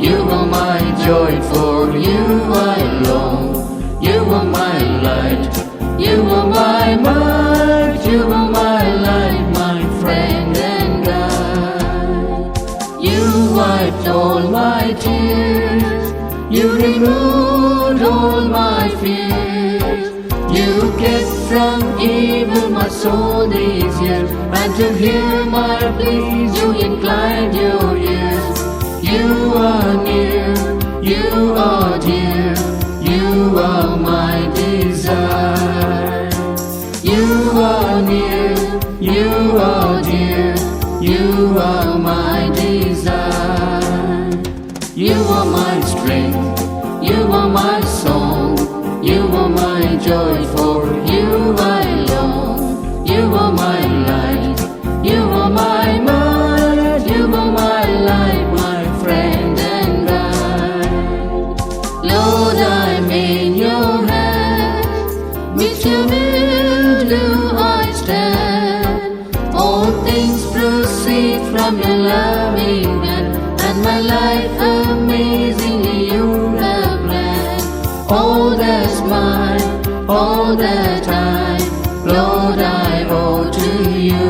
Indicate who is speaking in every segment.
Speaker 1: You are my joy, for you I long. You are my life. from evil my soul these years, and to hear my pleas you inclined your ears. You are near, you are dear, you are my desire. You are near, you are dear, you are my desire. You are my strength, you are my song, you are my joy, for you I long. You are my light, you are my might, you are my life, my friend and guide. Lord, I'm in your hands, with your will do I stand. All things proceed from your loving hand, and my life amazingly you have planned. All that's mine, all that I, Lord, I owe to you.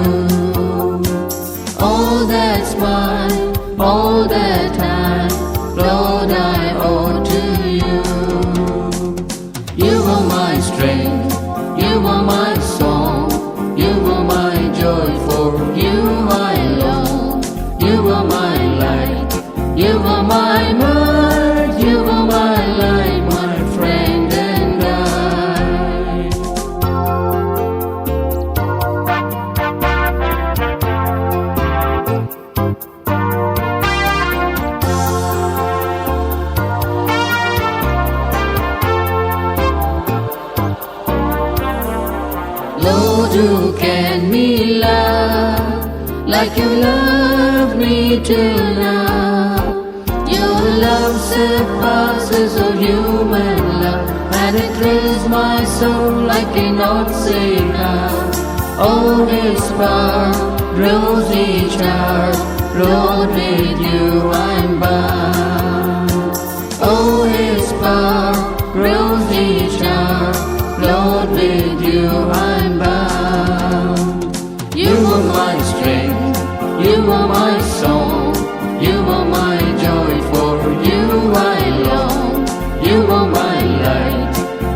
Speaker 1: All that's mine, all that I, Lord, I owe to you. You are my strength, you are my song, you are my joy, for you I long. You are my light, you are my might, you are my life, my friend and guide. Lord, who can me love like you love me till now? Your love surpasses all human love, and it thrills my soul I cannot say how. Oh, His power grows each hour, Lord, with you I'm bound. Oh, His power grows each hour, Lord, with you I'm bound. You are my strength, you are my song, you are my joy, for you I long. You are my light,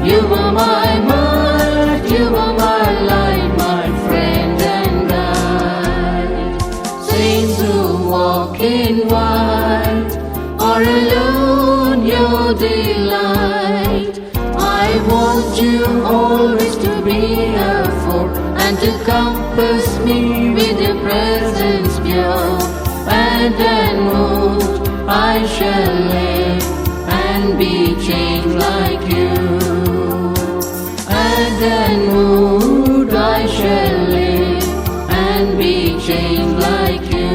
Speaker 1: you are my might, you are my life, my friend and guide. Saints who walk in white are alone your delight. I want you always to be afore, and to compass me with your presence pure. And moved I shall live, and be changed like you. And moved I shall live, and be changed like you.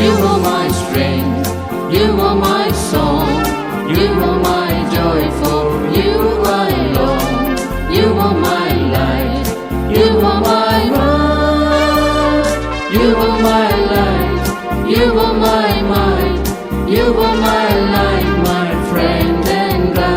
Speaker 1: You are my strength, you are my song, you are my joy, for you I long. You are my light, you are my might, you are my light, you are my might, you are my life, my friend and guide.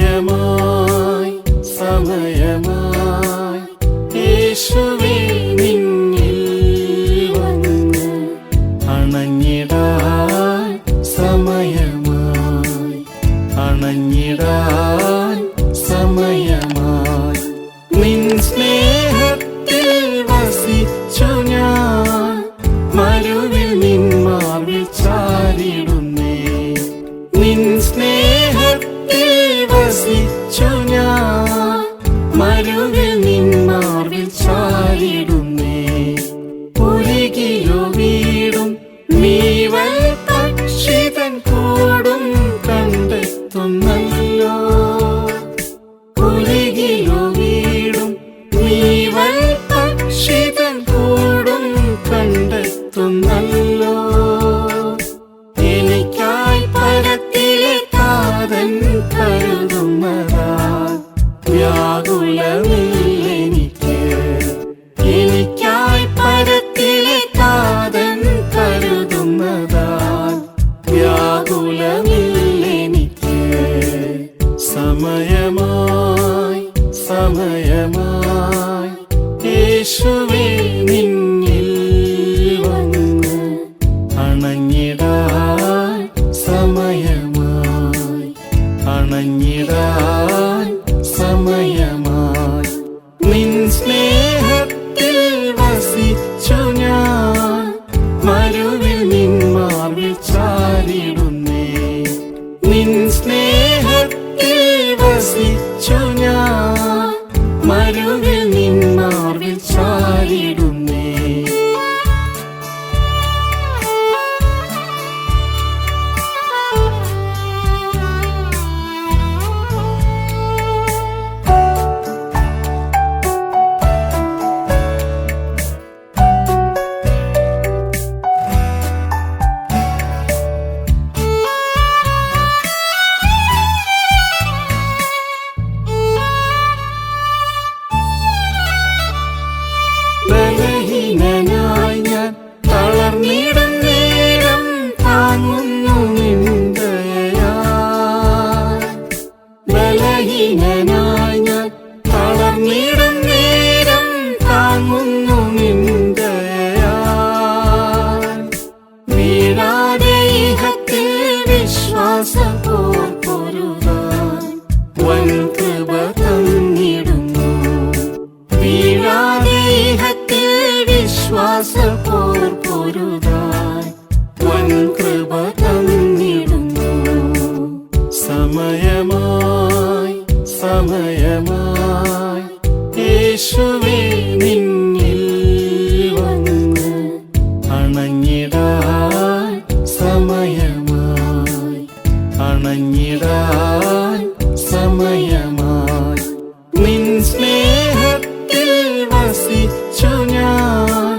Speaker 2: സമയമായി സമയമായി യേശുവേ നിന്നിൽ വന്ന് അണഞ്ഞിടാൻ സമയമായി അണഞ്ഞിടാൻ സമയമായി നിൻ സ്നേഹത്തിൽ വസിച്ചു ഞാൻ മരുവിൽ നിൻ മാർവിൽ ചാരിടുന്നേ നിൻ സ്നേഹത്തിൽ വസിച്ചു മരുവിൽ നിൻ മാർവിൽ ചാരിടുന്നേ. നിൻ സ്നേഹത്തിൽ വസിച്ചു ഞാൻ, മരുവിൽ നിൻ മാർവിൽ ചാരിടുന്നേ. ബലഹീനനായി ഞാൻ തളർന്നിടും നേരം താങ്ങുന്നു നിൻ ദയയാൽ. ബലഹീനനായി ഞാൻ തളർന്നിടും നേരം താങ്ങുന്നു നിൻ ദയയാൽ. വീഴാതെ ഇഹത്തിൽ വിശ്വാസത്തോർ പൊരുതാൻ വൻ കൃപ തന്നിടുന്നു. വീഴാതെ ഇഹത്തിൽ വിശ്വാസത്തോർ പൊരുതാൻ വൻ കൃപ തന്നിടുന്നു. സമയമായി സമയമായി യേശുവേ നിന്നിൽ വന്ന് അണഞ്ഞിടാൻ സമയമായി, അണഞ്ഞിടാൻ സമയമായി. നിൻ സ്നേഹത്തിൽ വസിച്ചു ഞാൻ,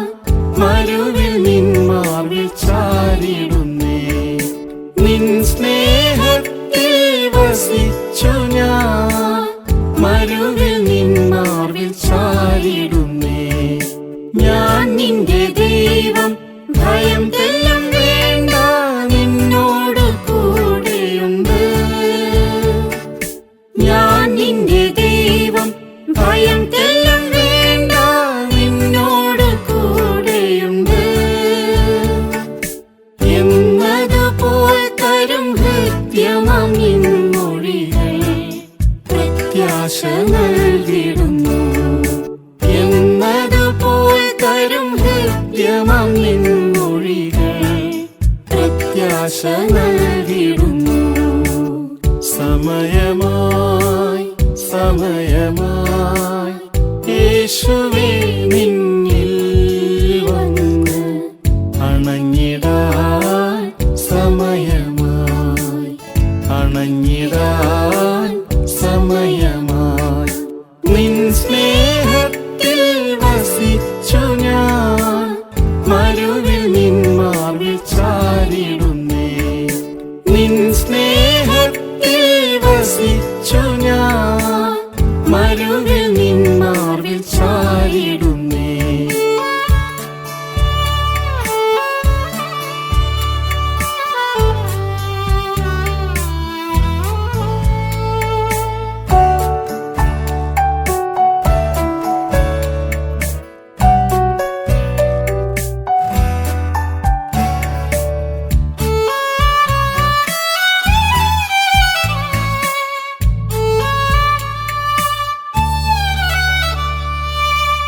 Speaker 2: മരുവിൽ നിൻ മാർവിൽ ചാരിടുന്നേ. നിൻ സ്നേഹത്തിൽ വസിച്ചു ഞാൻ, മരുവിൽ നിൻ മാർവിൽ ചാരിടുന്നേ. ഞാൻ നിന്റെ ദൈവം, ഭയം തെല്ലും വേണ്ട, നിന്നോട് കൂടെയുണ്ട്. ഞാൻ നിന്റെ ദൈവം, ഭയം തെല്ലും വേണ്ട, നിന്നോട് കൂടെയുണ്ട്. എന്നതുപോൽ തരും ഹൃദ്യമാം നിൻ മൊഴികൾ പ്രത്യാശ നൽകിടുന്നു. എന്നതുപോൽ തരും ഹൃദ്യമാം നിൻ മൊഴികൾ പ്രത്യാശ നൽകിടുന്നു. സമയമായി സമയമായി യേശുവേ നിന്നിൽ വന്ന് അണഞ്ഞിടാൻ സമയമായി, അണഞ്ഞിടാൻ സമയമായി. നിൻ സ്നേഹത്തിൽ വസിച്ചു ഞാൻ, മരുവിൽ നിൻ മാർവിൽ ചാരിടുന്നേ. നിൻ സ്നേഹത്തിൽ വസിച്ചു ഞാൻ, മരുവിൽ നിൻ മാർവിൽ ചാരിടുന്നേ.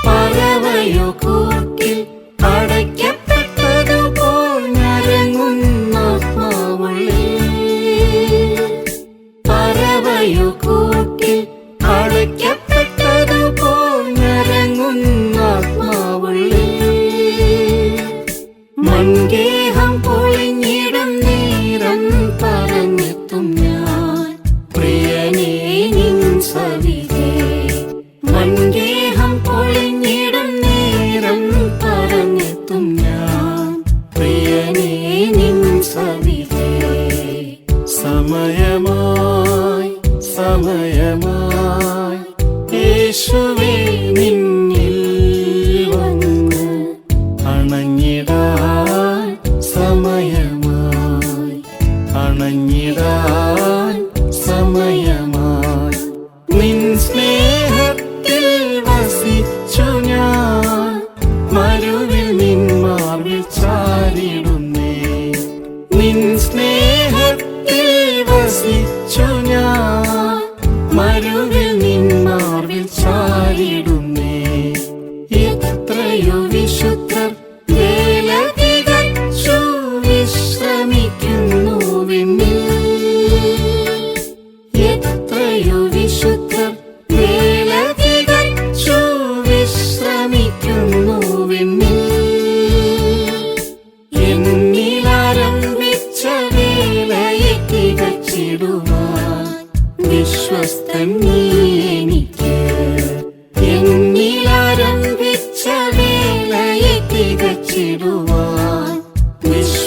Speaker 2: പറവയോ കൂട്ടിൽ അടയ്ക്കപ്പെട്ടതുപോൽ ഞരങ്ങുന്ന ആത്മാവുള്ളിൽ. പറവയോ കൂട്ടിൽ അടയ്ക്കപ്പെട്ടതുപോൽ ഞരങ്ങുന്ന ആത്മാവുള്ളിൽ. മൺഗേഹം പൊളിഞ്ഞിടും നേരം പറഞ്ഞെത്തും ഞാൻ, പ്രിയനേ നിൻ സവിധേ. മൺഗേഹം പൊളിഞ്ഞിടും നേരം പറഞ്ഞെത്തും ഞാൻ, പ്രിയനേ നിൻ സവിധേ. സമയമായി സമയമായി യേശുവേ നിന്നിൽ വന്ന് അണഞ്ഞിടാൻ സമയമായി,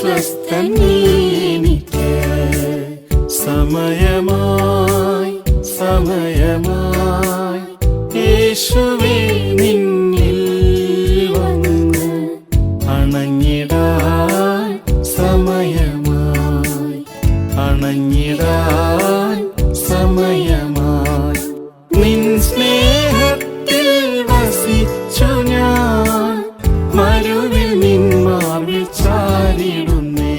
Speaker 2: സ്വസ്ഥൻ നീ എനിക്ക്. സമയമായി സമയമായി യേശുവേ നിന്നിൽ വന്ന് അണഞ്ഞിടാൻ സമയമായി, അണഞ്ഞിടാൻ സമയമായി. നിൻ സ്നേഹത്തിൽ വസിച്ചു ഞാൻ, മരുവിൽ നിൻ മാർവിൽ ചാരിടുന്നേ.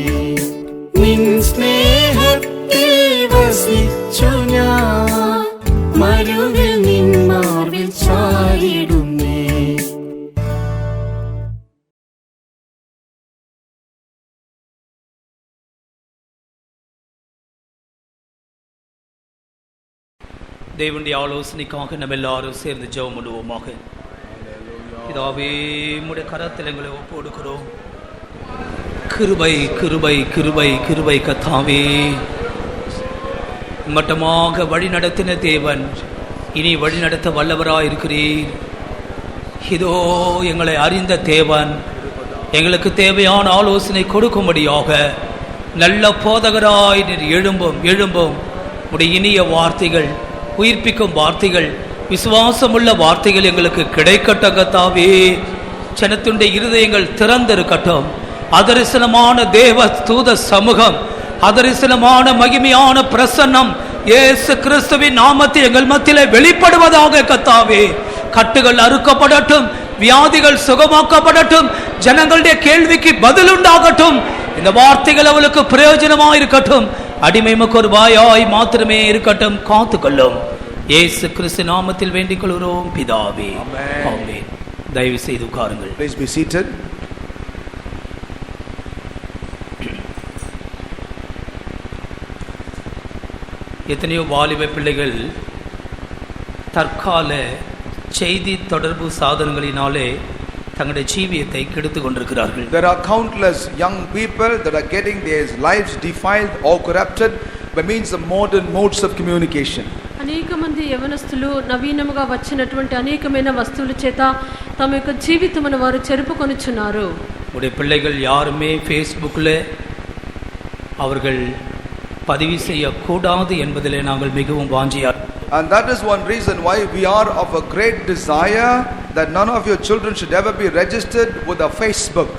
Speaker 2: നിൻ സ്നേഹത്തിൽ വസിച്ചു ഞാൻ, മരുവിൽ നിൻ മാർവിൽ ചാരിടുന്നേ.
Speaker 3: தேவனுடைய ஆலோசனைக்காக நம்ம எல்லாரும் சேர்ந்து ஜெபம் பண்ணுவோமாக. பிதாவே, உம்முடைய கரத்தில் எங்களை ஒப்புக்கொடுக்கிறோம். கிருபை கிருபை கிருபை கிருபை கர்த்தாவே, மட்டமாக வழி நடத்தின தேவன் இனி வழி நடத்த வல்லவராயிருக்கிறீர். இதோ எங்களை அறிந்த தேவன் எங்களுக்கு தேவையான ஆலோசனை கொடுக்கும்படியாக நல்ல போதகராய் நீர் எழும்பும் உடைய இனிய வார்த்தைகள், உயிர்ப்பிக்கும் வார்த்தைகள், விசுவாசமுள்ள வார்த்தைகள் எங்களுக்கு கிடைக்கட்டும் கர்த்தாவே. ஜனத்துடைய இருதயங்கள் திறந்திருக்கட்டும். அதரிசனமான தேவ தூத சமூகம், அதரிசனமான மகிமையான பிரசன்னம் இயேசு கிறிஸ்துவின் நாமத்தில் எங்கள் மத்தியிலே வெளிப்படுவதாக கர்த்தாவே. கட்டுகள் அறுக்கப்படட்டும், வியாதிகள் சுகமாக்கப்படட்டும், ஜனங்களுடைய கேள்விக்கு பதில் உண்டாகட்டும். இந்த வார்த்தைகள் அவளுக்கு பிரயோஜனமாக இருக்கட்டும். அடிமைமுக்கு ஒரு வாயாய் மாத்திரமே இருக்கட்டும். காத்துக்கொள்ளும் இயேசு கிறிஸ்து நாமத்தில் வேண்டிக் கொள்கிறோம் பிதாவே. ஆமென். தயவு செய்து உட்காருங்கள்.
Speaker 4: Please be seated.
Speaker 3: எத்தனையோ வாலிப பிள்ளைகள் தற்கால செய்தி தொடர்பு சாதனங்களினாலே தங்களுடைய ஜீவியத்தை கெடுத்து கொண்டிருக்கிறார்கள்.
Speaker 4: There are countless young people that are getting their lives defiled or corrupted by means of modern modes of communication.
Speaker 1: అనేక మంది యవనస్తులు నవీనముగా వచ్చినటువంటి అనేకమైన వస్తువుల చేత తమ యొక్క జీవితమును వారు చెరుపుకొనుచున్నారు.
Speaker 3: உடைய பிள்ளைகள் யாருமே ஃபேஸ்புக்கில் அவர்கள் பதிவு செய்யக்கூடாது என்பதிலே நாங்கள் மிகவும் வாஞ்சியார்.
Speaker 4: And that is one reason why we are of a great desire that none of your children should ever be registered with a Facebook.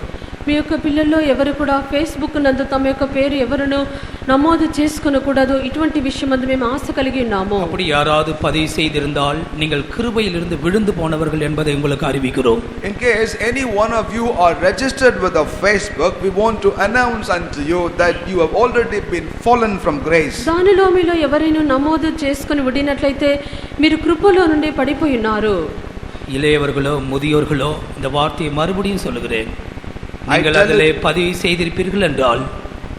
Speaker 1: మీ యొక్క పిల్లల్లో ఎవరు కూడా ఫేస్బుక్ నందు తమ యొక్క పేరు ఎవరును నమోదు చేసుకొనకూడదు. ఇటువంటి విషయం అందు మేము ఆశ కలిగి ఉన్నాము.
Speaker 3: அப்படி யாராவது பதிவு செய்திருந்தால் நீங்கள் கிருபையிலிருந்து விழுந்து போனவர்கள் என்பதை உங்களுக்கு அறிவிக்கிறோம்.
Speaker 4: In case any one of you are registered with a Facebook, we want to announce unto you that you have already been fallen from grace.
Speaker 1: దానిలో మీలో ఎవరైనా నమోదు చేసుకొని ఉండినట్లయితే మీరు కృపలో నుండి పడిపోయి ఉన్నారు.
Speaker 3: இளையவர்களோ முதியோர்களோ இந்த வார்த்தையை மறுபடியும் சொல்லுகிறேன். நீங்கள் அதிலே பதிவு செய்திருப்பீர்கள் என்றால்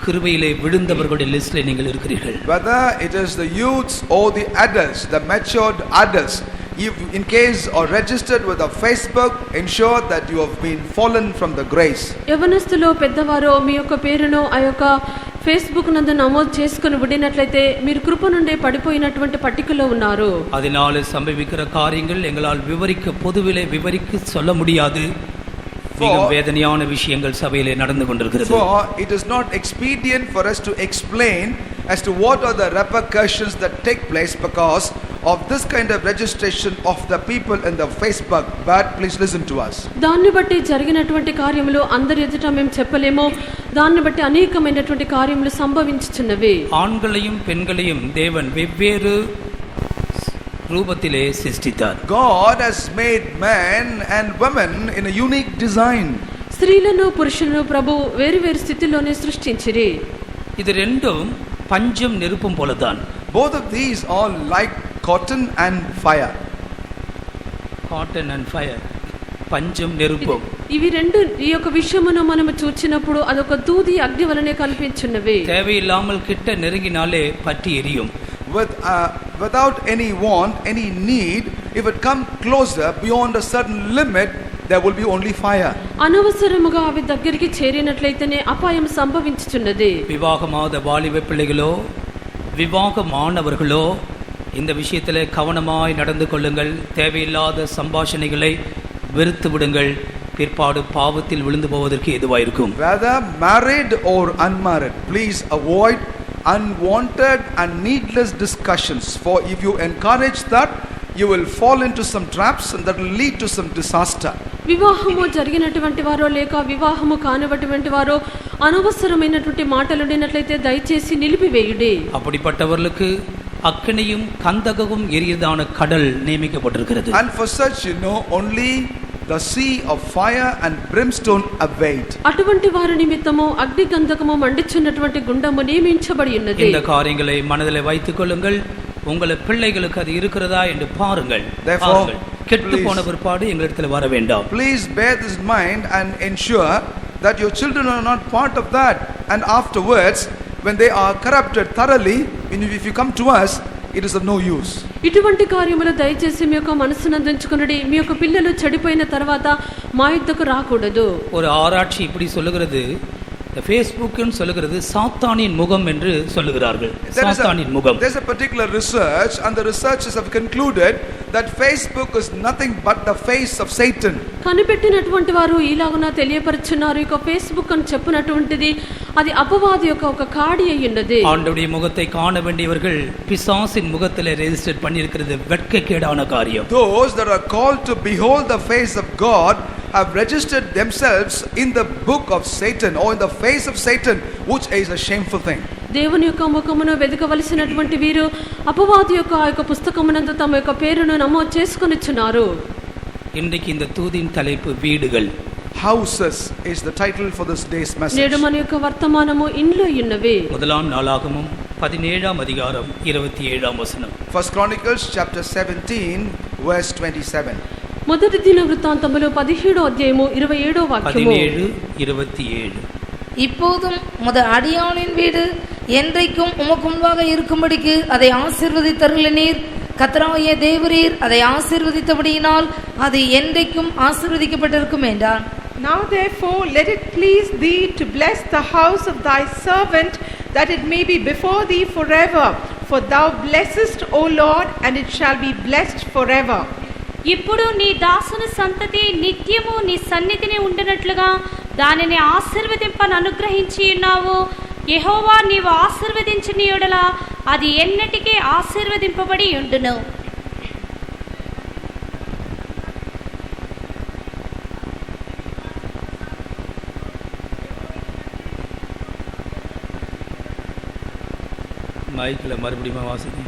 Speaker 3: கிருபையிலே விழுந்தவர்களுடைய லிஸ்டில் நீங்கள் இருக்கிறீர்கள்.
Speaker 4: Whether it is the youths or the adults, the matured adults, if in case or registered with a Facebook, ensure that you have been fallen from the grace.
Speaker 1: యవనస్తులో పెద్దవారో మీ యొక్క పేరును ఆ యొక్క ఫేస్బుక్ నందు నమోదు చేసుకొని ఉండినట్లయితే మీరు కృప నుండి పడిపోయినటువంటి పట్టికలో ఉన్నారు.
Speaker 3: அதனால சம்பவிக்கிற காரியங்கள் எங்களால் பொதுவிலே விவரிக்க சொல்ல முடியாது. வேதனையான விஷயங்கள் சபையிலே நடந்து கொண்டிருக்கிறது.
Speaker 4: For it is not expedient for us to explain as to what are the repercussions that take place because of this kind of registration of the people in the Facebook. But please listen to us.
Speaker 1: దాన్ని బట్టి జరిగినటువంటి కార్యములు అందరి ఎదుట మేము చెప్పలేము. దాన్ని బట్టి అనేకమైనటువంటి కార్యములు సంభవించుచున్నవి.
Speaker 3: ஆண்களையும் பெண்களையும் தேவன் வெவ்வேறு ரூபத்திலே சிருஷ்டித்தார்.
Speaker 4: God has made men and women in a unique design.
Speaker 1: స్త్రీలను పురుషులను ప్రభు వేరు వేరు స్థితిలోనే సృష్టించిరి.
Speaker 3: இது ரெண்டும் பஞ்சம் நெருப்பும் போலதான்.
Speaker 4: Both of these are like cotton and fire.
Speaker 3: Cotton and fire. పంచం నెరుపం.
Speaker 1: ఇవి రెండు ఈ యొక్క విషయమును మనము చూచినప్పుడు అదొక దూది అగ్ని వలనే కనిపించున్నవి.
Speaker 3: தேவையில்லாமல் கிட்ட நெருங்கினாலே பற்றி எரியும்.
Speaker 4: Without any want, any need, if it come closer beyond a certain limit, there will be only fire.
Speaker 1: అనవసరముగా అవి దగ్గరికి చేరినట్లయితేనే అపాయం సంభవించుచున్నది.
Speaker 3: వివాహమాద వాలిబ பிள்ளைகளோ விவாகமானவர்களோ இந்த விஷயத்திலே கவனமாய் நடந்து கொள்ளுங்கள். தேவையில்லாத சம்பாஷணைகளை வெறுத்து விடுங்கள். பிற்பாடு பாவத்தில் விழுந்து போவதற்கு எதுவாயிருக்கும்.
Speaker 4: Whether married or unmarried, please avoid unwanted and needless discussions, for if you encourage that, you will fall into some traps and that will lead to some disaster.
Speaker 1: వివాహము జరిగినటువంటి వారో లేక వివాహము కానివటువంటి వారో అనవసరమైనటువంటి మాటలు విన్నట్లయితే దయచేసి నిలిపివేయుడి.
Speaker 3: அப்படிப்பட்டவர்களுக்கு அக்கினியும் கந்தகமும் எரியதான கடல் நியமிக்கப்பட்டிருக்கிறது.
Speaker 4: And for such, only the sea of fire and brimstone await.
Speaker 1: అటువంటి వారి నిమిత్తము అగ్ని గంధకము మండించున్నటువంటి గుండము నియమించబడి ఉన్నది.
Speaker 3: இந்த காரியங்களை மனதிலே வைத்துக் கொள்ளுங்கள். உங்கள் பிள்ளைகளுக்கு அது இருக்கிறதா என்று பாருங்கள். கெட்டு போன பிற்பாடு எங்களிடத்தில் வர வேண்டாம்.
Speaker 4: Please bear this in mind and ensure that your children are not part of that, and afterwards when they are corrupted thoroughly, if you come to us, it is of no use.
Speaker 1: ఇటువంటి కార్యములు దయచేసి మీ యొక్క మనసును అందించుకునండి. మీ యొక్క పిల్లలు చెడిపోయిన తర్వాత మా యుద్ధకు రాకూడదు.
Speaker 3: ஒரு ஆராய்ச்சி இப்படி சொல்லுகிறது, இந்த ஃபேஸ்புக்னு சொல்லுகிறது சாத்தானின் முகம் என்று சொல்லுகிறார்கள். சாத்தானின் முகம்.
Speaker 4: There's a particular research and the researchers have concluded that Facebook is nothing but the face of Satan.
Speaker 1: కనిపెట్టినటువంటి వారు ఇలాగున తెలియపరుచున్నారు. ఇక ఫేస్బుక్ అని చెప్పినటువంటిది అది అపవాది యొక్క ఒక కాడి అయ్యున్నది.
Speaker 3: ஆண்டவருடைய முகத்தை காண வேண்டியவர்கள் பிசாசின் முகத்திலே ரெஜிஸ்டர் பண்ணியிருக்கிறது வெட்கக்கேடான காரியம்.
Speaker 4: Those that are called to behold the face of God have registered themselves in the book of Satan or in the face of Satan, which is a shameful thing.
Speaker 1: దేవుని యొక్క ముఖమును వెదకవలసినటువంటి వీరు అపవాది యొక్క ఆ యొక్క పుస్తకమునందు తమ యొక్క పేరును నమోదు చేసుకొనిచున్నారు.
Speaker 3: இன்றைக்கு இந்த தூதின் தலைப்பு வீடுகள்.
Speaker 4: Houses is the title for this day's message.
Speaker 1: నేడు మన యొక్క వర్తమానము ఇండ్లు ఉన్నవి.
Speaker 3: முதலாம் நாளாகமம் 17ஆம் அதிகாரம் 27ஆம் வசனம்.
Speaker 4: First Chronicles chapter 17 verse 27.
Speaker 1: మొదటి దిన వృత్తాంతములు 17వ అధ్యాయము 27వ వాక్యము.
Speaker 3: 17:27.
Speaker 5: இப்போதும் உமது அடியானின் வீடு என்றைக்கும் உமக்கு முன்பாக இருக்கும்படிக்கு அதை ஆசீர்வதித்தருளினீர். கர்த்தராகிய தேவரீர் அதை ஆசீர்வதித்தபடியினால் அது என்றைக்கும் ஆசீர்வதிக்கப்பட்டிருக்கும் என்றான்.
Speaker 6: Now therefore let it please thee to bless the house of thy servant, that it may be before thee forever. For thou blessest, O Lord, and it shall be blessed forever.
Speaker 7: ఇప్పుడు నీ దాసుని సంతతి నిత్యము నీ సన్నిధిని ఉండినట్లుగా దానిని ఆశీర్వదింపను అనుగ్రహించి ఉన్నావు. యెహోవా నీవు ఆశీర్వదించిన యెడల అది ఎన్నటికీ ఆశీర్వదింపబడి ఉండును.
Speaker 3: மைக்கில் மறுபடியும் வாசிங்க.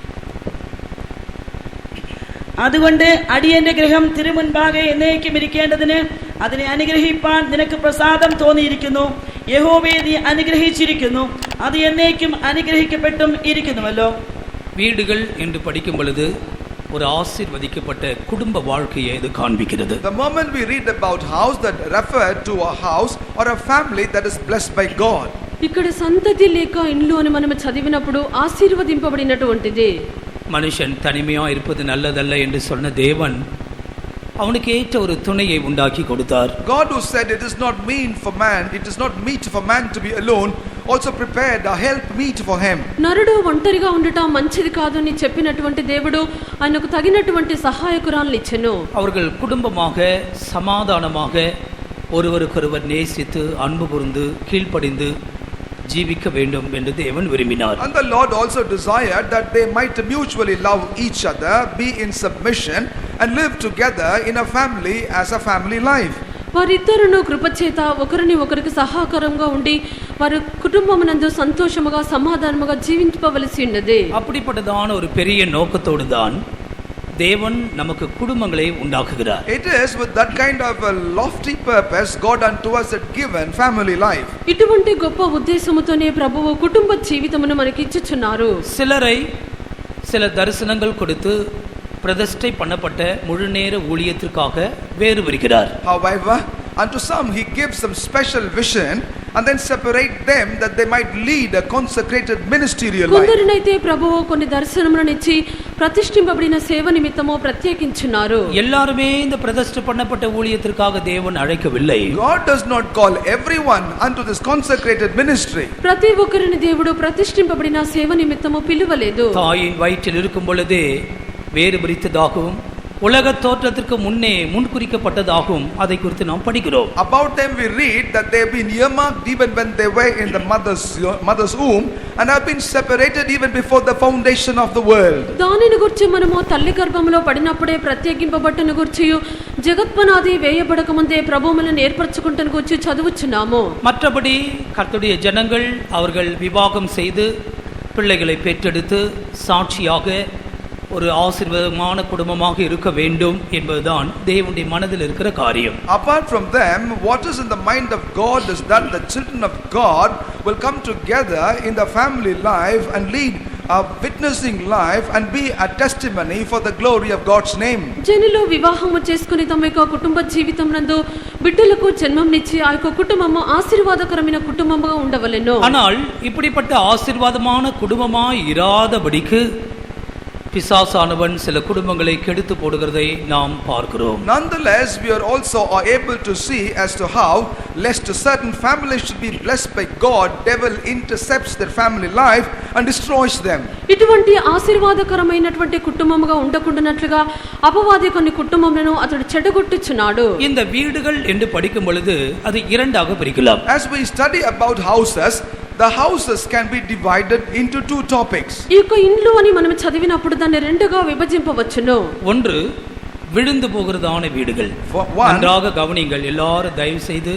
Speaker 8: അതുകൊണ്ട് അടിയന്റെ ഗൃഹം തിരുമുൻപാകെ എന്നേക്കും ഇരിക്കേണ്ടതിന് അതിനെ അനുഗ്രഹിപ്പാൻ നിനക്ക് പ്രസാദം തോന്നിയിരിക്കുന്നു. യഹോവേ നീ അനുഗ്രഹിച്ചിരിക്കുന്നു, അത് എന്നേക്കും അനുഗ്രഹിക്കപ്പെട്ടും ഇരിക്കുന്നുവല്ലോ.
Speaker 3: வீடுகள் என்று படிக்கும் பொழுது ஒரு ஆசீர்வதிக்கப்பட்ட குடும்ப வாழ்க்கையை இது காண்பிக்கிறது.
Speaker 4: The moment we read about house, that refer to a house or a family that is blessed by God.
Speaker 1: ఇక్కడ సంతతి లేక ఇండ్లు అని మనం చదివినప్పుడు ఆశీర్వదింపబడినటువంటిది.
Speaker 3: மனுஷன் தனிமையா இருப்பது நல்லதல்ல என்று சொன்ன தேவன் அவனுக்கு ஏற்ற ஒரு துணையை உண்டாக்கி கொடுத்தார்.
Speaker 4: God who said it is not meet for man to be alone, also prepared a help meet for him.
Speaker 1: నరుడు ఒంటరిగా ఉండటం మంచిది కాదు అని చెప్పినటువంటి దేవుడు ఆయనకు తగినటువంటి సహాయకురాలను ఇచ్చెను.
Speaker 3: அவர்கள் குடும்பமாக சமாதானமாக ஒருவருக்கொருவர் நேசித்து அன்பு கூர்ந்து கீழ்ப்படிந்து ஜீவிக்க வேண்டும் என்று தேவன் விரும்பினார்.
Speaker 4: And the Lord also desired that they might mutually love each other, be in submission and live together in a family as a family life.
Speaker 1: వారిద్దరును కృపచేత ఒకరిని ఒకరికి సహకారంగా ఉండి వారి కుటుంబమునందు సంతోషముగా సమాధానముగా జీవించవలసి ఉన్నది.
Speaker 3: அப்படிப்பட்டதான ஒரு பெரிய நோக்கத்தோடு தான் தேவன் நமக்கு குடும்பங்களை உண்டாக்குகிறார்.
Speaker 4: It is with that kind of a lofty purpose God unto us had given family life.
Speaker 1: ఇటువంటి గొప్ప ఉద్దేశముతోనే ప్రభువు కుటుంబ జీవితమును మనకి ఇచ్చుచున్నారు.
Speaker 3: சிலரை சில தரிசனங்கள் கொடுத்து பிரதிஷ்டை பண்ணப்பட்ட முழுநேர ஊழியத்திற்காக வேறு வருகிறார்.
Speaker 4: However, unto some he gives some special vision and then separate them that they might lead a consecrated ministerial life.
Speaker 1: కొందరినైతే ప్రభువు కొన్ని దర్శనములను ఇచ్చి ప్రతిష్ఠింపబడిన సేవ నిమిత్తము ప్రత్యేకించున్నారు.
Speaker 3: எல்லாருமே இந்த பிரதிஷ்டை பண்ணப்பட்ட ஊழியத்திற்காக தேவன் அழைக்கவில்லை.
Speaker 4: God does not call everyone unto this consecrated ministry.
Speaker 1: ప్రతి ఒక్కరిని దేవుడు ప్రతిష్ఠింపబడిన సేవ నిమిత్తము పిలువలేదు.
Speaker 3: தாயின் வயிற்றில் இருக்கும் பொழுதே வேறு பிரித்ததாகவும் உலக தோற்றத்திற்கு முன்னே முன்குறிக்கப்பட்டதாகும். அதை குறித்து நாம் படிக்கிறோம்.
Speaker 4: About them we read that they have been earmarked even when they were in the mother's womb and have been separated even before the foundation of the world.
Speaker 9: దానిని గురించి మనము తల్లి గర్భములో పడినప్పుడే ప్రత్యేకింపబట్టను గురించి జగత్పునాది వేయబడక ముందే ప్రభువులను ఏర్పరచుకుంటను గురించి చదువుచున్నాము.
Speaker 3: மற்றபடி கர்த்தருடைய ஜனங்கள் அவர்கள் விவாகம் செய்து பிள்ளைகளை பெற்றெடுத்து சாட்சியாக ஒரு ஆசீர்வாதமான குடும்பமாக இருக்க வேண்டும் என்பதுதான் தேவனுடைய மனதில் இருக்கிற காரியம்.
Speaker 4: Apart from them, what is in the mind of God is that the children of God will come together in the family life and lead a witnessing life and be a testimony for the glory of God's name.
Speaker 9: జనులు వివాహము చేసుకుని తమ యొక్క కుటుంబ జీవితం నందు బిడ్డలకు జన్మనిచ్చి ఆ యొక్క కుటుంబము ఆశీర్వాదకరమైన కుటుంబముగా ఉండవలెను.
Speaker 3: ஆனால் இப்படிப்பட்ட ஆசீர்வாதமான குடும்பமாய் இராதபடிக்கு பிசாசானவன் சில குடும்பங்களை கெடுத்து போடுகிறதை நாம் பார்க்கிறோம்.
Speaker 4: Nonetheless, we are also able to see as to how lest certain families should be blessed by God, devil intercepts their family life and destroys them.
Speaker 9: ఇటువంటి ఆశీర్వాదకరమైనటువంటి కుటుంబముగా ఉండకుండానట్లుగా అపవాది కొన్ని కుటుంబములను అతడు చెడగొట్టుచున్నాడు.
Speaker 3: இந்த வீடுகள் என்று படிக்கும் பொழுது அது இரண்டாக பிரிக்கலாம்.
Speaker 4: As we study about houses, the houses can be divided into two topics.
Speaker 9: ఈ యొక్క ఇండ్లు అని మనం చదివినప్పుడు దాన్ని రెండుగా విభజింపవచ్చును.
Speaker 3: ஒன்று விழுந்து போகிறதான வீடுகள். நன்றாக கவனிங்கள். எல்லாரும் தயவு செய்து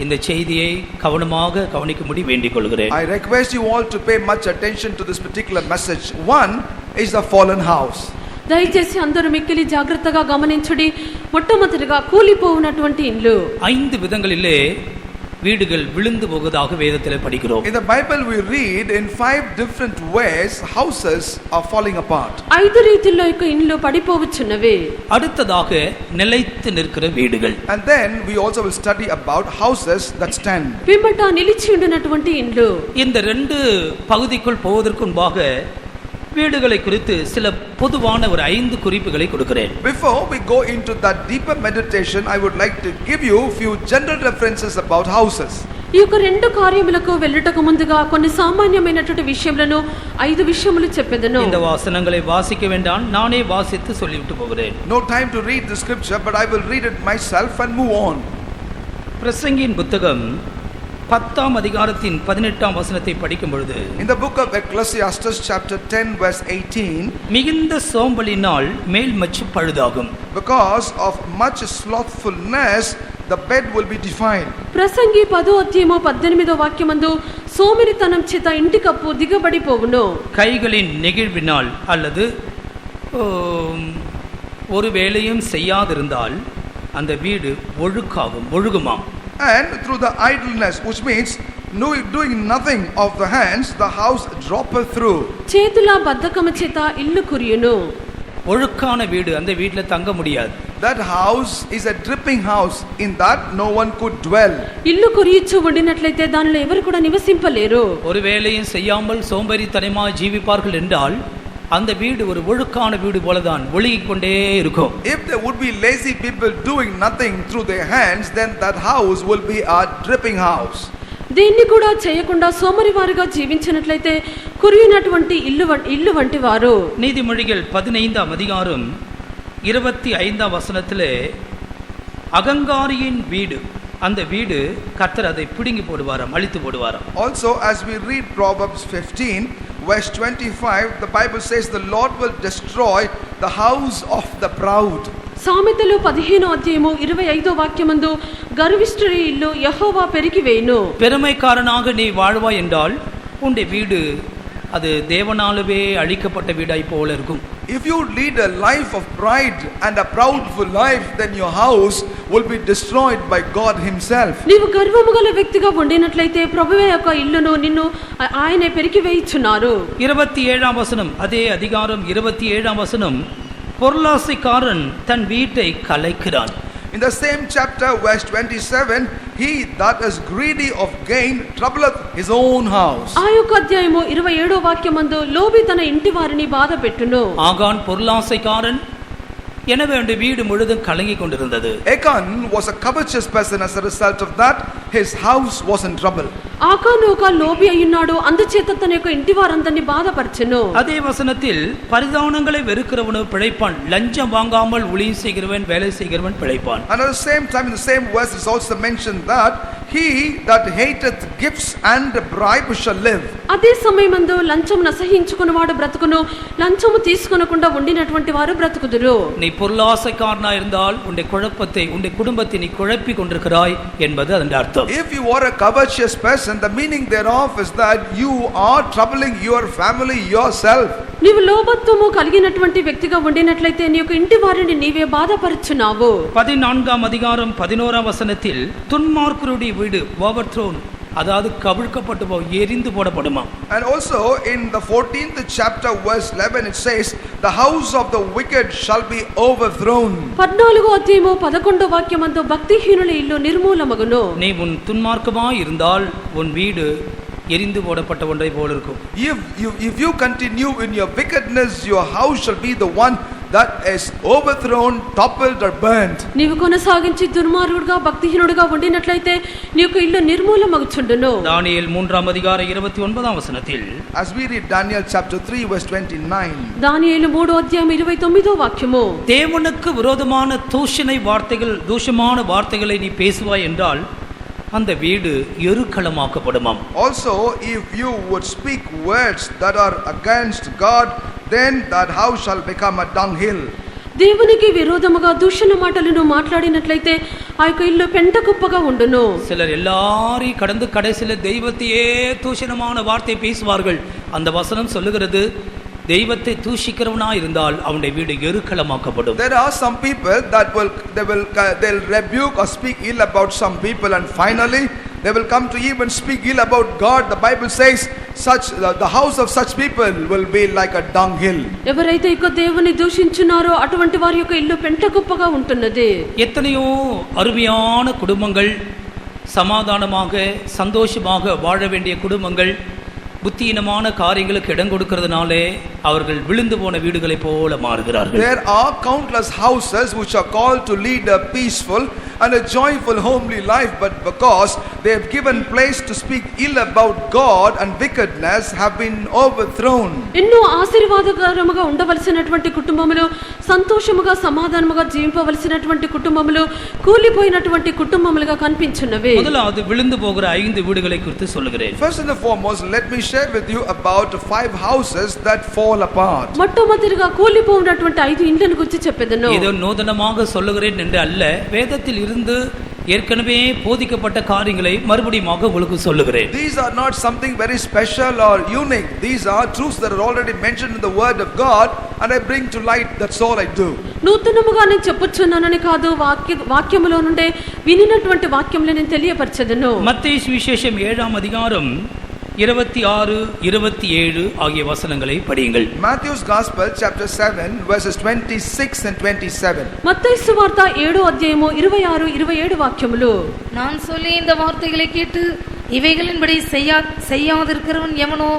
Speaker 3: இந்த செய்தியை கவனமாக கவனிக்கும்படி வேண்டிக் கொள்கிறேன்.
Speaker 4: I request you all to pay much attention to this particular message. One is the fallen house.
Speaker 9: దయచేసి అందరూ మిక్కిలి జాగ్రత్తగా గమనించుడి. మొట్టమొదటిగా కూలిపోవునటువంటి ఇండ్లు.
Speaker 3: 5 విధங்களிலே வீடுகள் விழுந்து போவதாக வேதத்திலே படிக்கிறோம்.
Speaker 4: In the Bible we read in 5 different ways houses are falling apart.
Speaker 9: 5 రీతిలో యొక్క ఇండ్లు పడిపోవచ్చున్నవి.
Speaker 3: அடுத்ததாக நிலைத்து நிற்கிற வீடுகள்.
Speaker 4: And then we also will study about houses that stand.
Speaker 9: పిమ్మట నిలిచి ఉండినటువంటి ఇండ్లు.
Speaker 3: இந்த 2 பகுதிக்குள் போவதற்கு முன்பாக வீடுகளை குறித்து சில பொதுவான ஒரு 5 குறிப்புகளை கொடுக்கிறேன்.
Speaker 4: Before we go into that deeper meditation, I would like to give you few general references about houses.
Speaker 9: ఈ యొక్క 2 కార్యములకు వెళ్ళటకు ముందుగా కొన్ని సామాన్యమైనటువంటి విషయములను 5 విషయములు చెప్పెదను.
Speaker 3: இந்த வசனங்களை வாசிக்க வேண்டாம், நானே வாசித்து சொல்லிவிட்டு போகிறேன்.
Speaker 4: No time to read the scripture, but I will read it myself and move on.
Speaker 3: பிரசங்கியின் புத்தகம் 10ஆம் அதிகாரத்தின் 18ஆம் வசனத்தை படிக்கும் பொழுது,
Speaker 4: In the book of Ecclesiastes chapter 10 verse 18,
Speaker 3: மிகுந்த சோம்பலினால் மேல் மச்சு பழுதாகும்.
Speaker 4: because of much slothfulness the bed will be defiled.
Speaker 9: ప్రసంగి 10వ అధ్యాయము 18వ వాక్యమందు సోమరితనం చేత ఇంటి కప్పు దిగబడిపోవును.
Speaker 3: கைகளின் நெகிழ்வினால் அல்லது ஒரு வேலையும் செய்யாதிருந்தால் அந்த வீடு ஒழுகுமாம்.
Speaker 4: And through the idleness, which means doing nothing of the hands, the house droppeth through.
Speaker 9: చేతుల బద్ధకము చేత ఇల్లు కురియును.
Speaker 3: ஒழுக்கான வீடு, அந்த வீட்ல தங்க முடியாது.
Speaker 4: That house is a dripping house, in that no one could dwell.
Speaker 9: ఇల్లు కురియుచు ఉండినట్లయితే దానిలో ఎవరు కూడా నివసింపలేరు.
Speaker 3: ஒரு வேலையும் செய்யாமல் சோம்பேறித்தனமாய் ஜீவிப்பார்கள் என்றால் அந்த வீடு ஒரு ஒழுக்கான வீடு போலதான் ஒழுகிக் கொண்டே இருக்கும்.
Speaker 4: If there would be lazy people doing nothing through their hands, then that house will be a dripping house.
Speaker 9: దేన్ని కూడా చేయకుండా సోమరివారిగా జీవించినట్లయితే కురియునటువంటి ఇల్లు వంటి వారు.
Speaker 3: நீதிமொழிகள் 15ஆம் அதிகாரம் 25ஆம் வசனத்திலே அகங்காரியின் வீடு, அந்த வீடு கர்த்தர் அதை பிடுங்கி போடுவாராம், அழித்து போடுவாராம்.
Speaker 4: Also, as we read Proverbs 15 verse 25, the Bible says the Lord will destroy the house of the proud.
Speaker 9: సామెతలు 15వ అధ్యాయము 25వ వాక్యమందు గర్విష్ఠుడి ఇల్లు యెహోవా పెరికివేయును.
Speaker 3: பெருமைக்காரனாக நீ வாழ்வாய் என்றால் உன்னுடைய வீடு அது தேவனாலவே அழிக்கப்பட்ட வீடாய் போல இருக்கும்.
Speaker 4: If you lead a life of pride and a proudful life, then your house will be destroyed by God himself.
Speaker 9: నీవు గర్వము గల వ్యక్తిగా ఉండినట్లయితే ప్రభువే యొక్క ఇల్లును నిన్ను ఆయనే పెరికివేయుచున్నారు.
Speaker 3: 27ஆம் வசனம், அதே அதிகாரம் 27ஆம் வசனம், பொருளாசைக்காரன் தன் வீட்டை கலைக்கிறான்.
Speaker 4: In the same chapter verse 27, he that is greedy of gain troubleth his own house.
Speaker 9: ఆ యొక్క అధ్యాయము 27వ వాక్యమందు లోబి తన ఇంటి వారిని బాధపెట్టును.
Speaker 3: ஆகான் பொருளாசைக்காரன், எனவே அவனுடைய வீடு முழுதும் கலங்கிக் கொண்டிருந்தது.
Speaker 4: Achan was a covetous person. As a result of that, his house was in trouble.
Speaker 9: ఆకాను ఒక లోబి అయ్యున్నాడు, అందుచేత తన యొక్క ఇంటి వారందరినీ బాధపరచెను.
Speaker 3: அதே வசனத்தில் பரிதானங்களை வெறுக்கிறவனு பிழைப்பான், லஞ்சம் வாங்காமல் ஊழியம் செய்கிறவன் வேலை செய்கிறவன் பிழைப்பான்.
Speaker 4: And at the same time, in the same verse, it's also mentioned that he that hateth gifts and bribe shall live.
Speaker 9: అదే సమయమందు లంచం నసహించుకున్నవాడు బ్రతుకును, లంచము తీసుకొనకుండా ఉండినటువంటి వారు బ్రతుకుదురు.
Speaker 3: நீ பொருளாசைக்காரனா இருந்தால் உன்னுடைய குழப்பத்தை உன்னுடைய குடும்பத்தை நீ குழப்பி கொண்டிருக்கிறாய் என்பது அதன் அர்த்தம்.
Speaker 4: If you are a covetous person, the meaning thereof is that you are troubling your family yourself.
Speaker 9: నీవు లోభత్వము కలిగినటువంటి వ్యక్తిగా ఉండినట్లయితే నీ యొక్క ఇంటి వారిని నీవే బాధపరుచున్నావు.
Speaker 3: 14ஆம் அதிகாரம் 11ஆம் வசனத்தில் துன்மார்க்கருடைய வீடு ஓவர்த்ரோன், அதாவது கவிழ்க்கப்பட்டு எரிந்து போடப்படுமா.
Speaker 4: And also in the 14th chapter verse 11 it says the house of the wicked shall be overthrown.
Speaker 9: 14వ అధ్యాయము 11వ వాక్యమందు భక్తిహీనుల ఇల్లు నిర్మూలమగును.
Speaker 3: நீ உன் துன்மார்க்கமாய் இருந்தால் உன் வீடு எரிந்து போடப்பட்ட ஒன்றை போல இருக்கும்.
Speaker 4: If you continue in your wickedness, your house shall be the one that is overthrown, toppled or burnt.
Speaker 9: నీవు కొనసాగించి దుర్మార్గుడుగా భక్తిహీనుడుగా ఉండినట్లయితే నీ యొక్క ఇల్లు నిర్మూలమగుచుండును.
Speaker 3: దానియేల్ 3ఆம் அதிகாரம் 29ஆம் வசனத்தில்,
Speaker 4: as we read Daniel chapter 3 verse 29,
Speaker 9: దానియేలు 3వ అధ్యాయం 29వ వాక్యము,
Speaker 3: தேவனுக்கு விரோதமான தூஷமான வார்த்தைகளை நீ பேசுவாய் என்றால் அந்த வீடு எருக்களமாக்கப்படுமாம்.
Speaker 4: Also if you would speak words that are against God, then that house shall become a dunghill.
Speaker 9: దేవునికి విరోధముగా దూషణ మాటలను మాట్లాడినట్లయితే ఆ యొక్క ఇల్లు పెంట కుప్పగా ఉండును.
Speaker 3: சிலர் எல்லாரையும் கடந்து கடைசியில் தெய்வத்தையே தூஷணமான வார்த்தை பேசுவார்கள். அந்த வசனம் சொல்லுகிறது, தெய்வத்தை தூஷிக்கிறவனா இருந்தால் அவனுடைய வீடு எருக்களமாக்கப்படும்.
Speaker 4: There are some people that they'll rebuke or speak ill about some people, and finally they will come to even speak ill about God. The Bible says the house of such people will be like a dunghill.
Speaker 9: ఎవరైతే ఇక దేవుని దూషించున్నారో అటువంటి వారి యొక్క ఇల్లు పెంట కుప్పగా ఉంటున్నది.
Speaker 3: எத்தனையோ அருமையான குடும்பங்கள், சமாதானமாக சந்தோஷமாக வாழ வேண்டிய குடும்பங்கள் புத்தியினமான காரியங்களுக்கு இடம் கொடுக்கிறதுனாலே அவர்கள் விழுந்து போன வீடுகளை போல மாறுகிறார்கள்.
Speaker 4: There are countless houses which are called to lead a peaceful and a joyful homely life, but because they have given place to speak ill about God and wickedness have been overthrown.
Speaker 9: ఎన్నో ఆశీర్వాదకరముగా ఉండవలసినటువంటి కుటుంబములు, సంతోషముగా సమాధానముగా జీవింపవలసినటువంటి కుటుంబములు కూలిపోయినటువంటి కుటుంబములుగా కనిపించున్నవి.
Speaker 3: முதலாவது விழுந்து போகிற 5 வீடுகளை குறித்து சொல்லுகிறேன்.
Speaker 4: First and foremost, let me share with you about 5 houses that fall apart.
Speaker 9: మొట్టమొదటిగా కూలిపోయినటువంటి 5 ఇండ్లను గురించి చెప్పెదను.
Speaker 3: ఏదో నూతనமாக சொல்லுகிறேன் என்று அல்ல, வேதத்தில் இருந்து ஏற்கனவே போதிக்கப்பட்ட காரியங்களை மறுபடியும் உங்களுக்கு சொல்லுகிறேன்.
Speaker 4: These are not something very special or unique. These are truths that are already mentioned in the word of God, and I bring to light. That's all I do.
Speaker 9: నూతనముగా నేను చెప్పుచున్నానని కాదు, వాక్యములో నుండే వినినటువంటి వాక్యములను నేను తెలియపరచెదను.
Speaker 3: మత్తయి సువిశేషం 7ஆம் அதிகாரம் 26, 27 ஆகிய வசனங்களை படியுங்கள்.
Speaker 4: Matthew's Gospel chapter 7 verses 26 and 27.
Speaker 9: మత్తయి సువార్త 7వ అధ్యాయము 26, 27 వాక్యములు.
Speaker 5: நான் சொல்லி இந்த வார்த்தைகளை கேட்டு இவைகளின்படி செய்யாதிருக்கிறவன் எவனோ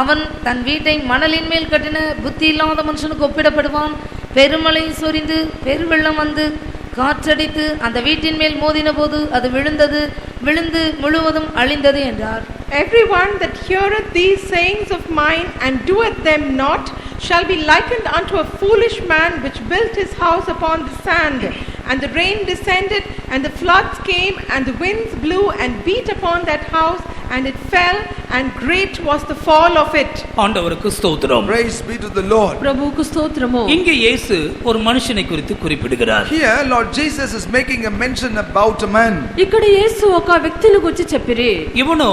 Speaker 5: அவன் தன் வீட்டை மணலின் மேல் கட்டின புத்தி இல்லாத மனுஷனுக்கு ஒப்பிடப்படுவான். பெருமழை சொரிந்து பெருவெள்ளம் வந்து காற்றடித்து அந்த வீட்டின் மேல் மோதின போது அது விழுந்து முழுவதும் அழிந்தது என்றார்.
Speaker 6: Everyone that heareth these sayings of mine and doeth them not shall be likened unto a foolish man which built his house upon the sand. And the rain descended, and the floods came, and the winds blew and beat upon that house, and it fell, and great was the fall of it.
Speaker 3: ஆண்டவருக்கு ஸ்தோத்திரம்.
Speaker 4: Praise be to the Lord.
Speaker 9: ప్రభువుకు స్తోత్రము.
Speaker 3: இங்கே இயேசு ஒரு மனுஷனை குறித்து குறிப்பிடுகிறார்.
Speaker 4: Here Lord Jesus is making a mention about a man.
Speaker 9: ఇక్కడ యేసు ఒక వ్యక్తిని గురించి చెప్పిరి.
Speaker 3: இவனோ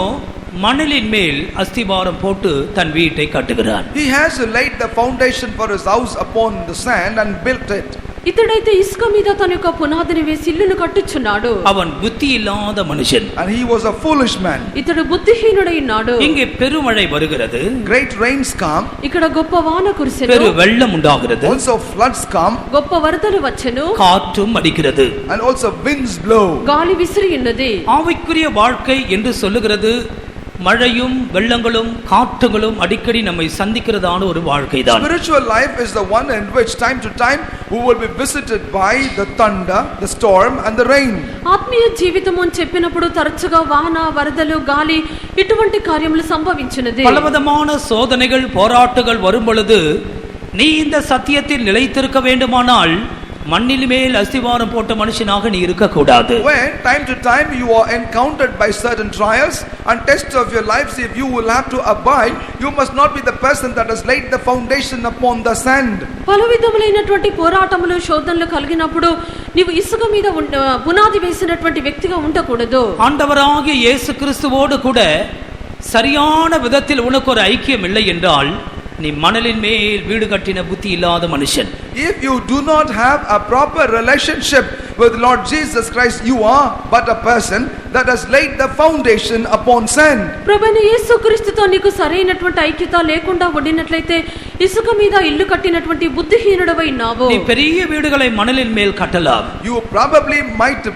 Speaker 3: மணலின் மேல் அஸ்திபாரம் போட்டு தன் வீட்டை கட்டுகிறான்.
Speaker 4: He has laid the foundation for his house upon the sand and built it.
Speaker 9: ఇతడైతే ఇసుక మీద తన యొక్క పునాదిని వేసి ఇల్లును కట్టుచున్నాడు.
Speaker 3: அவன் புத்தி இல்லாத மனுஷன்.
Speaker 4: And he was a foolish man.
Speaker 9: ఇతడు బుద్ధిహీనుడై ఉన్నాడు.
Speaker 3: இங்கே பெருமழை வருகிறது.
Speaker 4: Great rains come.
Speaker 9: ఇక్కడ గొప్ప వాన కురిసెను.
Speaker 3: பெரு வெள்ளம் உண்டாகிறது.
Speaker 4: Also floods come.
Speaker 9: గొప్ప వరదలు వచ్చెను.
Speaker 3: காற்றும் அடிக்கிறது.
Speaker 4: And also winds blow.
Speaker 9: గాలి విసిరి ఉన్నది.
Speaker 3: ஆவிக்குரிய வாழ்க்கை என்று சொல்லுகிறது மழையும் வெள்ளங்களும் காற்றுகளும் அடிக்கடி நம்மை சந்திக்கிறதான ஒரு வாழ்க்கைதான்.
Speaker 4: Spiritual life is the one in which time to time we will be visited by the thunder, the storm and the rain.
Speaker 9: ఆత్మీయ జీవితం అని చెప్పినప్పుడు తరచుగా వాన వరదలు గాలి ఇటువంటి కార్యములు సంభవించినది.
Speaker 3: பலவிதமான சோதனைகள் போராட்டங்கள் வரும் பொழுது நீ இந்த சத்தியத்தில் நிலைத்திருக்க வேண்டுமானால் மண்ணில் மேல் அஸ்திவாரம் போட்ட மனுஷனாக நீ இருக்க கூடாது.
Speaker 4: When time to time you are encountered by certain trials and tests of your lives, if you will have to abide, you must not be the person that has laid the foundation upon the sand.
Speaker 9: పలవిధములైనటువంటి పోరాటములు శోధనలు కలిగినప్పుడు నీవు ఇసుక మీద పునాది వేసినటువంటి వ్యక్తిగా ఉండకూడదు.
Speaker 3: ஆண்டவராகிய இயேசு கிறிஸ்துவோடு கூட சரியான விதத்தில் உனக்கு ஒரு ஐக்கியம் இல்லை என்றால் நீ மணலின் மேல் வீடு கட்டின புத்தி இல்லாத மனுஷன்.
Speaker 4: If you do not have a proper relationship with Lord Jesus Christ, you are but a person that has laid the foundation upon sand.
Speaker 9: ప్రభువైన యేసుక్రీస్తుతో నీకు సరైనటువంటి ఐక్యత లేకుండా ఉండినట్లయితే ఇసుక మీద ఇల్లు కట్టినటువంటి బుద్ధిహీనుడవై ఉన్నావు.
Speaker 3: நீ பெரிய வீடுகளை மணலின் மேல் கட்டலாம்.
Speaker 4: You probably might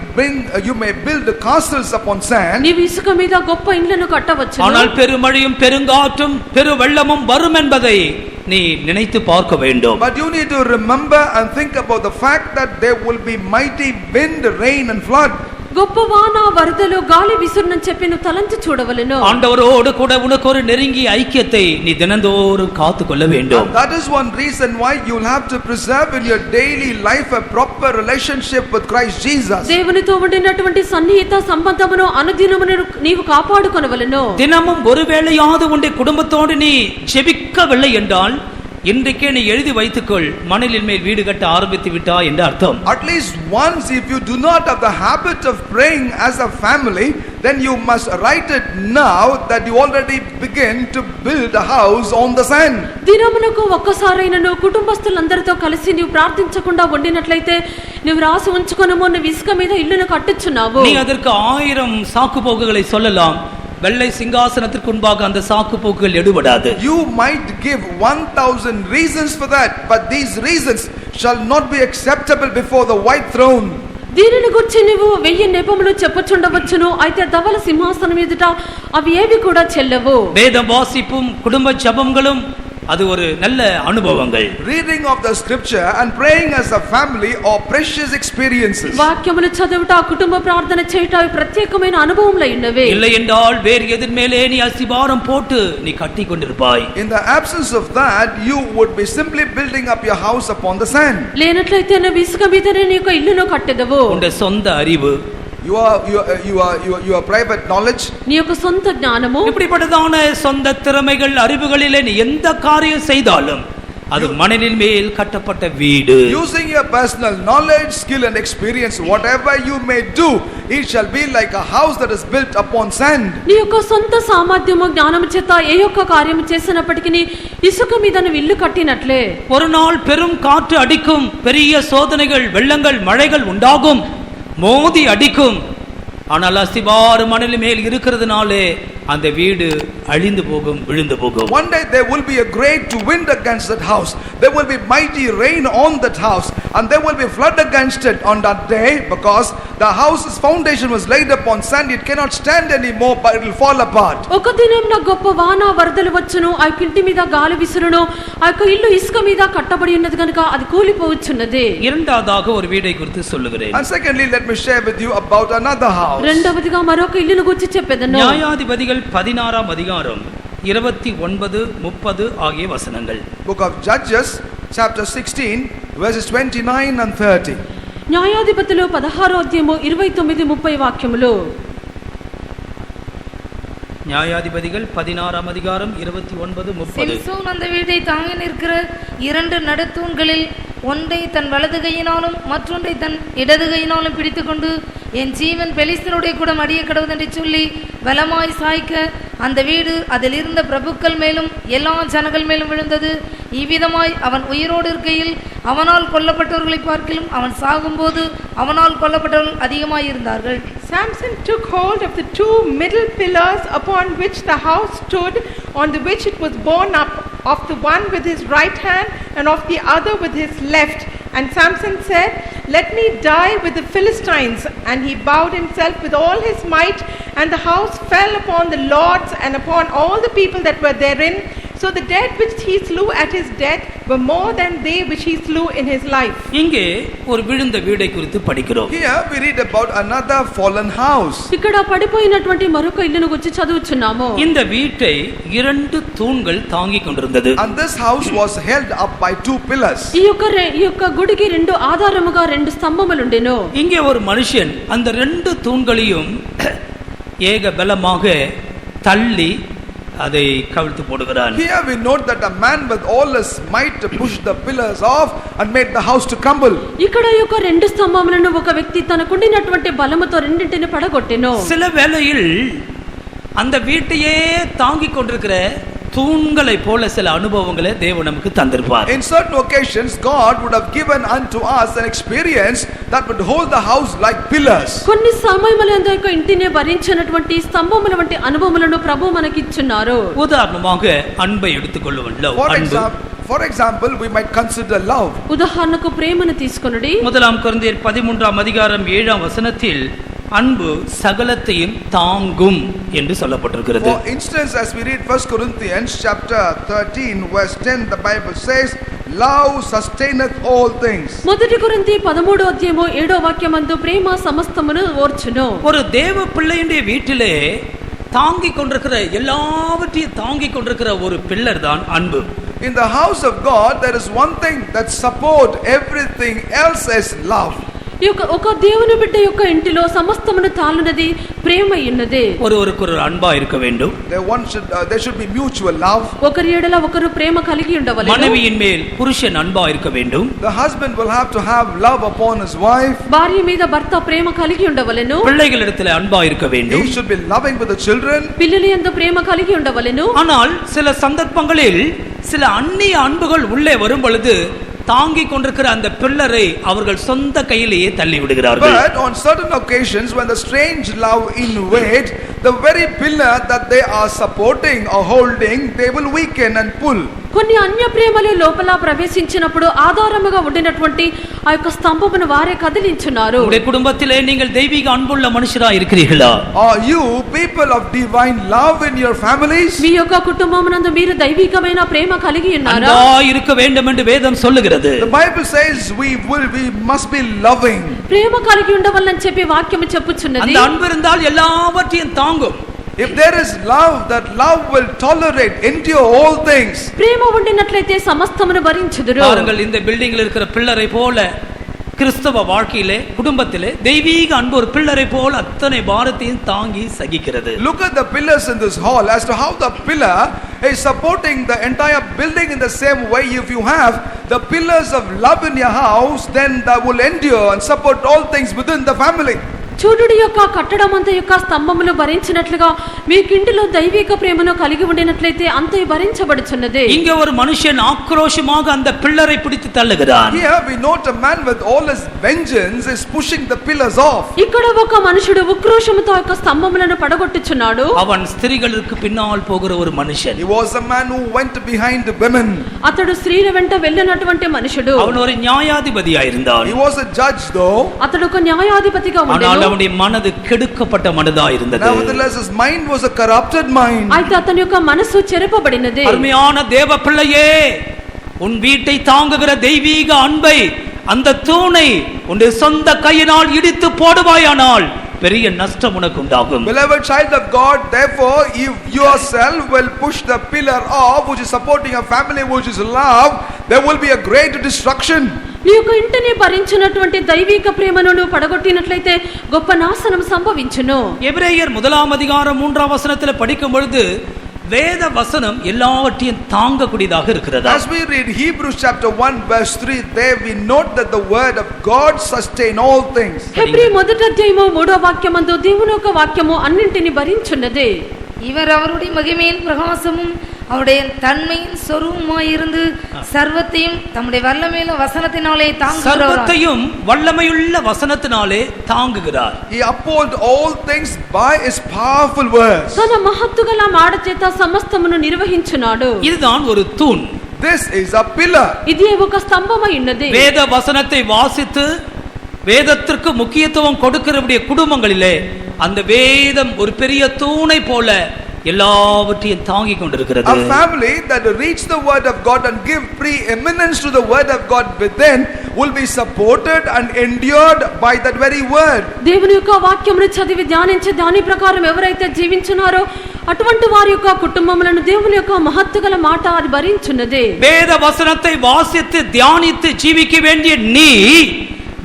Speaker 4: you may build castles upon sand.
Speaker 9: నీవు ఇసుక మీద గొప్ప ఇళ్ళను కట్టవచ్చు.
Speaker 3: ஆனால் பெருமழையும் பெருங்காற்றும் பெருவெள்ளமும் வரும் என்பதை நீ நினைத்து பார்க்க வேண்டும்.
Speaker 4: But you need to remember and think about the fact that there will be mighty wind, rain and flood.
Speaker 9: గొప్ప వాన వరదలు గాలి విసురునని చెప్పి నువ్వు తలంచి చూడవలెను.
Speaker 3: ஆண்டவரோடு கூட உனக்கு ஒரு நெருங்கிய ஐக்கியத்தை நீ தினந்தோறும் காத்துக்கொள்ள வேண்டும்.
Speaker 4: And that is one reason why you will have to preserve in your daily life a proper relationship with Christ Jesus.
Speaker 9: దేవునితో ఉండినటువంటి సన్నిహిత సంబంధమును అనుదినమును నీవు కాపాడుకొనవలెను.
Speaker 3: தினமும் ஒருவேளையாவது உன்னுடைய குடும்பத்தோடு நீ ஜெபிக்கவில்லை என்றால் இன்றைக்கே நீ எழுதி வைத்துக்கொள், மணலின் மேல் வீடு கட்ட ஆரம்பித்து விட்டா என்று அர்த்தம்.
Speaker 4: At least once, if you do not have the habit of praying as a family, then you must write it now that you already begin to build a house on the sand.
Speaker 9: దినమునకు ఒక్కసారైనను కుటుంబస్తులందరితో కలిసి నీవు ప్రార్థించకుండా ఉండినట్లయితే నీవు రాసి ఉంచుకొనము, నువ్వు ఇసుక మీద ఇల్లును కట్టుచున్నావు.
Speaker 3: நீ அதற்கு 1000 சாக்குப்போக்குகளை சொல்லலாம். வெள்ளை சிங்காசனத்திற்கு முன்பாக அந்த சாக்குப்போக்குகள் எடுபடாது.
Speaker 4: You might give 1000 reasons for that, but these reasons shall not be acceptable before the white throne.
Speaker 9: దీనిని గురించి నీవు 1000 నెపములు చెప్పొచ్చుండవచ్చును, అయితే ధవల సింహాసనం ఎదుట అవి ఏవి కూడా చెల్లవు.
Speaker 3: வேதம் வாசிப்பும் குடும்ப ஜெபங்களும் அது ஒரு நல்ல அனுபவங்கள்.
Speaker 4: Reading of the scripture and praying as a family are precious experiences.
Speaker 9: వాక్యమును చదువుట, కుటుంబ ప్రార్థన చేయుట ప్రత్యేకమైన అనుభవములై ఉన్నవి.
Speaker 3: இல்லை என்றால் வேறு எதின் மேலே நீ அஸ்திபாரம் போட்டு நீ கட்டி கொண்டிருப்பாய்.
Speaker 4: In the absence of that, you would be simply building up your house upon the sand.
Speaker 9: లేనట్లయితే నువ్వు ఇసుక మీదనే నీ యొక్క ఇల్లును కట్టెదవు.
Speaker 3: உன்னுடைய சொந்த அறிவு,
Speaker 4: your private knowledge,
Speaker 9: నీ యొక్క సొంత జ్ఞానము,
Speaker 3: இப்படிப்பட்டதான சொந்த திறமைகள் அறிவுகளிலே நீ எந்த காரியம் செய்தாலும் அது மணலின் மேல் கட்டப்பட்ட வீடு.
Speaker 4: Using your personal knowledge, skill and experience, whatever you may do, it shall be like a house that is built upon sand.
Speaker 9: నీ యొక్క సొంత సామర్థ్యము జ్ఞానము చేత ఏ యొక్క కార్యము చేసినప్పటికీ ఇసుక మీద నువ్వు ఇల్లు కట్టినట్లే.
Speaker 3: ஒரு நாள் பெரும் காற்று அடிக்கும், பெரிய சோதனைகள், வெள்ளங்கள், மழைகள் உண்டாகும், மோதி அடிக்கும். ஆனால் அஸ்திபார மணலின் மேல் இருக்கிறதுனாலே அந்த வீடு அழிந்து போகும், விழுந்து போகும்.
Speaker 4: One day there will be a great wind against that house. There will be mighty rain on that house, and there will be flood against it on that day, because the house's foundation was laid upon sand. It cannot stand anymore, but it will fall apart.
Speaker 9: ఒక దినంన గొప్ప వాన వరదలు వచ్చును, ఆ ఇంటి మీద గాలి విసురును, ఆ యొక్క ఇల్లు ఇసుక మీద కట్టబడి ఉన్నది కనుక అది కూలిపోవచ్చున్నది.
Speaker 3: இரண்டாவதாக ஒரு வீடை குறித்து சொல்லுகிறேன்.
Speaker 4: And secondly, let me share with you about another house.
Speaker 9: రెండవదిగా మరొక ఇల్లును గురించి చెప్పెదను.
Speaker 3: న్యాయాధిపతిகள் 16 அதிகாரம் 29, 30 ஆகிய வசனங்கள்.
Speaker 4: Book of Judges chapter 16 verses 29 and 30.
Speaker 9: న్యాయాధిపతులు 16వ అధ్యాయము 29, 30 వాక్యములు.
Speaker 3: న్యాయాధిపతిகள் 16 அதிகாரம் 29, 30.
Speaker 5: சிம்சோன் அந்த வீட்டை தாங்கி நிற்கிற 2 நடுத்தூண்களில் ஒன்றை தன் வலது கையினாலும் மற்றொன்றை தன் இடது கையினாலும் பிடித்துக்கொண்டு என் ஜீவன் பெலிஸ்தனுடைய கூட மடிய கடவுது என்று சொல்லி பலமாய் சாய்க்க அந்த வீடு அதில் இருந்த பிரபுக்கள் மேலும் எல்லா ஜனங்கள் மேலும் விழுந்தது. இவ்விதமாய் அவன் உயிரோடு இருக்கையில் அவனால் கொல்லப்பட்டவர்களை பார்க்கிலும் அவன் சாகும்போது அவனால் கொல்லப்பட்டவர்கள் அதிகமாய் இருந்தார்கள்.
Speaker 6: Samson took hold of the 2 middle pillars upon which the house stood, on the which it was borne up, of the one with his right hand and of the other with his left, And Samson said, "Let me die with the Philistines." And he bowed himself with all his might, and the house fell upon the lords and upon all the people that were therein. So the dead which he slew at his death were more than they which he slew in his life.
Speaker 3: இங்கே ஒரு விழுந்த வீடை குறித்து படிக்கிறோம்.
Speaker 4: Here we read about another fallen house.
Speaker 9: ఇక్కడ పడిపోయినటువంటి మరొక ఇల్లును గురించి చదువుచున్నాము.
Speaker 3: இந்த வீட்டை 2 தூண்கள் தாங்கிக் கொண்டிருந்தது.
Speaker 4: And this house was held up by 2 pillars.
Speaker 9: ఈ యొక్క గుడికి 2 ఆధారముగా 2 స్తంభములు ఉండెను.
Speaker 3: இங்கே ஒரு மனுஷன் அந்த 2 தூண்களையும் ஏக பலமாக தள்ளி அதை கவிழ்த்து போடுகிறான்.
Speaker 4: Here we note that a man with all his might pushed the pillars off and made the house to crumble.
Speaker 9: ఇక్కడ యొక్క 2 స్తంభములను ఒక వ్యక్తి తనకుండినటువంటి బలముతో రెండింటిని పడగొట్టెను.
Speaker 3: சில வேளையில் அந்த வீட்டையே தாங்கிக் கொண்டிருக்கிற தூண்களை போல சில அனுபவங்களை தேவன் நமக்கு தந்திருப்பார்.
Speaker 4: In certain occasions God would have given unto us an experience that would hold the house like pillars.
Speaker 9: కొన్ని సమయములందు యొక్క ఇంటిని భరించినటువంటి స్తంభముల వంటి అనుభవములను ప్రభువు మనకి ఇచ్చున్నారు.
Speaker 3: ఉదాహరణமாக అன்பை எடுத்துக்கொள்ளுவோம்.
Speaker 4: For example, we might consider love.
Speaker 9: ఉదాహరణకు ప్రేమను తీసుకొనుడి.
Speaker 3: 1 కొరింథీయர் 13 அதிகாரம் 7 வசனத்தில் அன்பு சகலத்தையும் தாங்கும் என்று சொல்லப்பட்டிருக்கிறது.
Speaker 4: For instance, as we read 1 Corinthians chapter 13 verse 10, the Bible says, "Love sustaineth all things."
Speaker 9: మొదటి కొరింథీ 13వ అధ్యాయము 7వ వాక్యమందు ప్రేమ సమస్తమును ఓర్చును.
Speaker 3: ஒரு தேவ பிள்ளையுடைய வீட்டிலே தாங்கிக் கொண்டிருக்கிற எல்லாவற்றையும் தாங்கிக் கொண்டிருக்கிற ஒரு பில்லர் தான் அன்பு.
Speaker 4: In the house of God there is one thing that support everything else is love.
Speaker 9: ఒక దేవుని బిడ్డ యొక్క ఇంటిలో సమస్తమును తాళునది ప్రేమ ఉన్నది.
Speaker 3: ஒருவருக்கு அன்பா இருக்க வேண்டும்.
Speaker 4: There should be mutual love.
Speaker 9: ఒకరి ఎడల ఒకరు ప్రేమ కలిగి ఉండవలెను.
Speaker 3: மனைவியின் மேல் புருஷன் அன்பா இருக்க வேண்டும்.
Speaker 4: The husband will have to have love upon his wife.
Speaker 9: భార్య మీద భర్త ప్రేమ కలిగి ఉండవలెను.
Speaker 3: பிள்ளைகளிடத்தில் அன்பா இருக்க வேண்டும்.
Speaker 4: He should be loving with the children.
Speaker 9: పిల్లల యందు ప్రేమ కలిగి ఉండవలెను.
Speaker 3: ஆனால் சில சந்தர்ப்பங்களில் சில அந்நிய அன்புகள் உள்ளே வரும் பொழுது தாங்கிக் கொண்டிருக்கிற அந்த பில்லரை அவர்கள் சொந்த கையிலேயே தள்ளி விடுகிறார்கள்.
Speaker 4: But on certain occasions when the strange love invade, the very pillar that they are supporting or holding, they will weaken and pull.
Speaker 9: కొన్ని అన్య ప్రేమలు లోపల ప్రవేశించినప్పుడు ఆధారముగా ఉండినటువంటి ఆ యొక్క స్తంభమును వారే కదిలించున్నారు.
Speaker 3: உங்களுடைய குடும்பத்திலே நீங்கள் தெய்வீக அன்புள்ள மனுஷரா இருக்கிறீர்களா?
Speaker 4: Are you people of divine love in your families?
Speaker 9: మీ యొక్క కుటుంబమునందు మీరు దైవికమైన ప్రేమ కలిగి ఉన్నారా?
Speaker 3: அன்பா இருக்க வேண்டும் என்று வேதம் சொல்லுகிறது.
Speaker 4: The Bible says we must be loving.
Speaker 9: ప్రేమ కలిగి ఉండవలని చెప్పి వాక్యము చెప్పుచున్నది.
Speaker 3: அந்த அன்பு இருந்தால் எல்லாவற்றையும் தாங்கும்.
Speaker 4: If there is love, that love will tolerate, endure all things.
Speaker 9: ప్రేమ ఉండినట్లయితే సమస్తమును భరించుదురు.
Speaker 3: பாருங்கள், இந்த பில்டிங்கில் இருக்கிற பில்லரை போல கிறிஸ்தவ வாழ்க்கையிலே குடும்பத்திலே தெய்வீக அன்பு ஒரு பில்லரை போல அத்தனை பாரத்தையும் தாங்கி சகிக்கிறது.
Speaker 4: Look at the pillars in this hall as to how the pillar is supporting the entire building in the same way. If you have the pillars of love in your house, then that will endure and support all things within the family.
Speaker 9: చూడుడి యొక్క కట్టడమంత యొక్క స్తంభములు భరించినట్లుగా మీకింటిలో దైవిక ప్రేమను కలిగి ఉండినట్లయితే అంతే భరించబడుచున్నది.
Speaker 3: இங்கே ஒரு மனுஷன் ஆக்ரோஷமாக அந்த பில்லரை பிடித்து தள்ளுகிறான்.
Speaker 4: Here we note a man with all his vengeance is pushing the pillars off.
Speaker 9: ఇక్కడ ఒక మనుషుడు ఉక్రోషముతో యొక్క స్తంభములను పడగొట్టుచున్నాడు.
Speaker 3: அவன் ஸ்திரீகளுக்கு பின்னால் போகிற ஒரு மனுஷன்.
Speaker 4: He was a man who went behind women.
Speaker 9: అతడు స్త్రీల వెంట వెళ్ళినటువంటి మనుషుడు.
Speaker 3: அவன் ஒரு நியாயாதிபதியா இருந்தான்.
Speaker 4: He was a judge though.
Speaker 9: అతడు ఒక న్యాయాధిపతిగా ఉండేను.
Speaker 3: அவனுடைய மனது கெடுக்கப்பட்ட மனதா இருந்தது.
Speaker 4: Nevertheless his mind was a corrupted mind.
Speaker 9: అయితే అతని యొక్క మనసు చెరపబడినది.
Speaker 3: அருமையான தேவ பிள்ளையே, உன் வீட்டை தாங்குகிற தெய்வீக அன்பை, அந்த தூணை உன்னுடைய சொந்த கையினால் இடித்து போடுவாயானால் பெரிய நஷ்டம் உனக்கு உண்டாகும்.
Speaker 4: Beloved child of God, therefore if yourself will push the pillar off which is supporting a family which is love, there will be a great destruction.
Speaker 9: నీ యొక్క ఇంటిని భరించినటువంటి దైవిక ప్రేమను నువ్వు పడగొట్టినట్లయితే గొప్ప నాశనం సంభవించును.
Speaker 3: எபிரேயர் 1 அதிகாரம் 3 வசனத்தில் படிக்கும் பொழுது வேத வசனம் எல்லாவற்றையும் தாங்கக்கூடியதாக இருக்கிறது.
Speaker 4: As we read Hebrews chapter 1 verse 3, there we note that the word of God sustain all things.
Speaker 9: Hebrew 1వ అధ్యాయము 3వ వాక్యమందు దేవుని యొక్క వాక్యము అన్నింటిని భరించున్నది.
Speaker 5: இவர் அவருடைய மகிமையின் பிரகாசமும் அவருடைய தன்மையின் சொரூபமாயிருந்து சர்வத்தையும் தம்முடைய வல்லமையுள்ள வசனத்தினாலே தாங்குகிறார்.
Speaker 3: சர்வத்தையும் வல்லமையுள்ள வசனத்தினாலே தாங்குகிறார்.
Speaker 4: He uphold all things by his powerful words.
Speaker 9: తన మహత్తుగల మాట చేత సమస్తమును నిర్వహించున్నాడు.
Speaker 3: இதுதான் ஒரு தூண்.
Speaker 4: This is a pillar.
Speaker 9: ఇది ఒక స్తంభమై ఉన్నది.
Speaker 3: வேத வசனத்தை வாசித்து வேதத்திற்கு முக்கியத்துவம் கொடுக்கிறவருடைய குடும்பங்களிலே அந்த வேதம் ஒரு பெரிய தூணை போல எல்லாவற்றையும் தாங்கிக் கொண்டிருக்கிறது.
Speaker 4: A family that reads the word of God and give preeminence to the word of God within will be supported and endured by that very word.
Speaker 9: దేవుని యొక్క వాక్యమును చదివి ధ్యానించి దాని ప్రకారం ఎవరైతే జీవించున్నారో అటువంటి వారి యొక్క కుటుంబములను దేవుని యొక్క మహత్తుగల మాట అది భరించున్నది.
Speaker 3: வேத வசனத்தை வாசித்து தியானித்து ஜீவிக்க வேண்டிய நீ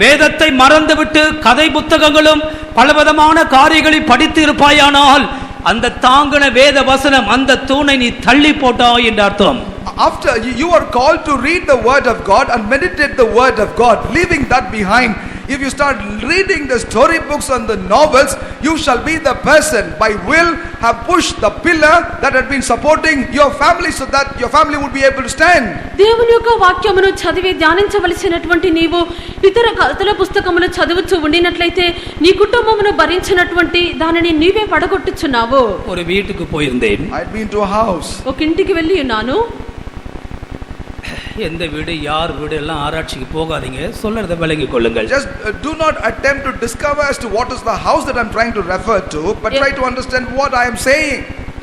Speaker 3: வேதத்தை மறந்துவிட்டு கதை புத்தகங்களும் பலவிதமான காரியங்களை படித்து இருப்பாயானால் அந்த தாங்கின வேத வசனம் அந்த தூணை நீ தள்ளி போட்டாய் என்று அர்த்தம்.
Speaker 4: After you are called to read the word of God and meditate the word of God, leaving that behind, if you start reading the storybooks and the novels, you shall be the person by will have pushed the pillar that had been supporting your family so that your family would be able to stand.
Speaker 9: దేవుని యొక్క వాక్యమును చదివి ధ్యానించవలసినటువంటి నీవు ఇతర కథల పుస్తకములు చదువుతూ ఉండినట్లయితే నీ కుటుంబమును భరించినటువంటి దానిని నీవే పడగొట్టుచున్నావు.
Speaker 3: ஒரு வீட்டுக்கு போயிருந்தேன்.
Speaker 4: I had been to a house.
Speaker 9: ఒక ఇంటికి వెళ్ళి ఉన్నాను.
Speaker 3: எந்த வீடு யார் வீடு எல்லாம் ஆராய்ச்சிக்கு போகாதீங்க, சொல்றதை விளங்கிக் கொள்ளுங்கள்.
Speaker 4: Just do not attempt to discover as to what is the house that I am trying to refer to, but try to understand what I am saying.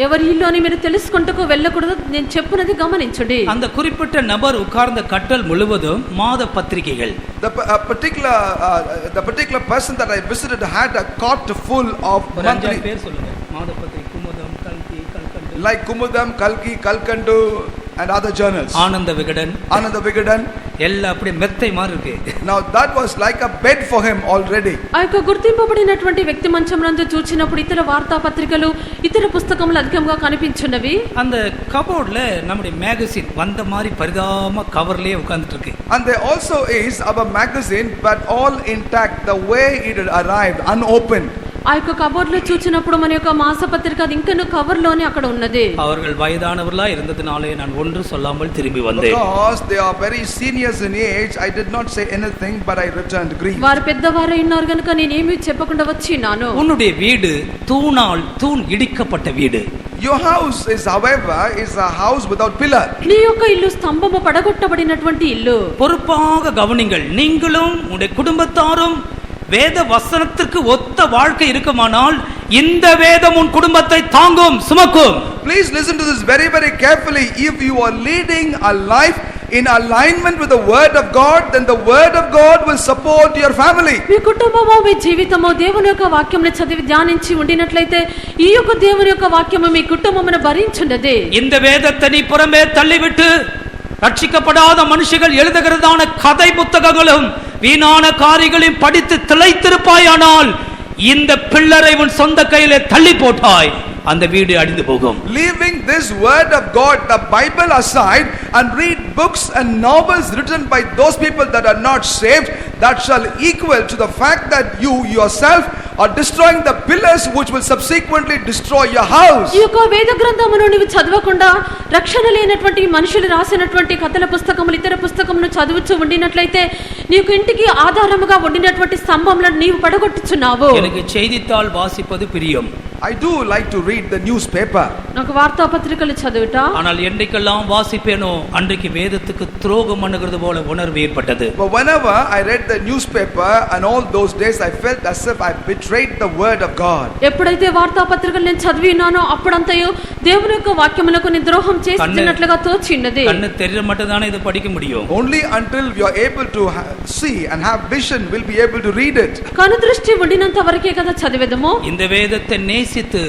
Speaker 9: ఎవరి ఇల్లు అని మీరు తెలుసుకుంటూ వెళ్ళకూడదు, నేను చెప్పునది గమనించండి.
Speaker 3: அந்த குறிப்பிட்ட நபர் உட்கார்ந்த கட்டல் முழுவதும் மாத பத்திரிகைகள்.
Speaker 4: The particular person that I visited had a cot full of monthly.
Speaker 3: பேர் சொல்லுங்க. மாத பத்திரிகை குமுதம், கல்கி, கல்கண்டு.
Speaker 4: Like Kumudam, Kalki, Kalkandu and other journals.
Speaker 3: Ananda Vikatan.
Speaker 4: Ananda Vigadan.
Speaker 3: எல்லாம் அப்படி மெத்தை மாதிரி இருக்கு.
Speaker 4: Now that was like a bed for him already.
Speaker 9: ఆ యొక్క గుర్తింపబడినటువంటి వ్యక్తి మంచమునందు చూచినప్పుడు ఇతర వార్తా పత్రికలు ఇతర పుస్తకములు అధికంగా కనిపించున్నవి.
Speaker 3: அந்த కబోర్డ్ல நம்முடைய மேகசின் வந்த மாதிரி பரிதாபமா கவர்லயே உட்கார்ந்துட்டு இருக்கு.
Speaker 4: And there also is our magazine, but all intact, the way it had arrived, unopened.
Speaker 9: ఆ యొక్క కబోర్డ్ లో చూచినప్పుడు మన యొక్క మాసపత్రిక అది ఇంకా కవర్ లోనే అక్కడ ఉన్నది.
Speaker 3: அவர்கள் வயதானவர்களா இருந்ததினாலே நான் ஒன்று சொல்லாமல் திரும்பி வந்தேன்.
Speaker 4: Because they are very seniors in age, I did not say anything, but I returned grief.
Speaker 9: వారు పెద్దవారు ఉన్నారు గనుక నేను ఏమీ చెప్పకుండా వచ్చినాను.
Speaker 3: உன்னுடைய வீடு தூணால் தூண் இடிக்கப்பட்ட வீடு.
Speaker 4: Your house is, however, is a house without pillar.
Speaker 9: నీ యొక్క ఇల్లు స్తంభము పడగొట్టబడినటువంటి ఇల్లు.
Speaker 3: பொறுப்பாக கவனிங்கள். நீங்களும் உங்களுடைய குடும்பத்தாரும் வேத வசனத்திற்கு ஒத்த வாழ்க்கை இருக்குமானால் இந்த வேதம் உன் குடும்பத்தை தாங்கும், சுமக்கும்.
Speaker 4: Please listen to this very, very carefully. If you are leading a life in alignment with the word of God, then the word of God will support your family.
Speaker 9: మీ కుటుంబము మీ జీవితము దేవుని యొక్క వాక్యమును చదివి ధ్యానించి ఉండినట్లయితే ఈ యొక్క దేవుని యొక్క వాక్యము మీ కుటుంబమును భరించున్నది.
Speaker 3: இந்த வேதத்தை நீ புறமே தள்ளிவிட்டு ரட்சிக்கப்படாத மனுஷர்கள் எழுதுகிறதான கதை புத்தகங்களும் வீணான காரியங்களையும் படித்து திளைத்திருப்பாயானால் இந்த பிள்ளரை உன் சொந்த கையிலே தள்ளி போட்டாய், அந்த வீடு அழிந்து போகும்.
Speaker 4: Leaving this word of God, the Bible aside, and read books and novels written by those people that are not saved, that shall equal to the fact that you yourself are destroying the pillars which will subsequently destroy your house.
Speaker 9: ఈ యొక్క వేద గ్రంథమును నీవు చదవకుండా రక్షణ లేనటువంటి మనుషులు రాసినటువంటి కథల పుస్తకములు ఇతర పుస్తకమును చదువుతూ ఉండినట్లయితే నీకు ఇంటికి ఆధారముగా ఉండినటువంటి స్తంభములను నీవు పడగొట్టుచున్నావు.
Speaker 3: எனக்கு செய்தித்தாள் வாசிப்பது பிரியம்.
Speaker 4: I do like to read the newspaper.
Speaker 9: నాకు వార్తా పత్రికలు చదువుట.
Speaker 3: ஆனால் என்றைக்கெல்லாம் வாசிப்பேனோ அன்றைக்கு வேதத்துக்கு துரோகம் பண்ணுகிறது போல உணர்வு ஏற்பட்டது.
Speaker 4: But whenever I read the newspaper and all those days I felt as if I betrayed the word of God.
Speaker 9: ఎప్పుడైతే వార్తా పత్రికలు నేను చదివినానో అప్పుడంతయు దేవుని యొక్క వాక్యములకు నేను ద్రోహం చేస్తున్నట్లుగా తోచిన్నది.
Speaker 3: కన్ను తెరియ మట్టుదానే ఇది படிக்க முடியும்.
Speaker 4: Only until you are able to see and have vision will be able to read it.
Speaker 9: కను దృష్టి ఉండినంత వరకే కదా చదివేదము.
Speaker 3: இந்த வேதத்தை நேசித்து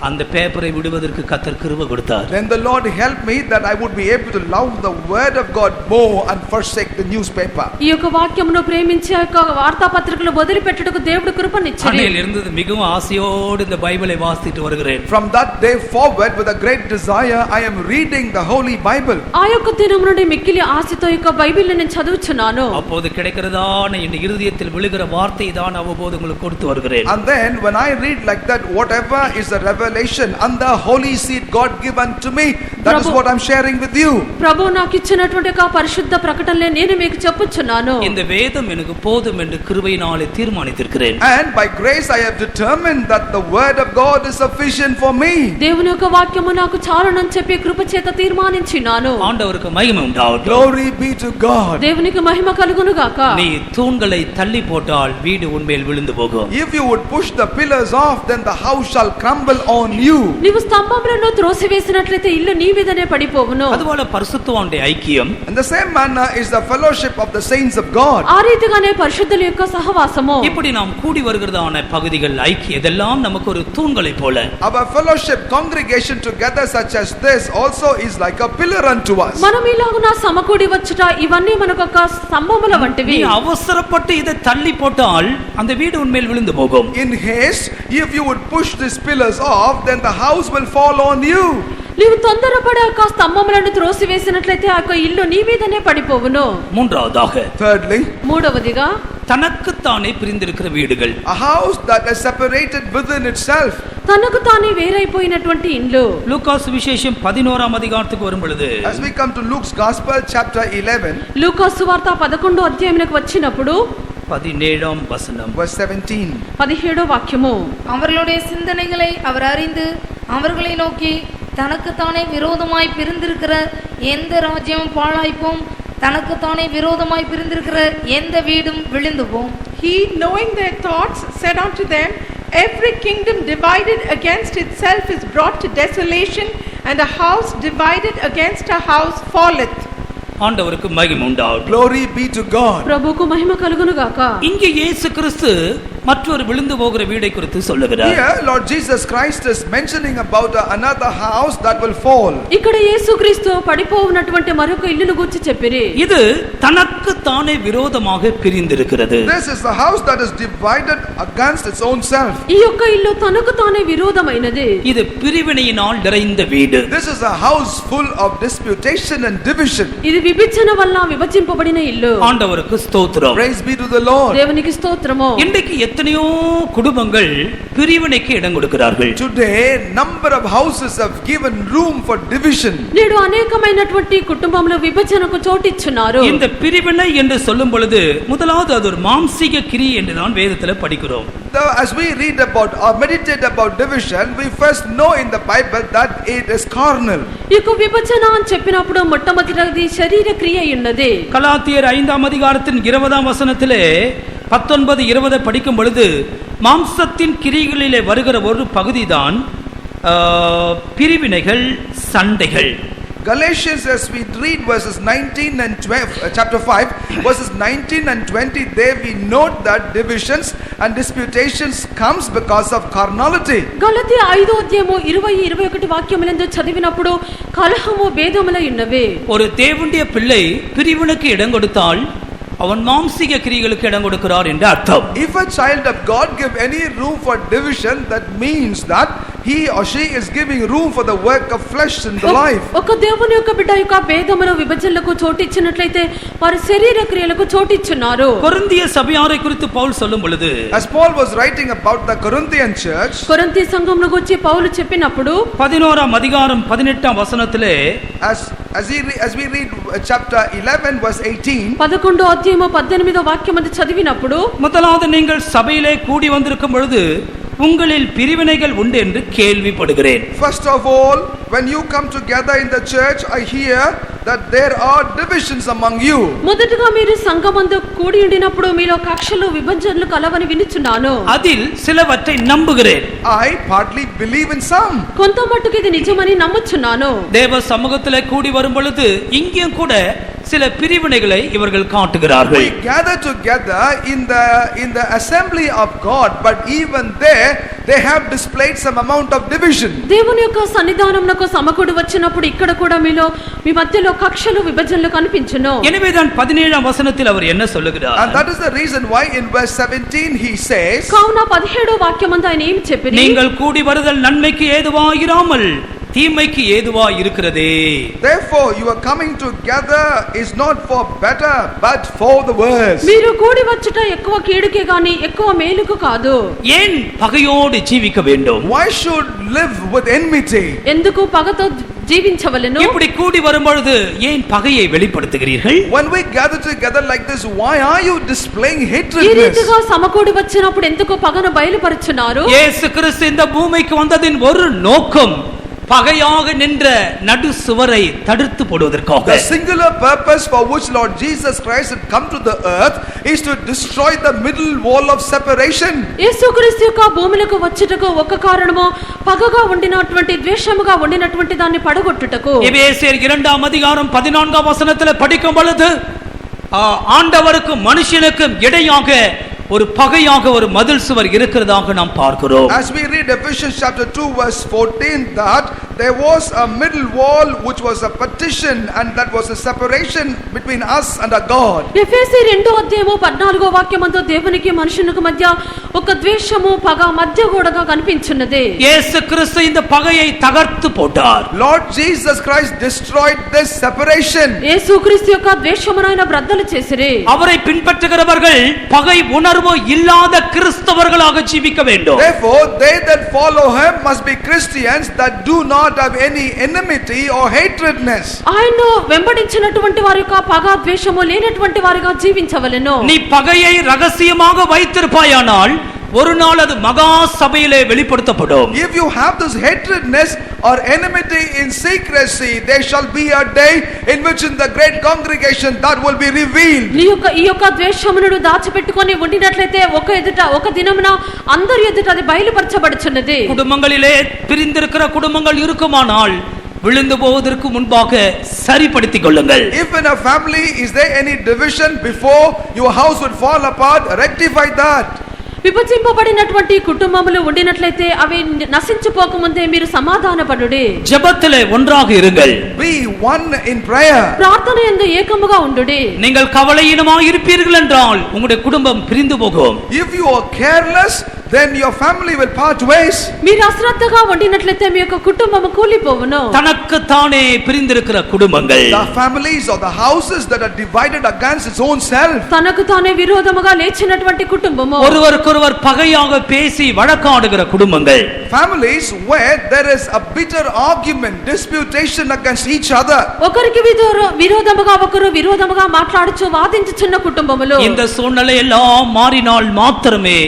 Speaker 3: அந்த பேப்பரை விடுவதற்கு கர்த்தர் கிருபை கொடுத்தார்.
Speaker 4: Then the Lord helped me that I would be able to love the word of God more and forsake the newspaper.
Speaker 9: ఈ యొక్క వాక్యమును ప్రేమించి ఆ యొక్క వార్తా పత్రికలు వదిలిపెట్టుటకు దేవుడు కృపనిచ్చాడు.
Speaker 3: அன்னையில் இருந்து மிகவும் ஆசையோடு இந்த பைபிளை வாசித்து வருகிறேன்.
Speaker 4: From that day forward, with a great desire, I am reading the Holy Bible.
Speaker 9: ఆ యొక్క దినం నుండి మిక్కిలి ఆశతో యొక్క బైబిల్ని నేను చదువుచున్నాను.
Speaker 3: அப்போது கிடைக்கிறதான என் இருதயத்தில் விழுகிற வார்த்தை தான் அவ்வப்போது உங்களுக்கு கொடுத்து வருகிறேன்.
Speaker 4: And then when I read like that, whatever is the revelation revelation and the holy seed God give unto me. That is what I'm sharing with you.
Speaker 9: ప్రభు నాకు ఇచ్చినటువంటి ఒక పరిశుద్ధ ప్రకటనలే నేను మీకు చెప్పుచున్నాను.
Speaker 3: இந்த வேதம் எனக்கு போதும் என்று கிருபையினாலே தீர்மானித்திருக்கிறேன்.
Speaker 4: And by grace I have determined that the word of God is sufficient for me.
Speaker 9: దేవుని యొక్క వాక్యము నాకు చాలునని చెప్పి కృప చేత తీర్మానించినాను.
Speaker 3: ஆண்டவருக்கு மகிமை உண்டாகட்டும்.
Speaker 4: Glory be to God.
Speaker 9: దేవునికి మహిమ కలుగును గాక.
Speaker 3: நீ தூண்களை தள்ளி போட்டால் வீடு உன்மேல் விழுந்து போகும்.
Speaker 4: If you would push the pillars off, then the house shall crumble on you.
Speaker 9: నీవు స్తంభములను త్రోసివేసినట్లయితే ఇల్లు నీ మీదనే పడిపోవును.
Speaker 3: அதுபோல பரிசுத்தவானுடைய ஐக்கியம்,
Speaker 4: In the same manner is the fellowship of the saints of God.
Speaker 9: ఆ రీతిగానే పరిశుద్ధుల యొక్క సహవాసము.
Speaker 3: இப்படி நாம் கூடி வருகிறதான பகுதிகள் ஐக்கியம் இதெல்லாம் நமக்கு ஒரு தூண்களை போல.
Speaker 4: Our fellowship congregation together such as this also is like a pillar unto us.
Speaker 9: మనం ఇలాగున సమకూడి వచ్చుట ఇవన్నీ మనకు ఒక స్తంభముల వంటివి.
Speaker 3: நீ அவசரப்பட்டு இதை தள்ளி போட்டால் அந்த வீடு உன்மேல் விழுந்து போகும்.
Speaker 4: In haste, if you would push these pillars off, then the house will fall on you.
Speaker 9: నీవు తొందరపడి ఆ స్తంభములను త్రోసివేసినట్లయితే ఆ ఇల్లు నీ మీదనే పడిపోవును.
Speaker 3: மூன்றாவதாக,
Speaker 4: Thirdly,
Speaker 9: మూడవదిగా
Speaker 3: தனக்குத்தானே பிரிந்திருக்கிற வீடுகள்.
Speaker 4: a house that is separated within itself.
Speaker 9: తనకు తానే వేరైపోయినటువంటి ఇల్లు.
Speaker 3: லூக்காஸ் விசேஷம் 11ஆம் அதிகாரத்துக்கு வரும் பொழுது,
Speaker 4: As we come to Luke's Gospel, chapter 11,
Speaker 9: లూకా సువార్త 11వ అధ్యాయమునకు వచ్చినప్పుడు
Speaker 3: 17ஆம் வசனம்,
Speaker 4: verse 17.
Speaker 9: 17వ వాక్యము.
Speaker 5: அவர்களுடைய சிந்தனைகளை அவர் அறிந்து அவர்களை நோக்கி, தனக்குத்தானே விரோதமாய் பிரிந்திருக்கிற எந்த ராஜ்யமும் பாழாய்ப்போம், தனக்குத்தானே விரோதமாய் பிரிந்திருக்கிற எந்த வீடும் விழுந்து போம்.
Speaker 6: He, knowing their thoughts, said unto them, Every kingdom divided against itself is brought to desolation, and a house divided against a house falleth.
Speaker 3: ஆண்டவருக்கு மகிமை உண்டாகட்டும்.
Speaker 4: Glory be to God.
Speaker 9: ప్రభువుకు మహిమ కలుగును గాక.
Speaker 3: இங்கே இயேசு கிறிஸ்து மற்றொரு விழுந்து போகிற வீடை குறித்து சொல்லுகிறார்.
Speaker 4: Here Lord Jesus Christ is mentioning about another house that will fall.
Speaker 9: ఇక్కడ యేసుక్రీస్తు పడిపోవునటువంటి మరొక ఇల్లును గురించి చెప్పిరి.
Speaker 3: இது தனக்கு தானே விரோதமாக பிரிந்திருக்கிறது.
Speaker 4: This is the house that is divided against its own self.
Speaker 9: ఈ యొక్క ఇల్లు తనకు తానే విరోధమైనది.
Speaker 3: இது பிரிவினையினால் நிறைந்த வீடு.
Speaker 4: This is a house full of disputation and division.
Speaker 9: ఇది విభజన వల్ల విభజింపబడిన ఇల్లు.
Speaker 3: ஆண்டவருக்கு ஸ்தோத்திரம்.
Speaker 4: Praise be to the Lord.
Speaker 9: దేవునికి స్తోత్రము.
Speaker 3: இன்றைக்கு எத்தனையோ குடும்பங்கள் பிரிவினைக்கு இடம் கொடுக்கிறார்கள்.
Speaker 4: Today number of houses have given room for division.
Speaker 9: నేడు అనేకమైనటువంటి కుటుంబంలో విభజనకు చోటిచ్చున్నారు.
Speaker 3: இந்த பிரிவினை என்று சொல்லும் பொழுது முதலாவது அது ஒரு மாம்சீக கிரி என்று தான் வேதத்துல படிக்கிறோம்.
Speaker 4: As we read about or meditate about division, we first know in the Bible that it is carnal.
Speaker 9: ఇక విభజన అని చెప్పినప్పుడు మొట్టమొదటిది శరీర క్రియ ఉన్నది.
Speaker 3: கலாத்தியர் 5ஆம் அதிகாரத்தின் 20ஆம் வசனத்திலே 19-20 படிக்கும் பொழுது மாம்சத்தின் கிரிகளிலே வருகிற ஒரு பகுதிதான் பிரிவினைகள், சண்டைகள்.
Speaker 4: Galatians, as we read verses 19 and 12, chapter 5, verses 19 and 20, there we note that divisions and disputations comes because of carnality.
Speaker 9: గలతీ 5వ అధ్యాయము 20-21 వాక్యములందు చదివినప్పుడు కలహము భేదములై ఉన్నవి.
Speaker 3: ஒரு தேவனுடைய பிள்ளை பிரிவினைக்கு இடம் கொடுத்தால் அவன் மாம்சீக கிரிகளுக்கு இடம் கொடுக்கிறார் என்று அர்த்தம்.
Speaker 4: If a child of God give any room for division, that means that he or she is giving room for the work of flesh in the life.
Speaker 9: ఒక దేవుని యొక్క బిడ్డ యొక్క భేదముల విభజనలకు చోటిచ్చినట్లయితే వారి శరీర క్రియలకు చోటిచ్చున్నారు.
Speaker 3: కొరింథీ సభయాரை குறித்து పౌలు சொல்லும் பொழுது,
Speaker 4: As Paul was writing about the Corinthian church,
Speaker 9: కొరింథీ సంఘమును గురించి పౌలు చెప్పినప్పుడు
Speaker 3: 11ஆம் அதிகாரம் 18ஆம் வசனத்திலே,
Speaker 4: as we read chapter 11 verse 18,
Speaker 9: 11వ అధ్యాయము 18వ వాక్యమందు చదివినప్పుడు,
Speaker 3: முதலாவது நீங்கள் சபையிலே கூடி வந்திருக்கும் பொழுது உங்களில் பிரிவினைகள் உண்டு என்று கேள்விப்படுகிறேன்.
Speaker 4: first of all, when you come together in the church, I hear that there are divisions among you.
Speaker 9: మొదటగా మీరు సంఘమందు కూడి ఉండినప్పుడు మీలో కక్షలు విభజనలు కలవని వినుచున్నాను.
Speaker 3: அதில் சிலவற்றை நம்புகிறேன்.
Speaker 4: I partly believe in some.
Speaker 9: కొంత మట్టుకు ఇది నిజమని నమ్ముచున్నాను.
Speaker 3: தேவ சமூகத்திலே கூடி வரும் பொழுது இங்கேயும் கூட சில பிரிவினைகளை இவர்கள் காட்டுகிறார்கள்.
Speaker 4: We gather together in the assembly of God, but even there they have displayed some amount of division.
Speaker 9: దేవుని యొక్క సన్నిధానమునకు సమకూడి వచ్చినప్పుడు ఇక్కడ కూడా మీలో మీ మధ్యలో కక్షలు విభజనలు కనిపించును.
Speaker 3: எனவேதான் 17ஆம் வசனத்தில் அவர் என்ன சொல்லுகிறார்?
Speaker 4: And that is the reason why in verse 17 he says,
Speaker 9: కావున 17వ వాక్యమందు ఆయన ఏం చెప్పిరి?
Speaker 3: நீங்கள் கூடி வருதல் நன்மைக்கு ஏதுவாயிராமல் தீமைக்கு ஏதுவா இருக்கிறதே.
Speaker 4: Therefore you are coming together is not for better but for the worse.
Speaker 9: మీరు కూడి వచ్చుట ఎక్కువ కీడుకే గాని ఎక్కువ మేలుకు కాదు.
Speaker 3: ஏன் பகையோடு ஜீவிக்க வேண்டும்?
Speaker 4: Why should live with enmity?
Speaker 9: ఎందుకు పగతో జీవించవలెను?
Speaker 3: இப்படி கூடி வரும்பொழுது ஏன் பகையை வெளிப்படுத்துகிறீர்கள்?
Speaker 4: When we gather together like this, why are you displaying
Speaker 9: ఈ
Speaker 4: hatredness?
Speaker 9: రీతిగా సమకూడి వచ్చినప్పుడు ఎందుకు పగను బయలుపరుచున్నారు?
Speaker 3: இயேசு கிறிஸ்து இந்த பூமிக்கு வந்ததின் ஒரு நோக்கம் பகையாக நின்ற நடு சுவரை தடுத்து போடுவதற்காக.
Speaker 4: The singular purpose for which Lord Jesus Christ had come to the earth is to destroy the middle wall of separation.
Speaker 9: యేసుక్రీస్తు యొక్క భూమిలకు వచ్చుటకు ఒక కారణము పగగా ఉండినటువంటి ద్వేషముగా ఉండినటువంటి దాన్ని పడగొట్టుటకు.
Speaker 3: எபேசியர் 2:14 படிக்கும் பொழுது ஆண்டவருக்கும் மனுஷனுக்கும் இடையாக ஒரு பகையாக ஒரு மதில் சுவர் இருக்கிறதாக நாம் பார்க்கிறோம்.
Speaker 4: As we read Ephesians chapter 2 verse 14, that there was a middle wall which was a partition and that was a separation between us and our God.
Speaker 9: ఎఫెసీ 2:14 దేవునికి మనుషులకు మధ్య ఒక ద్వేషము పగ మధ్య గోడగా కనిపించున్నది.
Speaker 3: இயேசு கிறிஸ்து இந்த பகையை தகர்த்து போட்டார்.
Speaker 4: Lord Jesus Christ destroyed this separation.
Speaker 9: యేసుక్రీస్తు యొక్క ద్వేషమును ఆయన బ్రద్దలు చేసిరి.
Speaker 3: அவரை பின்பற்றுகிறவர்கள் பகை உணர்வு இல்லாத கிறிஸ்தவர்களாக ஜீவிக்க வேண்டும்.
Speaker 4: Therefore they that follow him must be Christians that do not have any enmity or hatredness.
Speaker 9: ఆయన వెంబడించినటువంటి వారి యొక్క పగ ద్వేషము లేనటువంటి వారిగా జీవించవలెను.
Speaker 3: நீ பகையை ரகசியமாக வைத்திருப்பாயானால் ஒரு நாள் அது மகா சபையிலே வெளிப்படுத்தப்படும்.
Speaker 4: If you have this hatredness or enmity in secrecy, there shall be a day in which in the great congregation that will be revealed.
Speaker 9: ఈ యొక్క ద్వేషమును దాచిపెట్టుకొని ఉండినట్లయితే ఒక దినమున అందరి ఎదుట అది బయలుపరచబడుచున్నది.
Speaker 3: குடும்பங்களிலே பிரிந்திருக்கிற குடும்பங்கள் இருக்குமானால் விழுந்து போவதற்கு முன்பாக சரிப்படுத்திக் கொள்ளுங்கள்.
Speaker 4: If in a family is there any division before your house would fall apart, rectify that.
Speaker 9: విభజింపబడినటువంటి కుటుంబములు ఉండినట్లయితే అవి నశించిపోకముందే మీరు సమాధానపడుడి.
Speaker 3: ஜெபத்திலே ஒன்றாக இருங்கள்.
Speaker 4: Be one in prayer.
Speaker 9: ప్రార్థనయందు ఏకముగా ఉండుడి.
Speaker 3: நீங்கள் கவலையினமாய் இருப்பீர்கள் என்றால் உங்களுடைய குடும்பம் பிரிந்து போகும்.
Speaker 4: If you are careless, then your family will part ways.
Speaker 9: మీరు అశ్రద్ధగా ఉండినట్లయితే మీ యొక్క కుటుంబము కూలిపోవును.
Speaker 3: தனக்கு தானே பிரிந்திருக்கிற குடும்பங்கள்,
Speaker 4: The families or the houses that are divided against its own self.
Speaker 9: తనకు తానే విరోధముగా లేచినటువంటి కుటుంబము,
Speaker 3: ஒருவருக்கொருவர் பகையாக பேசி வழக்காடுகிற குடும்பங்கள்,
Speaker 4: Families where there is a bitter argument, disputation against each other.
Speaker 9: ఒకరికి విరోధముగా ఒకరు విరోధముగా మాట్లాడుచు వాదించుచున్న కుటుంబములు.
Speaker 3: இந்த சூழ்நிலை எல்லாம் மாறினால் மாத்திரமே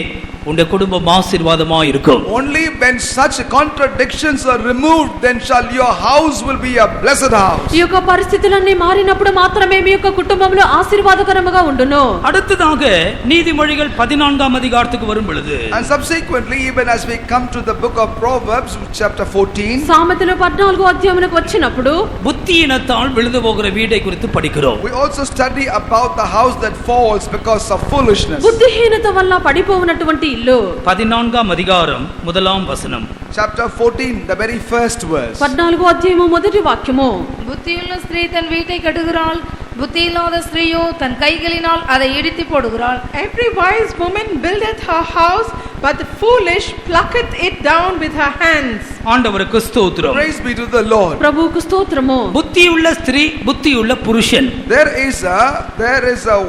Speaker 3: உங்க குடும்பம் ஆசீர்வாதமா இருக்கும்.
Speaker 4: Only when such contradictions are removed, then shall your house will be a blessed house.
Speaker 9: ఈ యొక్క పరిస్థితులన్నీ మారినప్పుడు మాత్రమే మీ యొక్క కుటుంబంలో ఆశీర్వాదకరముగా ఉండును.
Speaker 3: அடுத்ததாக நீதிமொழிகள் 14ஆம் அதிகாரத்துக்கு வரும் பொழுது,
Speaker 4: And subsequently, even as we come to the book of Proverbs chapter 14,
Speaker 9: సామెతలు 14వ అధ్యాయమునకు వచ్చినప్పుడు
Speaker 3: புத்தியினத்தால் விழுந்து போகிற வீட்டை குறித்து படிக்கிறோம்.
Speaker 4: we also study about the house that falls because of foolishness.
Speaker 9: బుద్ధిహీనత వల్ల పడిపోవునటువంటి ఇల్లు.
Speaker 3: 14ஆம் அதிகாரம் 1ஆம் வசனம்.
Speaker 4: Chapter 14, the very first verse.
Speaker 9: 14వ అధ్యాయము మొదటి వాక్యము.
Speaker 5: புத்தியுள்ள ஸ்திரீ தன் வீட்டை கட்டுகிறாள், புத்தி இல்லாத ஸ்திரீயோ தன் கைகளினால் அதை இடித்து போடுகிறாள்.
Speaker 6: Every wise woman buildeth her house, but the foolish plucketh it down with her hands.
Speaker 3: ஆண்டவருக்கு ஸ்தோத்திரம்.
Speaker 4: Praise be to the Lord.
Speaker 9: ప్రభువుకు స్తోత్రము.
Speaker 3: புத்தியுள்ள ஸ்திரீ, புத்தியுள்ள புருஷன்.
Speaker 4: There is a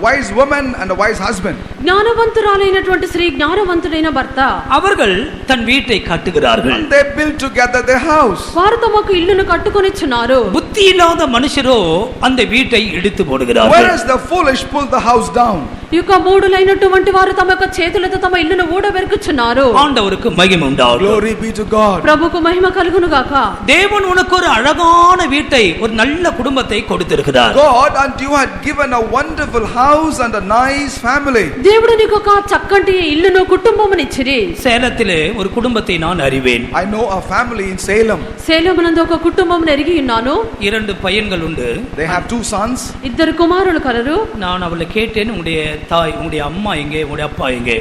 Speaker 4: wise woman and a wise husband.
Speaker 9: జ్ఞానవంతురాలైనటువంటి స్త్రీ, జ్ఞానవంతుడైన భర్త.
Speaker 3: அவர்கள் தன் வீட்டை கட்டுகிறார்கள்.
Speaker 4: And they build together their house.
Speaker 9: వారు తమకు ఇల్లును కట్టుకొనిచున్నారు.
Speaker 3: புத்தி இல்லாத மனுஷரோ அந்த வீட்டை இடித்து போடுகிறார்கள்.
Speaker 4: Whereas the foolish pull the house down.
Speaker 9: ఈ యొక్క మూఢులైనటువంటి వారు తమ యొక్క చేతులతో తమ ఇల్లును ఊడబెరుకుచున్నారు.
Speaker 3: ஆண்டவருக்கு மகிமை உண்டாகட்டும்.
Speaker 4: Glory be to God.
Speaker 9: ప్రభువుకు మహిమ కలుగును గాక.
Speaker 3: தேவன் உனக்கு ஒரு அழகான வீட்டை, ஒரு நல்ல குடும்பத்தை கொடுத்திருக்கிறார்.
Speaker 4: God unto you had given a wonderful house and a nice family.
Speaker 9: దేవుడు నీకు ఒక చక్కటి ఇల్లును కుటుంబమునిచ్చిరి.
Speaker 3: சேலத்திலே ஒரு குடும்பத்தை நான் அறிவேன்.
Speaker 4: I know a family in Salem.
Speaker 9: సేలమునందు ఒక కుటుంబం ఎరిగి ఉన్నాను.
Speaker 3: 2 பையன்கள் உண்டு.
Speaker 4: They have 2 sons.
Speaker 9: ఇద్దరు కుమారులు కలరు.
Speaker 3: நான் அவளை கேட்டேன், உங்களுடைய தாய், உங்களுடைய அம்மா எங்கே, உங்களுடைய அப்பா எங்கே?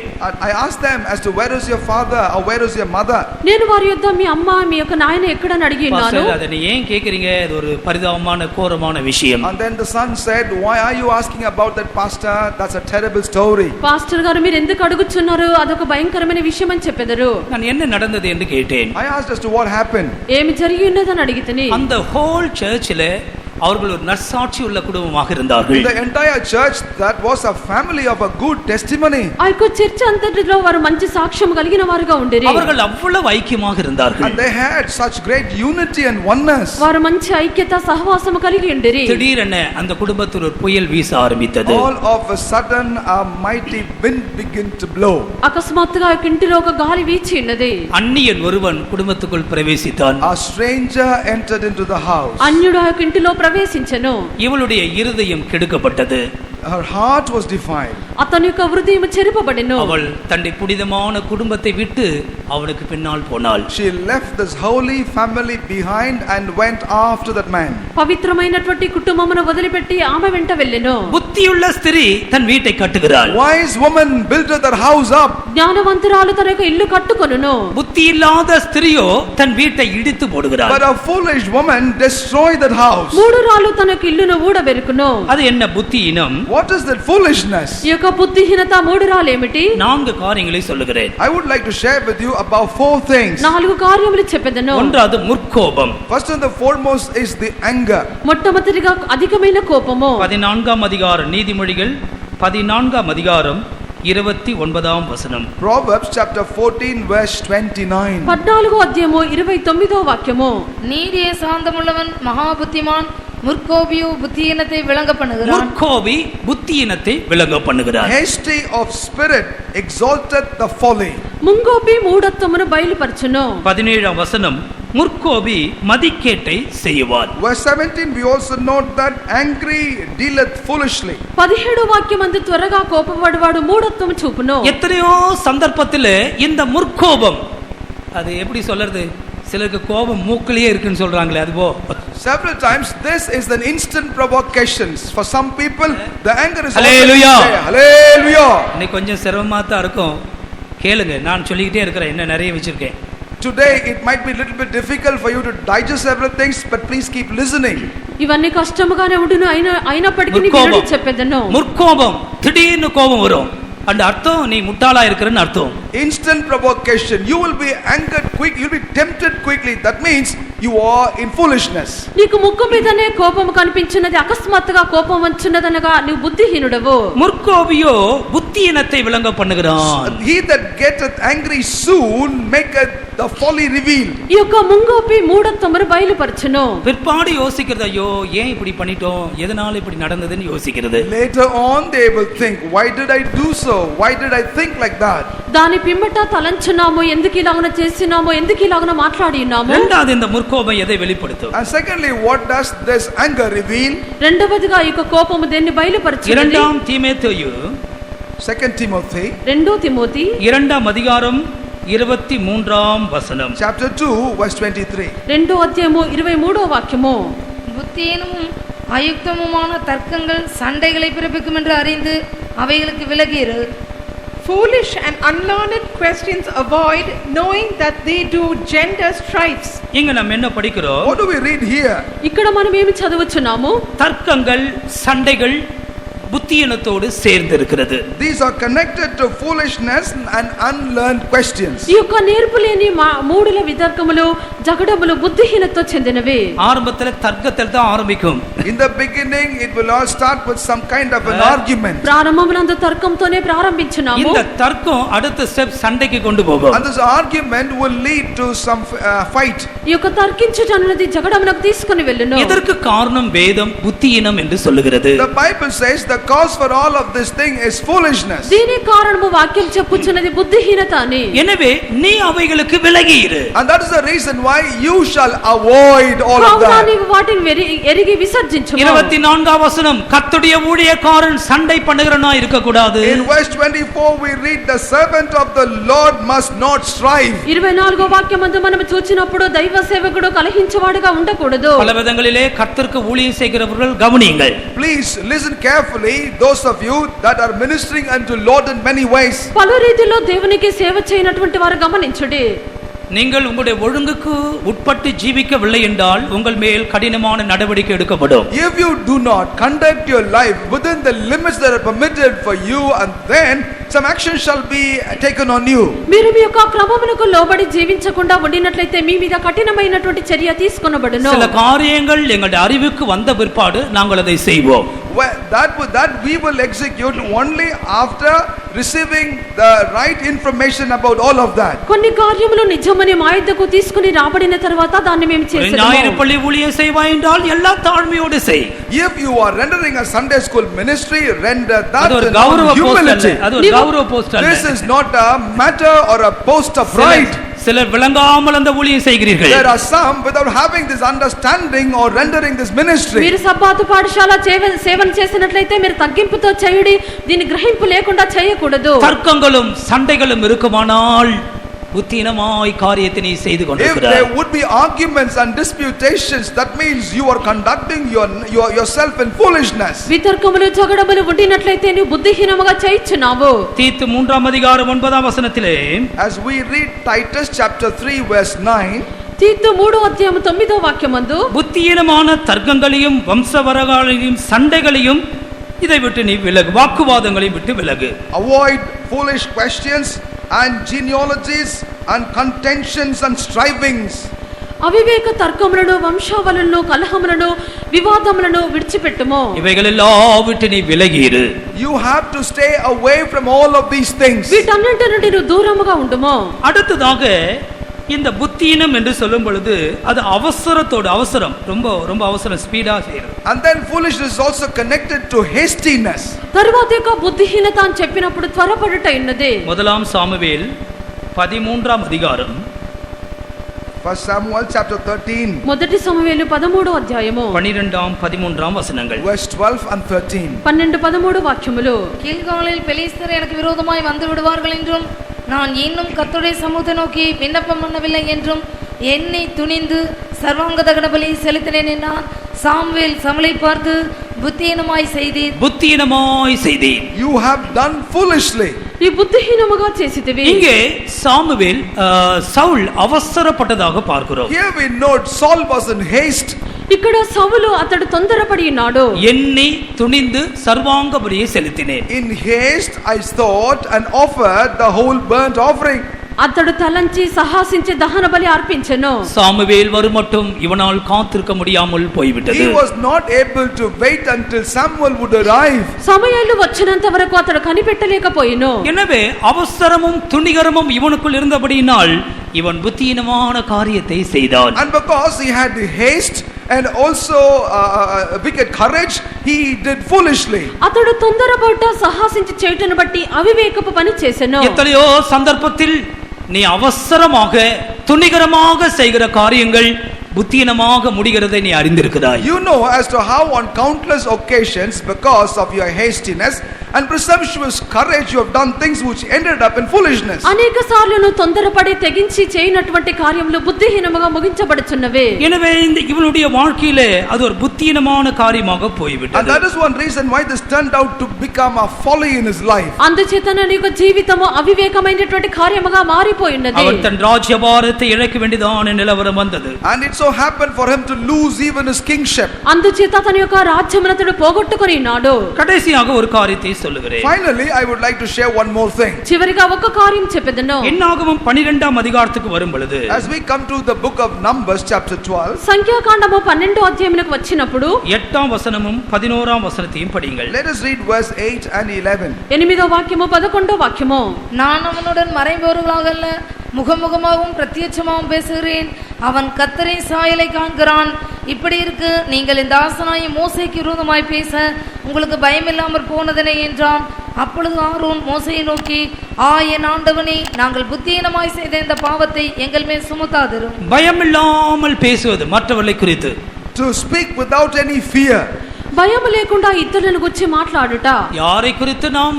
Speaker 4: I asked them as to where is your father or where is your mother.
Speaker 9: నేను వారి యొద్ద మీ అమ్మ మీ యొక్క నాయన ఎక్కడని అడిగి ఉన్నాను.
Speaker 3: பாஸ்டர், அதை நீ ஏன் கேக்குறீங்க? இது ஒரு பரிதாபமான கோரமான விஷயம்.
Speaker 4: And then the son said, why are you asking about that, pastor? That's a terrible story.
Speaker 9: Pastor గారు మీరు ఎందుకు అడుగుచున్నారు? అదొక భయంకరమైన విషయం అని చెప్పెదరు.
Speaker 3: நான் என்ன நடந்தது என்று கேட்டேன்.
Speaker 4: I asked as to what happened.
Speaker 9: ఏమి జరిగి ఉన్నదని అడిగితేని
Speaker 3: அந்த ஹோல் சர்ச்சில் அவர்கள் ஒரு நற்சாட்சி உள்ள குடும்பமாக
Speaker 4: In
Speaker 3: இருந்தார்கள்.
Speaker 4: the entire church, that was a family of a good testimony.
Speaker 9: ఆ యొక్క చర్చ్ అంతటిలో వారు మంచి సాక్ష్యం కలిగిన వారుగా ఉండిరి.
Speaker 3: அவர்கள் அவ்வளவு ஐக்கியமாக இருந்தார்கள்.
Speaker 4: And they had such great unity and oneness.
Speaker 9: వారు మంచి ఐక్యత సహవాసము కలిగి ఉండిరి.
Speaker 3: திடீரென அந்த குடும்பத்தில் ஒரு புயல் வீச ஆரம்பித்தது.
Speaker 4: All of a sudden, a mighty wind began to blow.
Speaker 9: అకస్మాత్తుగా ఆ ఇంటిలో ఒక గాలి వీచి ఉన్నది.
Speaker 3: அந்நியன் ஒருவன் குடும்பத்துக்குள் பிரவேசித்தான்.
Speaker 4: A stranger entered into the house.
Speaker 9: అన్యుడు ఆ యొక్క ఇంటిలో ప్రవేశించెను.
Speaker 3: இவளுடைய இருதயம் கெடுக்கப்பட்டது.
Speaker 4: Her heart was defiled.
Speaker 9: అతని యొక్క హృదయం చెరుపబడెను.
Speaker 3: அவள் தன்னுடைய புனிதமான குடும்பத்தை விட்டு அவனுக்கு பின்னால் போனாள்.
Speaker 4: She left this holy family behind and went after that man.
Speaker 9: పవిత్రమైనటువంటి కుటుంబమును వదిలిపెట్టి ఆమె వెంట వెళ్ళెను.
Speaker 3: புத்தியுள்ள ஸ்திரீ தன் வீட்டை கட்டுகிறாள்.
Speaker 4: Wise woman built her house up.
Speaker 9: జ్ఞానవంతురాలు తన యొక్క ఇల్లు కట్టుకొనును.
Speaker 3: புத்தி இல்லாத ஸ்திரியோ தன் வீட்டை இடித்து போடுகிறாள்.
Speaker 4: But a foolish woman destroyed that house.
Speaker 9: మూఢురాలు తన యొక్క ఇల్లును ఊడబెరుకును.
Speaker 3: அது என்ன புத்தியினம்?
Speaker 4: What is that foolishness?
Speaker 9: ఈ యొక్క బుద్ధిహీనత మూఢురాలు ఏమిటి?
Speaker 3: 4 காரியங்களை சொல்லுகிறேன்.
Speaker 4: I would like to share with you about 4 things.
Speaker 9: 4 కార్యములు చెప్పెదను.
Speaker 3: ஒன்றாவது முற்கோபம்.
Speaker 4: First and the foremost is the anger.
Speaker 9: మొట్టమొదటిగా అధికమైన కోపము.
Speaker 3: 14ஆம் அதிகாரம் நீதிமொழிகள் 14ஆம் அதிகாரம் 29ஆம் வசனம்.
Speaker 4: Proverbs chapter 14 verse 29.
Speaker 9: 14వ అధ్యాయము 29వ వాక్యము.
Speaker 5: நீடிய சாந்தமுள்ளவன் மகாபுத்திமான், முற்கோபியோ புத்தியீனத்தை விளங்க பண்ணுகிறான்.
Speaker 3: முற்கோபி புத்தியினத்தை விளங்க பண்ணுகிறார்.
Speaker 4: Hasty of spirit exalteth the folly.
Speaker 9: ముంగోపి మూఢత్వమును బయలుపరచును.
Speaker 3: 17ஆம் வசனம், முற்கோபி மதிக்கேட்டை செய்வான்.
Speaker 4: Verse 17 we also note that angry dealeth foolishly.
Speaker 9: 17వ వాక్యమందు త్వరగా కోపపడువాడు మూఢత్వము చూపును.
Speaker 3: எத்தனையோ சந்தர்ப்பத்தில் இந்த முற்கோபம், அது எப்படி சொல்றது, சிலருக்கு கோபம் மூக்கிலேயே இருக்குன்னு சொல்றாங்களே அதுவோ.
Speaker 4: Several times this is an instant provocations. For some people the anger is
Speaker 3: Hallelujah.
Speaker 4: Hallelujah.
Speaker 3: இன்னைக்கு கொஞ்சம் சிரமமா தான் இருக்கும், கேளுங்க, நான் சொல்லிக்கிட்டே இருக்கிறேன், என்ன நிறைய வச்சிருக்கேன்.
Speaker 4: Today it might be a little bit difficult for you to digest several things, but please keep listening.
Speaker 9: ఇవన్నీ కష్టముగానే ఉండును, అయినప్పటికీ వినండి చెప్పేదను.
Speaker 3: முற்கோபம், திடீர்னு கோபம் வரும், அந்த அர்த்தம் நீ முட்டாளா இருக்கிறன்னு அர்த்தம்.
Speaker 4: Instant provocation, you will be angered quick, you will be tempted quickly. That means you are in foolishness.
Speaker 9: నీకు ముక్కు మీదనే కోపము కనిపించున్నది, అకస్మాత్తుగా కోపం వచ్చున్నదనగా నీవు బుద్ధిహీనుడవు.
Speaker 3: முற்கோபியோ புத்தியினத்தை விளங்க பண்ணுகிறான்.
Speaker 4: He that getteth angry soon maketh the folly revealed.
Speaker 9: ఈ యొక్క ముంగోపి మూఢత్వమును బయలుపరచును.
Speaker 3: பிற்பாடு யோசிக்கிறது, ஐயோ ஏன் இப்படி பண்ணிட்டோம், எதனால இப்படி நடந்ததுன்னு யோசிக்கிறது.
Speaker 4: Later on they will think, why did I do so? Why did I think like that?
Speaker 9: దాని పిమ్మట తలంచున్నాము, ఎందుకు ఇలాగున చేస్తున్నాము, ఎందుకు ఇలాగున మాట్లాడి ఉన్నాము.
Speaker 3: இரண்டாவது இந்த ముற்కోபం எதை வெளிப்படுத்தும்?
Speaker 4: And secondly, what does this anger reveal?
Speaker 9: రెండవదిగా ఈ యొక్క కోపము దేన్ని బయలుపరచున్నది?
Speaker 3: 2 தீமோத்தேயு
Speaker 4: 2 Timothy
Speaker 9: 2 తిమోతి
Speaker 3: 2ஆம் அதிகாரம் 23ஆம் வசனம்.
Speaker 4: chapter 2 verse 23.
Speaker 9: 2వ అధ్యాయము 23వ వాక్యము.
Speaker 5: புத்தியீனமும் அயுக்தமுமான தர்க்கங்கள் சண்டைகளை பிறப்பிக்கும் என்று அறிந்து அவைகளுக்கு விலகியிரு.
Speaker 6: Foolish and unlearned questions avoid, knowing that they do gender strifes.
Speaker 3: இங்க நம்ம என்ன படிக்கிறோம்?
Speaker 4: What do we read here?
Speaker 9: ఇక్కడ మనం ఏమి చదువుచున్నాము?
Speaker 3: தர்க்கங்கள், சண்டைகள் புத்தியினத்தோடு சேர்ந்து இருக்கிறது.
Speaker 4: These are connected to foolishness and unlearned questions.
Speaker 9: ఈ యొక్క నేర్పు లేని మూడుల వితర్కములు, జగడములు బుద్ధిహీనతతో చెందినవి.
Speaker 3: ஆரம்பத்துல தர்க்கத்தில் தான் ஆரம்பிக்கும்.
Speaker 4: In the beginning it will all start with some kind of an argument.
Speaker 9: ప్రారంభమునందు తర్కంతోనే ప్రారంభించున్నాము.
Speaker 3: இந்த தர்க்கம் அடுத்த ஸ்டெப் சண்டைக்கு கொண்டு போகும்.
Speaker 4: And this argument will lead to some fight.
Speaker 9: ఈ యొక్క తర్కించుట అన్నది జగడమునకు తీసుకొని వెళ్ళును.
Speaker 3: இதற்கு காரணம் வேதம் புத்தியினம் என்று சொல்லுகிறது.
Speaker 4: The Bible says the cause for all of this thing is foolishness.
Speaker 9: దీని కారణము వాక్యం చెప్పుచున్నది బుద్ధిహీనత అని.
Speaker 3: எனவே நீ అவைகளுக்கு விலகி இரு.
Speaker 4: And that is the reason why you shall avoid all of that.
Speaker 9: నీవు వాటిని ఎరిగి విసర్జించుము.
Speaker 3: 24ஆம் வசனம், கர்த்தருடைய ஊழியக்காரன் சண்டை பண்ணுகிறவனா இருக்க கூடாது.
Speaker 4: In verse 24 we read the servant of the Lord must not strive.
Speaker 9: 24వ వాక్యమందు మనం చూచినప్పుడు దైవ సేవకుడు కలహించువాడుగా ఉండకూడదు.
Speaker 3: பல விதங்களிலே கர்த்தருக்கு ஊழியம் செய்கிறவர்கள் கவனியுங்கள்.
Speaker 4: Please listen carefully. Particularly those of you that are ministering unto Lord in many ways.
Speaker 9: పలు రీతిలో దేవునికి సేవ చేయనటువంటి వారు గమనించుడి.
Speaker 3: நீங்கள் உங்களுடைய ஒழுங்குக்கு உட்பட்டு ஜீவிக்கவில்லை என்றால் உங்கள் மேல் கடினமான நடவடிக்கை எடுக்கப்படும்.
Speaker 4: If you do not conduct your life within the limits that are permitted for you, and then some action shall be taken on you.
Speaker 9: మీరు మీ యొక్క క్రమములకు లోబడి జీవించకుండా ఉండినట్లయితే మీ మీద కఠినమైనటువంటి చర్య తీసుకొనబడును.
Speaker 3: சில காரியங்கள் எங்களுடைய அறிவுக்கு வந்த பிற்பாடு நாங்கள் அதை செய்வோம்.
Speaker 4: That we will execute only after receiving the right information about all of that.
Speaker 9: కొన్ని కార్యములు నిజమని మా యొద్దకు తీసుకుని రాబడిన తర్వాత దాన్ని మేము చేసేదము.
Speaker 3: ஞாயிறு பள்ளி ஊழியம் செய்வாய் என்றால் எல்லா தாழ்மையோடு செய்.
Speaker 4: If you are rendering a Sunday school ministry, render that
Speaker 3: அது ஒரு
Speaker 4: in
Speaker 3: கௌரவ போஸ்ட்
Speaker 4: humility.
Speaker 3: அல்ல. அது ஒரு கௌரவ போஸ்ட் அல்ல.
Speaker 4: This is not a matter or a post of pride.
Speaker 3: சிலர் விளங்காமல் அந்த ஊழியம் செய்கிறீர்கள்.
Speaker 4: There are some without having this understanding or rendering this ministry.
Speaker 9: మీరు సబ్బాతు పాఠశాల సేవన చేసినట్లయితే మీరు తగ్గింపుతో చేయుడి, దీని గ్రహింపు లేకుండా చేయకూడదు.
Speaker 3: தர்க்கங்களும் சண்டைகளும் இருக்குமானால் புத்தினமாய் காரியத்தை நீ செய்து
Speaker 4: If
Speaker 3: கொண்டிருக்கிறாய்.
Speaker 4: there would be arguments and disputations, that means you are conducting yourself in foolishness.
Speaker 9: వితర్కములు జగడములు ఉండినట్లయితే నువ్వు బుద్ధిహీనముగా చేయుచున్నావు.
Speaker 3: தீத்து 3ஆம் அதிகாரம் 9ஆம் வசனத்திலே
Speaker 4: As we read Titus chapter 3 verse 9,
Speaker 9: తీతు 3వ అధ్యాయము 9వ వాక్యమందు
Speaker 3: புத்தியீனமான தர்க்கங்களையும் வம்சவரகாலையும் சண்டைகளையும் இதை விட்டு நீ விலகு, வாக்குவாதங்களை விட்டு விலகு.
Speaker 4: avoid foolish questions and genealogies and contentions and strivings.
Speaker 9: అవివేక తర్కములను వంశావళులను కలహములను వివాదములను విడిచిపెట్టుము.
Speaker 3: இவைகளெல்லாம் விட்டு நீ விலகியிரு.
Speaker 4: You have to stay away from all of these things.
Speaker 9: వీటన్నిటి నుండి నువ్వు దూరముగా ఉండుము.
Speaker 3: அடுத்ததாக இந்த புத்தியினம் என்று சொல்லும் பொழுது அது அவசரத்தோடு அவசரம், ரொம்ப ரொம்ப அவசரம், ஸ்பீடா செய்யறது.
Speaker 4: And then foolishness is also connected to hastiness.
Speaker 9: తరువాత యొక్క బుద్ధిహీనత అని చెప్పినప్పుడు త్వరపడుట ఉన్నది.
Speaker 3: 1 சாமுவேல் 13ஆம் அதிகாரம்
Speaker 4: 1 Samuel chapter 13
Speaker 9: మొదటి సమూయేలు 13వ అధ్యాయము
Speaker 3: 12 13 வசனங்கள்.
Speaker 4: verse 12 and 13.
Speaker 9: 12 13 వాక్యములు.
Speaker 5: கீழ்காலில் பெலிஸ்தர் எனக்கு விரோதமாய் வந்து விடுவார்கள் என்றும் நான் இன்னும் கர்த்தருடைய சமூகத்தை நோக்கி விண்ணப்பம் பண்ணவில்லை என்றும் என்னை துணிந்து சர்வாங்க தகன பலி செலுத்தினேன் என்றான். சாமுவேல் சவுலை பார்த்து புத்தியீனமாய் செய்தீர்,
Speaker 3: புத்தியீனமாய் செய்தீர்.
Speaker 4: You have done foolishly.
Speaker 9: ఈ బుద్ధిహీనముగా చేసితివి.
Speaker 3: இங்கே சாமுவேல் சவுல் அவசரப்பட்டதாக பார்க்கிறோம்.
Speaker 4: Here we note Saul was in haste.
Speaker 9: ఇక్కడ సౌలు అతడు తొందరపడి ఉన్నాడు.
Speaker 3: ఎన్ని துணிந்து சர்வாங்க பலியை செலுத்தினேன்.
Speaker 4: In haste I thought and offered the whole burnt offering.
Speaker 9: అతడు తలంచి సహాసించి దహన బలి అర్పించెను.
Speaker 3: சாமுவேல் வருமட்டும் இவனால் காத்திருக்க முடியாமல் போய்விட்டது.
Speaker 4: He was not able to wait until Samuel would arrive.
Speaker 9: సమయాలు వచ్చినంత వరకు అతడు కనిపెట్టలేకపోయెను.
Speaker 3: எனவே அவசரமும் துணிகரமும் இவனுக்குள் இருந்தபடியினால் இவன் புத்தியீனமான காரியத்தை செய்தான்.
Speaker 4: And because he had haste and also wicked courage, he did foolishly.
Speaker 9: అతడు తొందరపడ్డ సహాసించి చేయటను బట్టి అవివేకపు పని చేసెను.
Speaker 3: எத்தனையோ சந்தர்ப்பத்தில் நீ அவசரமாக துணிகரமாக செய்கிற காரியங்கள் புத்தியீனமாக முடிகிறதை நீ அறிந்திருக்கிறாய்.
Speaker 4: You know as to how on countless occasions because of your hastiness and presumptuous courage you have done things which ended up in foolishness.
Speaker 9: అనేక సార్లు నువ్వు తొందరపడి తెగించి చేయనటువంటి కార్యములు బుద్ధిహీనముగా ముగించబడుచున్నవే.
Speaker 3: எனவே இந்த இவனுடைய வாழ்க்கையிலே அது ஒரு புத்தியீனமான காரியமாக
Speaker 4: And
Speaker 3: போய்விட்டது.
Speaker 4: that is one reason why this turned out to become a folly in his life.
Speaker 9: అందుచేతన నీ యొక్క జీవితము అవివేకమైనటువంటి కార్యముగా మారిపోయినది.
Speaker 3: அவன் தன் ராஜ்யபாரத்தை இழக்க வேண்டியதான நிலவரம் வந்தது.
Speaker 4: And it so happened for him to lose even his kingship.
Speaker 9: అందుచేత తన యొక్క రాజ్యమును అతడు పోగొట్టుకొని ఉన్నాడు.
Speaker 3: கடைசியாக ஒரு காரியத்தை சொல்லுகிறேன்.
Speaker 4: Finally I would like to share one more thing.
Speaker 9: చివరిగా ఒక కార్యం చెప్పెదను.
Speaker 3: என்னாகமம் 12ஆம் அதிகாரத்துக்கு வரும் பொழுது
Speaker 4: As we come to the book of Numbers chapter 12,
Speaker 9: సంఖ్యాకాండము 12వ అధ్యాయమునకు వచ్చినప్పుడు
Speaker 3: 8ஆம் வசனமும் 11ஆம் வசனத்தையும் படிங்கள்.
Speaker 4: let us read verse 8 and 11.
Speaker 9: 8వ వాక్యము 11వ వాక్యము.
Speaker 5: நான் அவனுடன் மறைபொருளாக அல்ல முகமுகமாகவும் பிரத்யட்சமாகவும் பேசுகிறேன். அவன் கர்த்தரின் சாயலை காண்கிறான். இப்படி இருக்கு நீங்கள் இந்த ஆசனாய மோசேக்கு விரோதமாய் பேச உங்களுக்கு பயமில்லாமற் போனதனை என்றான். அப்பொழுது ஆரோன் மோசேயை நோக்கி, என் ஆண்டவனே, நாங்கள் புத்தியீனமாய் செய்த இந்த பாவத்தை எங்கள் மேல் சுமத்தாதிரும்.
Speaker 3: பயமில்லாமல் பேசுவது மற்றவர்களை குறித்து.
Speaker 4: To speak without any fear.
Speaker 9: భయం లేకుండా ఇతరులను గురించి మాట్లాడుట.
Speaker 3: யாரை குறித்து நாம்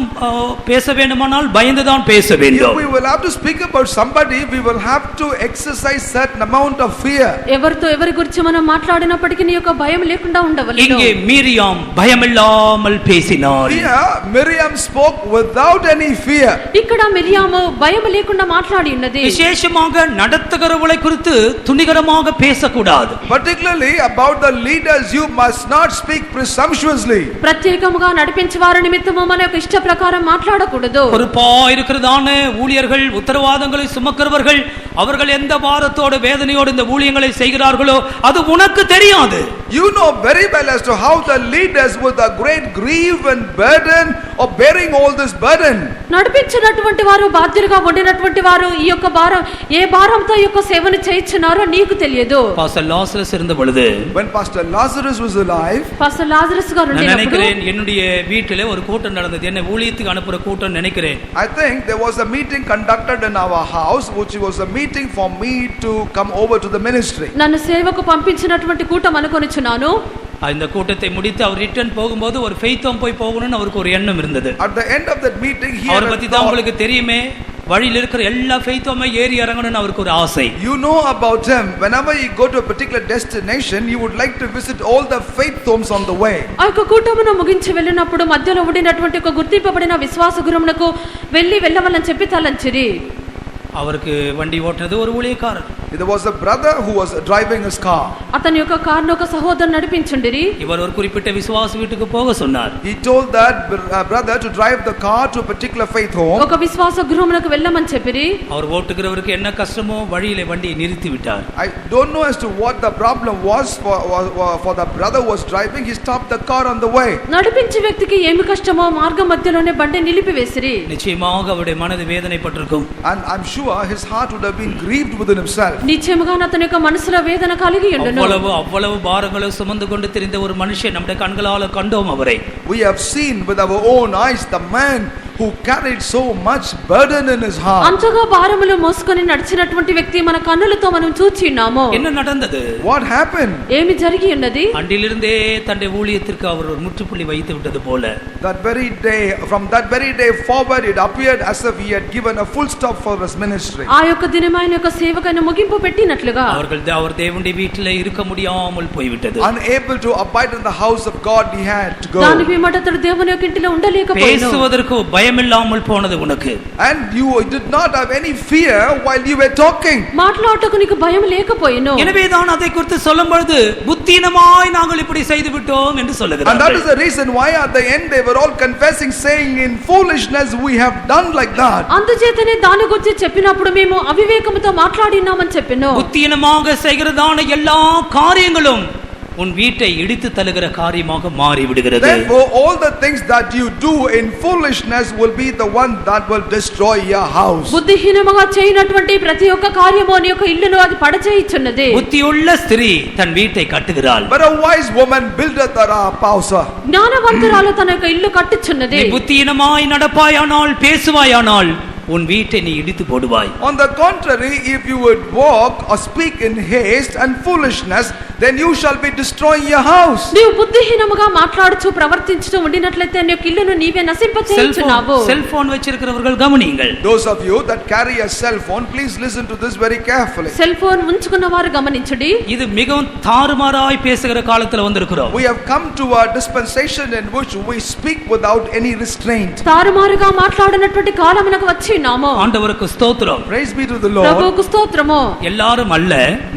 Speaker 3: பேச வேண்டுமானால் பயந்துதான் பேச
Speaker 4: If
Speaker 3: வேண்டும்.
Speaker 4: we will have to speak about somebody, we will have to exercise certain amount of fear.
Speaker 9: ఎవరితో ఎవరి గురించి మనం మాట్లాడినప్పటికీ నీ యొక్క భయం లేకుండా ఉండవలెను.
Speaker 3: இங்கே மீரியாம் பயமில்லாமல் பேசினாள்.
Speaker 4: Here Miriam spoke without any fear.
Speaker 9: ఇక్కడ మిరియాము భయం లేకుండా మాట్లాడి ఉన్నది.
Speaker 3: விசேஷமாக நடத்துகிறவளை குறித்து துணிகரமாக பேசக்கூடாது.
Speaker 4: Particularly about the leaders, you must not speak presumptuously.
Speaker 9: ప్రత్యేకముగా నడిపించే వారి నిమిత్తము మన యొక్క ఇష్ట ప్రకారం మాట్లాడకూడదు.
Speaker 3: பொறுப்பா இருக்கிறதான ஊழியர்கள், உத்தரவாதங்களை சுமக்கிறவர்கள், அவர்கள் எந்த பாரத்தோடு வேதனையோடு இந்த ஊழியங்களை செய்கிறார்களோ அது உனக்கு தெரியாது.
Speaker 4: You know very well as to how the leaders with a great grief and burden of bearing all this burden.
Speaker 9: నడిపించినటువంటి వారు, బాధ్యులుగా ఉండినటువంటి వారు ఈ యొక్క భారం ఏ భారంతో ఈ యొక్క సేవను చేయించున్నారో నీకు తెలియదు.
Speaker 3: பாஸ்டர் லாசரஸ் இருந்த பொழுது,
Speaker 4: When Pastor Lazarus was alive,
Speaker 9: pastor Lazarus గారు
Speaker 3: நான்
Speaker 9: ఉండినప్పుడు
Speaker 3: நினைக்கிறேன் என்னுடைய வீட்டிலே ஒரு கூட்டம் நடந்தது. என்னை ஊழியத்துக்கு அனுப்புற கூட்டம் நினைக்கிறேன்.
Speaker 4: I think there was a meeting conducted in our house, which was a meeting for me to come over to the ministry.
Speaker 9: నన్ను సేవకు పంపించినటువంటి కూటం అనుకొనిచున్నాను.
Speaker 3: இந்த கூட்டத்தை முடித்து அவர் ரிட்டர்ன் போகும்போது ஒரு ஃபெய்த்தோம் போய் போகணும்னு அவருக்கு ஒரு எண்ணம் இருந்தது.
Speaker 4: At the end of that meeting, he
Speaker 3: அவரை பத்தி தான் உங்களுக்கு தெரியுமே, வழியில் இருக்கிற எல்லா ஃபெய்த்தோமே ஏறி இறங்கணும்னு அவருக்கு ஒரு ஆசை.
Speaker 4: You know about him. Whenever you go to a particular destination, you would like to visit all the faith homes on the way.
Speaker 9: ఆ యొక్క కూటమును ముగించి వెళ్ళినప్పుడు మధ్యలో ఉండినటువంటి ఒక గుర్తింపబడిన విశ్వాస గృహమునకు వెళ్ళవలని చెప్పి తలంచిరి.
Speaker 3: அவருக்கு வண்டி ஓட்டுனது ஒரு ஊழியக்காரர்.
Speaker 4: There was a brother who was driving his car.
Speaker 9: అతని యొక్క కారును ఒక సహోదరుడు నడిపించుండిరి.
Speaker 3: இவர் ஒரு குறிப்பிட்ட விசுவாச வீட்டுக்கு போக சொன்னார்.
Speaker 4: He told that brother to drive the car to a particular faith home.
Speaker 9: ఒక విశ్వాస గృహమునకు వెళ్ళమని చెప్పిరి.
Speaker 3: அவர் ஓட்டுகிறவருக்கு என்ன கஷ்டமோ வழியிலே வண்டியை நிறுத்தி விட்டார்.
Speaker 4: I don't know as to what the problem was for the brother who was driving. He stopped the car on the way.
Speaker 9: నడిపించే వ్యక్తికి ఏమి కష్టమో మార్గం మధ్యలోనే బండి నిలిపివేసిరి.
Speaker 3: நிச்சயமாக அவருடைய மனது வேதனைப்பட்டிருக்கும்.
Speaker 4: And I'm sure his heart would have been grieved within himself.
Speaker 9: నిశ్చయముగా అతని యొక్క మనసులో వేదన కలిగి ఉండును.
Speaker 3: అவ்வளவு భారங்களை சுமந்து கொண்டு திரிந்த ஒரு மனுஷன் நம்முடைய கண்களால கண்டோம் அவரை.
Speaker 4: We have seen with our own eyes the man who carried so much burden in his heart.
Speaker 9: అంతగా భారములు మోసుకొని నడిచినటువంటి వ్యక్తి మన కన్నులతో మనం చూచి ఉన్నాము.
Speaker 3: என்ன நடந்தது?
Speaker 4: What happened?
Speaker 9: ఏమి జరిగి ఉన్నది?
Speaker 3: அன்றிலிருந்தே தன்னுடைய ஊழியத்திற்கு அவர் ஒரு முற்றுப்புள்ளி வைத்து விட்டது போல.
Speaker 4: That very day, from that very day forward, it appeared as if he had given a full stop for his ministry.
Speaker 9: ఆ యొక్క దినమైన యొక్క సేవకైన ముగింపు పెట్టినట్లుగా
Speaker 3: அவர் தேவனுடைய வீட்டிலே இருக்க முடியாமல் పోయిவிட்டது.
Speaker 4: Unable to abide in the house of God, he had to go.
Speaker 9: దాని విమట అతడు దేవుని యొక్క ఇంటిలో ఉండలేకపోయాడు.
Speaker 3: பேசுவதற்கு பயமில்லாமல் போனது உனக்கு.
Speaker 4: And you did not have any fear while you were talking.
Speaker 9: మాట్లాడటకు నీకు భయం లేకపోయినో.
Speaker 3: எனவே தான் அதை குறித்து சொல்லும்போது புத்தினமாய் நாங்கள் இப்படி செய்து விட்டோம் என்று சொல்லுகிறார்கள்.
Speaker 4: And that is the reason why at the end they were all confessing, saying in foolishness we have done like that.
Speaker 9: అందుచేతనే దాని గురించి చెప్పినప్పుడు మేము అవివేకముతో మాట్లాడినామని చెప్పెను.
Speaker 3: புத்தினமாக செய்கிறதான எல்லா காரியங்களும் உன் வீட்டை இடித்து தள்ளுகிற காரியமாக மாறி விடுகிறது.
Speaker 4: Therefore all the things that you do in foolishness will be the one that will destroy your house.
Speaker 9: బుద్ధిహీనముగా చేయనటువంటి ప్రతి ఒక్క కార్యము నీ యొక్క ఇల్లును అది పడచేయుచున్నది.
Speaker 3: புத்தியுள்ள ஸ்திரீ தன் வீட்டை கட்டுகிறாள்.
Speaker 4: But a wise woman buildeth her house.
Speaker 9: జ్ఞానవంతురాలు తన యొక్క ఇల్లు కట్టుచున్నది.
Speaker 3: நீ புத்தியினமாய் நடப்பாயானால் பேசுவாயானால் உன் வீட்டை நீ இடித்து போடுவாய்.
Speaker 4: On the contrary, if you would walk or speak in haste and foolishness, then you shall be destroying your house.
Speaker 9: నీవు బుద్ధిహీనముగా మాట్లాడుచు ప్రవర్తించుతూ ఉండినట్లయితే నీ యొక్క ఇల్లును నీవే నశింపచేయుచున్నావు.
Speaker 3: సెల్ ఫోన్ வச்சிருக்கிறவர்கள் கவனியுங்கள்.
Speaker 4: Those of you that carry a cell phone, please listen to this very carefully.
Speaker 9: Cell phone ఉంచుకున్న వారు గమనించుడి.
Speaker 3: இது மிகவும் தாறுமாறாய் பேசுகிற காலத்துல வந்திருக்கிறோம்.
Speaker 4: We have come to a dispensation in which we speak without any restraint.
Speaker 9: తారుమారుగా మాట్లాడినటువంటి కాలమునకు వచ్చి ఉన్నాము.
Speaker 3: ஆண்டவருக்கு ஸ்தோத்திரம்.
Speaker 4: Praise be to the Lord.
Speaker 9: ప్రభువుకు స్తోత్రము.
Speaker 3: எல்லாரும் அல்ல,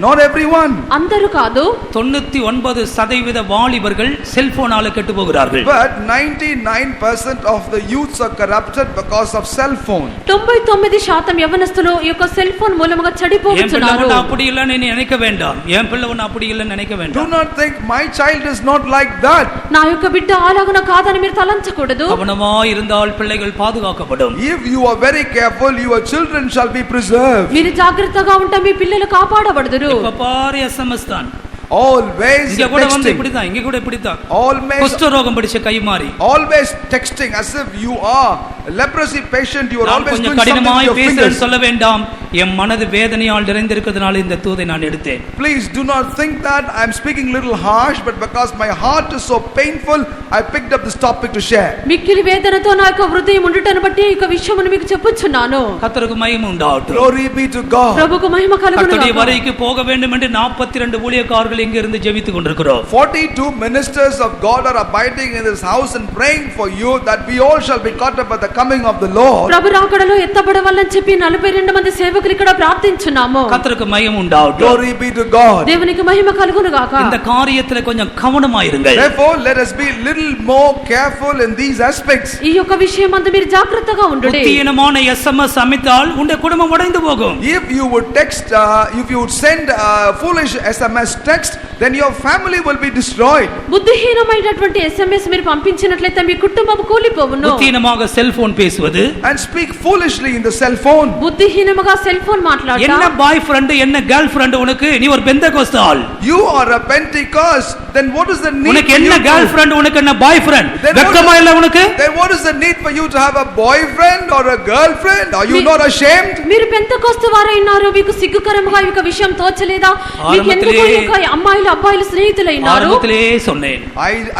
Speaker 4: not everyone.
Speaker 9: అందరూ కాదు.
Speaker 3: 99% வாலிபர்கள் செல்போனால கெட்டு போகிறார்கள்.
Speaker 4: But 99% of the youths are corrupted because of cell phone.
Speaker 9: 99% యవనస్తులు ఈ యొక్క సెల్ ఫోన్ మూలముగా చెడిపోతున్నారు.
Speaker 3: அப்படி இல்ல நீ நினைக்க வேண்டாம். என் பிள்ளை ஒண்ணு அப்படி இல்ல நினைக்க வேண்டாம்.
Speaker 4: Do not think my child is not like that.
Speaker 9: నా యొక్క బిడ్డ అలాగున కాదని మీరు తలంచకూడదు.
Speaker 3: கவனமாய் இருந்தால் பிள்ளைகள் பாதுகாக்கப்படும்.
Speaker 4: If you are very careful, your children shall be preserved.
Speaker 9: మీరు జాగ్రత్తగా ఉంటే మీ పిల్లలు కాపాడబడుదురు.
Speaker 3: இப்ப பாரு SMS தான்.
Speaker 4: Always
Speaker 3: இங்க கூட வந்து
Speaker 4: texting.
Speaker 3: இப்படிதான், இங்க கூட இப்படிதான்.
Speaker 4: Always,
Speaker 3: குஷ்டரோகம் பிடிச்ச கை மாறி.
Speaker 4: always texting as if you are a leprosy patient. You are
Speaker 3: நான்
Speaker 4: always
Speaker 3: கொஞ்சம்
Speaker 4: doing something with
Speaker 3: கடினமாய்
Speaker 4: your
Speaker 3: பேசுறேன்னு
Speaker 4: fingers.
Speaker 3: சொல்ல வேண்டாம். என் மனது வேதனையால் நிறைந்திருக்கிறதுனால இந்த தூதை நான் எடுத்தேன்.
Speaker 4: Please do not think that I am speaking little harsh, but because my heart is so painful, I picked up this topic to share.
Speaker 9: మిక్కిలి వేదనతో నా యొక్క హృదయం ఉండుటను బట్టి ఈ యొక్క విషయమును మీకు చెప్పుచున్నాను.
Speaker 3: கர்த்தருக்கு மகிமை உண்டாகட்டும்.
Speaker 4: Glory be to God.
Speaker 9: ప్రభువుకు మహిమ కలుగును
Speaker 3: கர்த்தருடைய
Speaker 9: గాక.
Speaker 3: வரைக்கு போக வேண்டும் என்று 42 ஊழியக்காரர்கள் இங்க இருந்து ஜெபித்துக் கொண்டிருக்கிறோம்.
Speaker 4: 42 ministers of God are abiding in this house and praying for you that we all shall be caught up at the coming of the Lord.
Speaker 9: ప్రభు రాకడలో ఎత్తబడవాలని చెప్పి 42 మంది సేవకులు ఇక్కడ ప్రార్థించున్నాము.
Speaker 3: கர்த்தருக்கு மகிமை உண்டாகட்டும்.
Speaker 4: Glory be to God.
Speaker 9: దేవునికి మహిమ కలుగును గాక.
Speaker 3: இந்த காரியத்துல கொஞ்சம் கவனமாயிருங்கள்.
Speaker 4: Therefore, let us be little more careful in these aspects.
Speaker 9: ఈ యొక్క విషయం అందు మీరు జాగ్రత్తగా ఉండుడి.
Speaker 3: புத்தியீனமான SMS அமித்தால் உங்க குடும்பம் உடைந்து போகும்.
Speaker 4: If you would text, if you would send foolish SMS text, then your family will be destroyed.
Speaker 9: బుద్ధిహీనమైనటువంటి SMS మీరు పంపించినట్లయితే మీ కుటుంబం కూలిపోవును.
Speaker 3: புத்தியீனமாக செல்போன் பேசுவது,
Speaker 4: And speak foolishly in the cell phone.
Speaker 9: బుద్ధిహీనముగా సెల్ ఫోన్ మాట్లాడటం.
Speaker 3: என்ன பாய் ஃப்ரெண்ட் என்ன கேர்ள் ஃப்ரெண்ட் உனக்கு, நீ ஒரு பெந்தெகோஸ்தால்.
Speaker 4: You are a Pentecost. Then what is the need?
Speaker 3: உனக்கு
Speaker 4: for
Speaker 3: என்ன
Speaker 4: you
Speaker 3: கேர்ள்
Speaker 4: to-
Speaker 3: ஃப்ரெண்ட் உனக்கு என்ன பாய் ஃப்ரெண்ட்,
Speaker 4: Then what
Speaker 3: வெட்கமா
Speaker 4: is-
Speaker 3: இல்ல உனக்கு?
Speaker 4: Then what is the need for you to have a boyfriend or a girlfriend? Are you
Speaker 9: Me-
Speaker 4: not ashamed?
Speaker 9: మీరు Pentecost వారైనారు, మీకు సిగ్గుకరముగా ఈ యొక్క విషయం తోచలేదా? మీకు ఎందుకు ఈ యొక్క అమ్మాయిలు అబ్బాయిలు స్నేహితులైనారు?
Speaker 3: ஆரம்பத்திலே சொன்னேன்,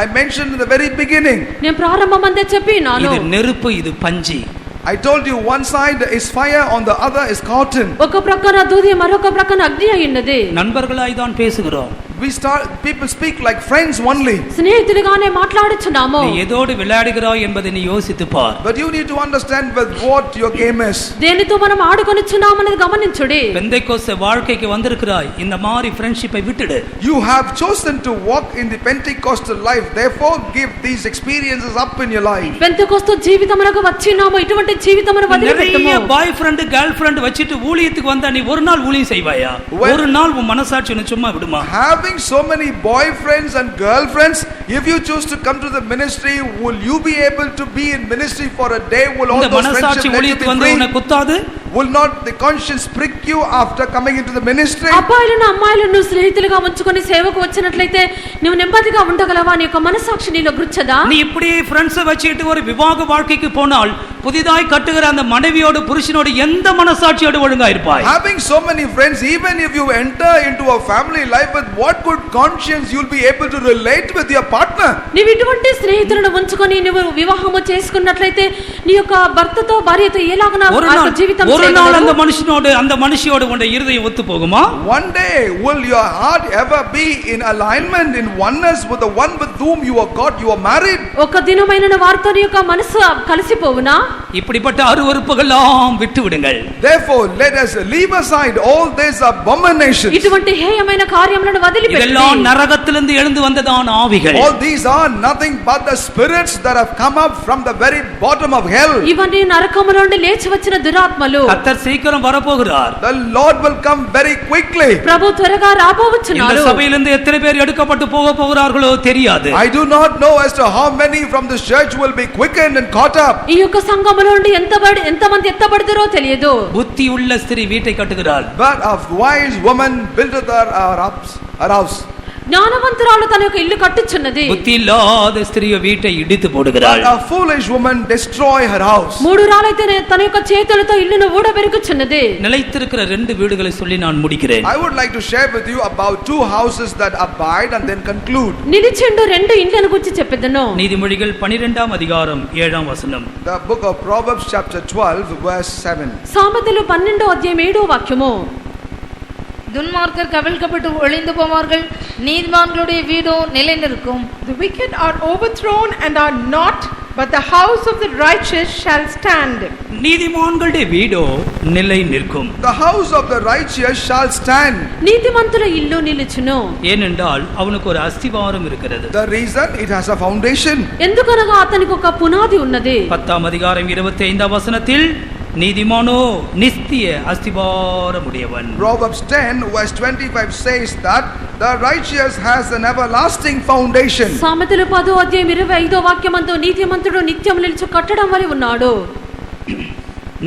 Speaker 4: I mentioned in the very beginning.
Speaker 9: నేను ప్రారంభమందే చెప్పినాను.
Speaker 3: இது நெருப்பு, இது பஞ்சு.
Speaker 4: I told you one side is fire, on the other is cotton.
Speaker 9: ఒక ప్రక్కన దూది మరొక ప్రక్కన అగ్ని అయ్యున్నది.
Speaker 3: நண்பர்களாய் தான் பேசுகிறோம்.
Speaker 4: People speak like friends only.
Speaker 9: స్నేహితులుగానే మాట్లాడుచున్నాము.
Speaker 3: நீ எதோடு விளையாடுகிறாய் என்பதை நீ யோசித்து பார்.
Speaker 4: But you need to understand with what your game is.
Speaker 9: దేనితో మనం ఆడుకొనిచున్నామనేది గమనించుడి.
Speaker 3: பெந்தெகோஸ்தே வாழ்க்கைக்கு வந்திருக்கிறாய், இந்த மாதிரி ஃப்ரெண்ட்ஷிப்பை விட்டுடு.
Speaker 4: You have chosen to walk in the Pentecostal life. Therefore, give these experiences up in your life.
Speaker 9: Pentecost జీవితమునకు వచ్చినాము, ఇటువంటి జీవితమును
Speaker 3: நிறைய
Speaker 9: వదిలిపెట్టుము.
Speaker 3: பாய் ஃப்ரெண்ட் கேர்ள் ஃப்ரெண்ட் வச்சிட்டு ஊழியத்துக்கு வந்தா நீ ஒரு நாள் ஊழியம் செய்வாயா? ஒரு நாள் உன் மனசாட்சி உன்னை சும்மா விடுமா?
Speaker 4: Having so many boyfriends and girlfriends, if you choose to come to the ministry, will you be able to be in ministry for a day? Will all
Speaker 3: இந்த
Speaker 4: those
Speaker 3: மனசாட்சி
Speaker 4: friendships let you
Speaker 3: ஊழியத்துக்கு
Speaker 4: be
Speaker 3: வந்து உன்னை
Speaker 4: free?
Speaker 3: குத்தாது?
Speaker 4: Will not the conscience prick you after coming into the ministry?
Speaker 9: అబ్బాయిలను అమ్మాయిలను స్నేహితులుగా ఉంచుకొని సేవకు వచ్చినట్లయితే నువ్వు నెమ్మదిగా ఉండగలవా? నీ యొక్క మనసాక్షి నీలో గుచ్చదా?
Speaker 3: நீ இப்படி ஃப்ரெண்ட்ஸை வச்சுட்டு ஒரு விவாக வாழ்க்கைக்கு போனால் புதிதாய் கட்டுகிற அந்த மனைவியோடு புருஷனோடு எந்த மனசாட்சியோடு ஒழுங்கா இருப்பாய்?
Speaker 4: Having so many friends, even if you enter into a family life, with what good conscience you'll be able to relate with your partner?
Speaker 9: నీవు ఇటువంటి స్నేహితులను ఉంచుకొని నువ్వు వివాహము చేసుకున్నట్లయితే నీ యొక్క భర్తతో భార్యతో ఎలాగ జీవితం
Speaker 3: ஒரு நாள் அந்த மனுஷனோடு அந்த மனுஷியோடு உன்னுடைய இருதயம் ஒத்து போகுமா?
Speaker 4: One day will your heart ever be in alignment, in oneness with the one with whom you are God, you are married?
Speaker 9: ఒక దినమైన వారితో నీ యొక్క మనసు కలిసిపోవునా?
Speaker 3: இப்படிப்பட்ட அருவருப்புகளெல்லாம் விட்டு விடுங்கள்.
Speaker 4: Therefore, let us leave aside all these abominations.
Speaker 9: ఇటువంటి హేయమైన కార్యములను వదిలిపెట్టి
Speaker 3: இதெல்லாம் நரகத்திலிருந்து எழுந்து வந்ததான ஆவிகள்.
Speaker 4: All these are nothing but the spirits that have come up from the very bottom of hell.
Speaker 9: ఇవన్నీ నరకము నుండి లేచి వచ్చిన దురాత్మలు.
Speaker 3: கர்த்தர் சீக்கிரம் வரப்போகிறார்.
Speaker 4: The Lord will come very quickly.
Speaker 9: ప్రభు త్వరగా
Speaker 3: இந்த
Speaker 9: రాబోచున్నారు.
Speaker 3: சபையிலிருந்து எத்தனை பேர் எடுக்கப்பட்டு போகிறார்களோ தெரியாது.
Speaker 4: I do not know as to how many from this church will be quickened and caught up.
Speaker 9: ఈ యొక్క సంఘములో నుండి ఎంతమంది ఎత్తబడతారో తెలియదు.
Speaker 3: புத்தி உள்ள ஸ்திரீ வீட்டை கட்டுகிறாள்.
Speaker 4: But a wise woman buildeth her house.
Speaker 9: జ్ఞానవంతురాలు తన యొక్క ఇల్లు కట్టుచున్నది.
Speaker 3: புத்தி இல்லாத ஸ்திரீ வீட்டை இடித்து போடுகிறாள்.
Speaker 4: But a foolish woman destroy her house.
Speaker 9: మూడు రాళ్ళైతే తన యొక్క చేతులతో ఇల్లును ఊడబెరుకుచున్నది.
Speaker 3: நிலைத்திருக்கிற 2 வீடுகளை சொல்லி நான் முடிக்கிறேன்.
Speaker 4: I would like to share with you about 2 houses that abide and then conclude.
Speaker 9: నిలిచిండు 2 ఇండ్లను గురించి చెప్పెదను.
Speaker 3: நீதிமொழிகள் 12వ அதிகாரம் 7వ వచనం.
Speaker 4: The book of Proverbs chapter 12 verse 7.
Speaker 9: సామెతలు 12వ అధ్యాయం 7వ వాక్యము.
Speaker 5: துன்மார்க்கர் கவிழ்க்கப்பட்டு ஒளிந்து போவார்கள், நீதிமான்களுடைய வீடோ நிலை நிற்கும்.
Speaker 6: The wicked are overthrown and are not, but the house of the righteous shall stand.
Speaker 3: நீதிமான்களுடைய வீடோ நிலை நிற்கும்.
Speaker 4: The house of the righteous shall stand.
Speaker 9: నీతిమంతుల ఇల్లు నిలుచును.
Speaker 3: ஏனென்றால் அவனுக்கு ஒரு அஸ்திவாரம் இருக்கிறது.
Speaker 4: The reason, it has a foundation.
Speaker 9: ఎందుకనగా అతనికి ఒక పునాది ఉన్నది.
Speaker 3: 10వ அதிகாரம் 25వ వచనத்தில் நீதிமானோ நித்திய அஸ்திவாரமுடையவன்.
Speaker 4: Proverbs 10 verse 25 says that the righteous has an everlasting foundation.
Speaker 9: సామెతలు 10వ అధ్యాయం 25వ వాక్యమందు నీతిమంతుడు నిత్యం నిలుచు కట్టడం వలె ఉన్నాడు.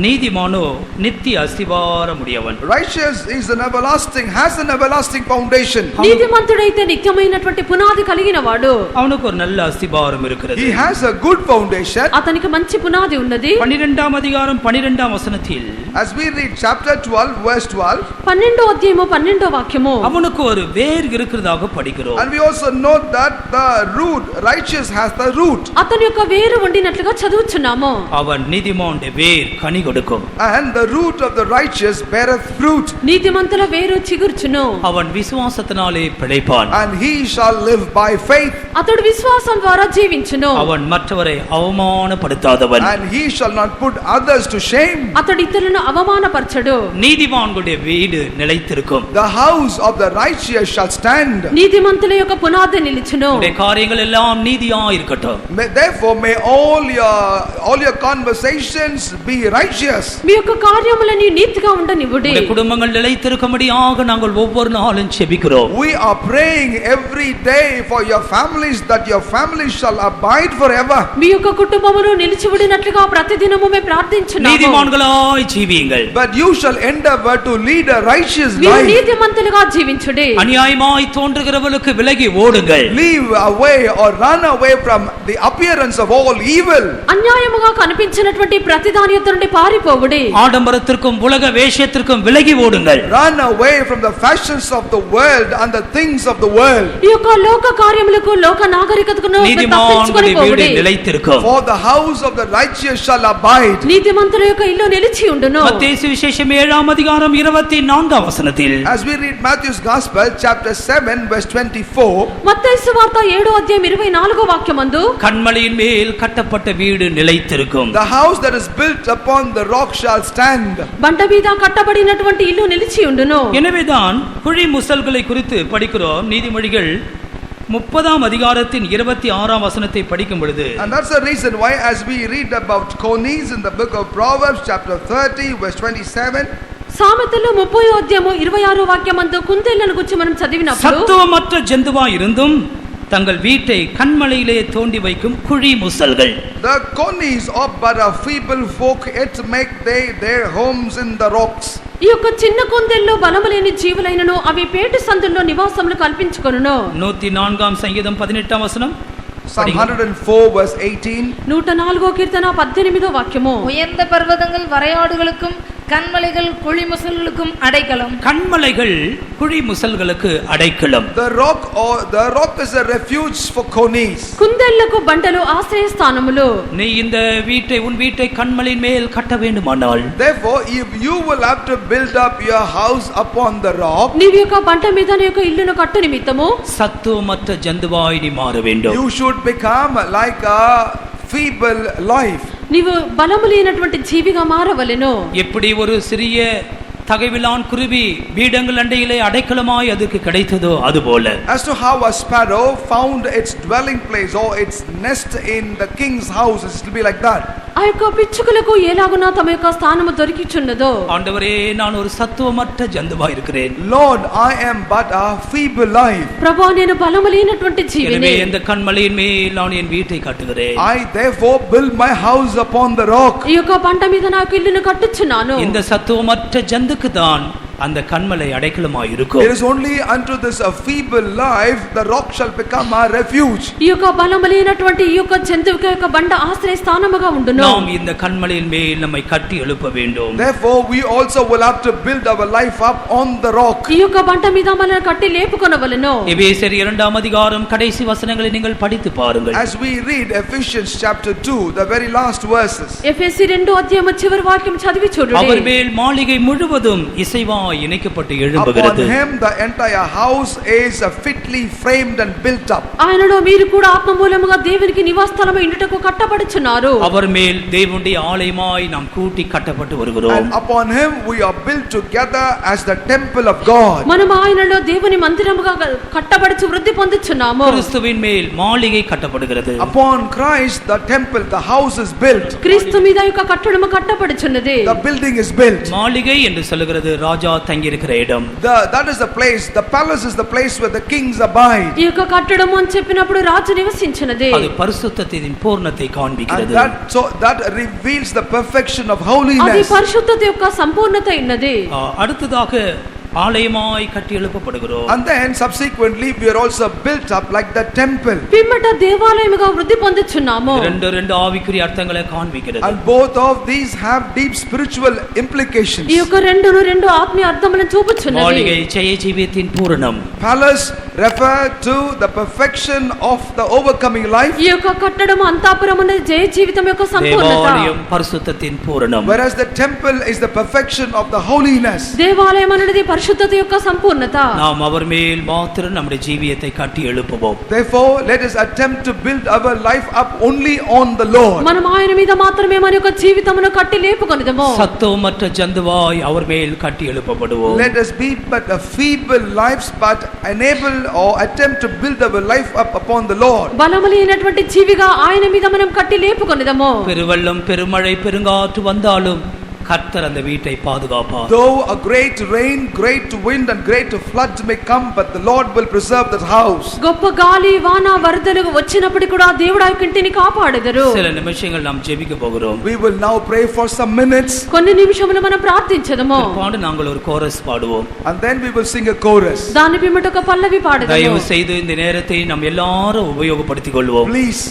Speaker 3: நீதிமானோ நித்திய அஸ்திவாரமுடையவன்.
Speaker 4: Righteous is an everlasting, has an everlasting foundation.
Speaker 9: నీతిమంతుడైతే నిత్యమైనటువంటి పునాది కలిగినవాడు.
Speaker 3: அவனுக்கு ஒரு நல்ல அஸ்திவாரம் இருக்கிறது.
Speaker 4: He has a good foundation.
Speaker 9: అతనికి మంచి పునాది ఉన్నది.
Speaker 3: 12వ అధికారం 12వ వచనத்தில்
Speaker 4: As we read chapter 12 verse 12,
Speaker 9: 12వ అధ్యాయము 12వ వాక్యము,
Speaker 3: அவனுக்கு ஒரு வேர் இருக்கிறதாக படிக்கிறோம்.
Speaker 4: and we also note that the root, righteous has the root,
Speaker 9: అతని యొక్క వేరు ఉండినట్లుగా చదువుచున్నాము.
Speaker 3: அவன் நீதிமானுடைய வேர் கனி கொடுக்கும்.
Speaker 4: and the root of the righteous beareth fruit,
Speaker 9: నీతిమంతుల వేరు చిగుర్చును.
Speaker 3: அவன் விசுவாசத்தினாலே பிழைப்பான்.
Speaker 4: and he shall live by faith,
Speaker 9: అతడు విశ్వాసం ద్వారా జీవించును.
Speaker 3: அவன் மற்றவரை அவமானப்படுத்தாதவன்.
Speaker 4: and he shall not put others to shame.
Speaker 9: అతడు ఇతరులను అవమానపరచడు.
Speaker 3: நீதிமான்களுடைய வீடு நிலைத்திருக்கும்.
Speaker 4: The house of the righteous shall stand.
Speaker 9: నీతిమంతుల యొక్క పునాది నిలుచును.
Speaker 3: உடைய காரியங்கள் எல்லாம் நீதியா இருக்கட்டும்.
Speaker 4: Therefore may all your conversations be righteous.
Speaker 9: మీ యొక్క కార్యములని నీతిగా ఉండనివ్వుడి.
Speaker 3: உடைய குடும்பங்கள் நிலைத்திருக்கும்படியாக நாங்கள் ஒவ்வொரு நாளும் ஜெபிக்கிறோம்.
Speaker 4: We are praying every day for your families, that your families shall abide forever.
Speaker 9: మీ యొక్క కుటుంబమును నిలిచిబడినట్లుగా ప్రతిదినము మేము ప్రార్థించున్నాము.
Speaker 3: நீதிமான்களாய் ஜீவியுங்கள்.
Speaker 4: But you shall endeavor to lead a righteous
Speaker 9: మీరు
Speaker 4: life.
Speaker 9: నీతిమంతులుగా జీవించుడి.
Speaker 3: அநியாயமாய் தோன்றுகிறவர்களுக்கு விலகி ஓடுங்கள்.
Speaker 4: Leave away or run away from the appearance of all evil.
Speaker 9: అన్యాయముగా కనిపించినటువంటి ప్రతి దాని యొద్ద నుండి పారిపోవుడి.
Speaker 3: ஆடம்பரத்திற்கும் உலக வேஷத்திற்கும் விலகி ஓடுங்கள்.
Speaker 4: Run away from the fashions of the world and the things of the world.
Speaker 9: ఈ యొక్క లోక కార్యములకు లోక నాగరికతకును
Speaker 3: நீதிமான்களுடைய வீடு
Speaker 9: తప్పించుకొని
Speaker 3: நிலைத்திருக்கும்.
Speaker 4: For the house of the righteous shall abide.
Speaker 9: నీతిమంతుల యొక్క ఇల్లు నిలిచి ఉండును.
Speaker 3: மத்தேயு சுவிசேஷம் 7వ அதிகாரம் 24వ వచనத்தில்
Speaker 4: As we read Matthew's Gospel chapter 7 verse 24,
Speaker 9: మత్తయి సువార్త 7వ అధ్యాయం 24వ వాక్యమందు,
Speaker 3: கன்மலையின் மேல் கட்டப்பட்ட வீடு நிலைத்திருக்கும்.
Speaker 4: the house that is built upon the rock shall stand.
Speaker 9: బండ మీద కట్టబడినటువంటి ఇల్లు నిలిచి ఉండును.
Speaker 3: எனவேதான் குழி முசல்களை குறித்து படிக்கிறோம். நீதிமொழிகள் 30వ அதிகாரத்தின் 26వ వచనத்தை படிக்கும் பொழுது,
Speaker 4: And that's the reason why as we read about conies in the book of Proverbs chapter 30 verse 27,
Speaker 9: సామెతలు 30వ అధ్యాయము 26వ వాక్యమందు కుందేళ్లను గురించి మనం చదివినప్పుడు,
Speaker 3: சத்துவமற்ற ஜந்துவாய் இருந்தும் தங்கள் வீட்டை கண்மலையிலே தோண்டி வைக்கும் குழி முசல்கள்.
Speaker 4: the conies are but a feeble folk, yet make they their homes in the rocks.
Speaker 9: ఈ యొక్క చిన్న కుందేళ్లు బలములేని జీవులైనను అవి పేటు సందుల్లో నివాసములు కల్పించుకొనును.
Speaker 3: 104వ సంగీతం 18వ వచనం,
Speaker 4: Psalm 104 verse 18,
Speaker 9: 104వ కీర్తన 18వ వాక్యము,
Speaker 5: உயர்ந்த பர்வதங்கள் வரையாடுகளுக்கும் கண்மலைகள் குழிமுசல்களுக்கும் அடைக்கலம்.
Speaker 3: கண்மலைகள் குழி முசல்களுக்கு அடைக்கலம்.
Speaker 4: the rock is a refuge for conies.
Speaker 9: కుందేళ్లకు బండలు ఆశ్రయ స్థానములు.
Speaker 3: நீ இந்த உன் வீட்டை கண்மலையின் மேல் கட்ட வேண்டுமானால்,
Speaker 4: Therefore if you will have to build up your house upon the rock,
Speaker 9: నీవు యొక్క బండ మీద నీ యొక్క ఇల్లును కట్టు నిమిత్తము
Speaker 3: சத்துவமற்ற ஜந்துவாய் நீ மாற வேண்டும்.
Speaker 4: you should become like a feeble life.
Speaker 9: నీవు బలము లేనటువంటి జీవిగా మారవలెను.
Speaker 3: எப்படி ஒரு சிறிய தகைவிலான் குருவி பீடங்கள் அண்டையிலே அடைக்கலமாய் அதுக்கு கிடைத்ததோ அதுபோல,
Speaker 4: As to how a sparrow found its dwelling place or its nest in the king's house, it will be like that.
Speaker 9: ఆ యొక్క పిచ్చుకలకు ఎలాగునా తమ యొక్క స్థానము దొరికిచున్నదో,
Speaker 3: ஆண்டவரே நான் ஒரு சத்துவமற்ற ஜந்துவாய் இருக்கிறேன்.
Speaker 4: Lord, I am but a feeble life.
Speaker 9: ప్రభువా నేను బలము లేనటువంటి
Speaker 3: எனவே
Speaker 9: జీవిని,
Speaker 3: இந்த கண்மலையின் மேல் நான் என் வீட்டை கட்டுகிறேன்.
Speaker 4: I therefore build my house upon the rock.
Speaker 9: ఈ యొక్క బండ మీద నాకు ఇల్లును కట్టుచున్నాను.
Speaker 3: இந்த சத்துவமற்ற ஜந்துக்கு தான் அந்த கண்மலை அடைக்கலமாய் இருக்கும்.
Speaker 4: It is only unto this a feeble life the rock shall become our refuge.
Speaker 9: ఈ యొక్క బలము లేనటువంటి ఈ యొక్క జంతువుకి యొక్క బండ ఆశ్రయ స్థానముగా ఉండును.
Speaker 3: நாம் இந்த கண்மலையின் மேல் நம்மை கட்டி எழுப்ப வேண்டும்.
Speaker 4: Therefore we also will have to build our life up on the rock.
Speaker 9: ఈ యొక్క బండ మీద మనల్ని కట్టి లేపుకొనవలెను.
Speaker 3: எபேசியர் 2వ அதிகாரம் கடைசி வசனங்களை நீங்கள் படித்து பாருங்கள்.
Speaker 4: As we read Ephesians chapter 2, the very last verses,
Speaker 9: ఎఫెసీ 2వ అధ్యాయము చివరి వాక్యం చదివి చూడండి.
Speaker 3: அவர் மேல் மாளிகை முழுவதும் இசைவாய் இணைக்கப்பட்டு
Speaker 4: upon
Speaker 3: எழும்புகிறது.
Speaker 4: him the entire house is fitly framed and built up.
Speaker 9: ఆయనలో మీరు కూడా ఆత్మ మూలముగా దేవునికి నివాసస్థలము ఇండుటకు కట్టబడుచున్నారు.
Speaker 3: அவர் மேல் தேவனுடைய ஆலயமாய் நாம் கூட்டி கட்டப்பட்டு வருகிறோம்.
Speaker 4: And upon him we are built together as the temple of God.
Speaker 9: మనము ఆయనలో దేవుని మందిరముగా కట్టబడుచు వృద్ధి పొందుచున్నాము.
Speaker 3: கிறிஸ்துவின் மேல் மாளிகை கட்டப்படுகிறது.
Speaker 4: Upon Christ the temple, the house is built.
Speaker 9: క్రీస్తు మీద యొక్క కట్టడము కట్టబడుచున్నది.
Speaker 4: The building is built.
Speaker 3: மாளிகை என்று சொல்லுகிறது ராஜா தங்கி இருக்கிற இடம்.
Speaker 4: That is the place, the palace is the place where the kings abide.
Speaker 9: ఈ యొక్క కట్టడము అని చెప్పినప్పుడు రాజు నివసించినది.
Speaker 3: அது பரிசுத்தத்தின் பூரணத்தை காண்பிக்கிறது.
Speaker 4: That reveals the perfection of holiness.
Speaker 9: అది పరిశుద్ధత యొక్క సంపూర్ణత ఉన్నది.
Speaker 3: அடுத்ததாக ஆலயமாய் கட்டி எழுப்பப்படுகிறோம்.
Speaker 4: And then subsequently we are also built up like the temple.
Speaker 9: పిమ్మట దేవాలయముగా వృద్ధి పొందుచున్నాము.
Speaker 3: రెండు ఆవికురి అర్థங்களை కాண்பிக்கிறது.
Speaker 4: And both of these have deep spiritual implications.
Speaker 9: ఈ యొక్క రెండు ఆత్మీయ అర్థములను చూపుచున్నది.
Speaker 3: மாளிகை ஜெய ஜீவியத்தின் பூரணம்.
Speaker 4: Palace refer to the perfection of the overcoming life.
Speaker 9: ఈ యొక్క కట్టడము అంతఃపురము అనేది జయ జీవితం యొక్క సంపూర్ణత.
Speaker 3: దేవాలయం పరిశుద్ధத்தின் పూரணం.
Speaker 4: Whereas the temple is the perfection of the holiness.
Speaker 9: దేవాలయం అనేది పరిశుద్ధత యొక్క సంపూర్ణత.
Speaker 3: நாம் அவர் மேல் மாத்திரம் நம்முடைய ஜீவியத்தை கட்டி எழுப்புவோம்.
Speaker 4: Therefore let us attempt to build our life up only on the Lord.
Speaker 9: మనం ఆయన మీద మాత్రమే మన యొక్క జీవితమును కట్టి లేపుకొనిదము.
Speaker 3: సత్వమற்ற జంతువాய் அவர் மேல் கட்டி எழுப்பப்படுவோம்.
Speaker 4: Let us be but a feeble lives but enable or attempt to build our life up upon the Lord.
Speaker 9: బలములేనటువంటి జీవిగా ఆయన మీద మనం కట్టి లేపుకొనిదము.
Speaker 3: பெருவெள்ளம் பெருமழை பெருங்காற்று வந்தாலும் கர்த்தர் அந்த வீட்டை பாதுகாப்பார்.
Speaker 4: Though a great rain, great wind and great flood may come, but the Lord will preserve that house.
Speaker 9: గొప్ప గాలి వాన వరదలు వచ్చినప్పుడు కూడా దేవుడు ఆ ఇంటిని కాపాడెదరు.
Speaker 3: சில நிமிஷங்கள் நாம் ஜெபிக்க போகிறோம்.
Speaker 4: We will now pray for some minutes.
Speaker 9: కొన్ని నిమిషములు మనం ప్రార్థించదము.
Speaker 3: பாடு நாங்கள் ஒரு கோரஸ் பாடுவோம்.
Speaker 4: And then we will sing a chorus.
Speaker 9: దాని పిమ్మట ఒక పల్లవి పాడెదము.
Speaker 3: தயவு செய்து இந்த நேரத்தை நாம் எல்லாரும் உபயோகப்படுத்திக் கொள்வோம்.
Speaker 4: Please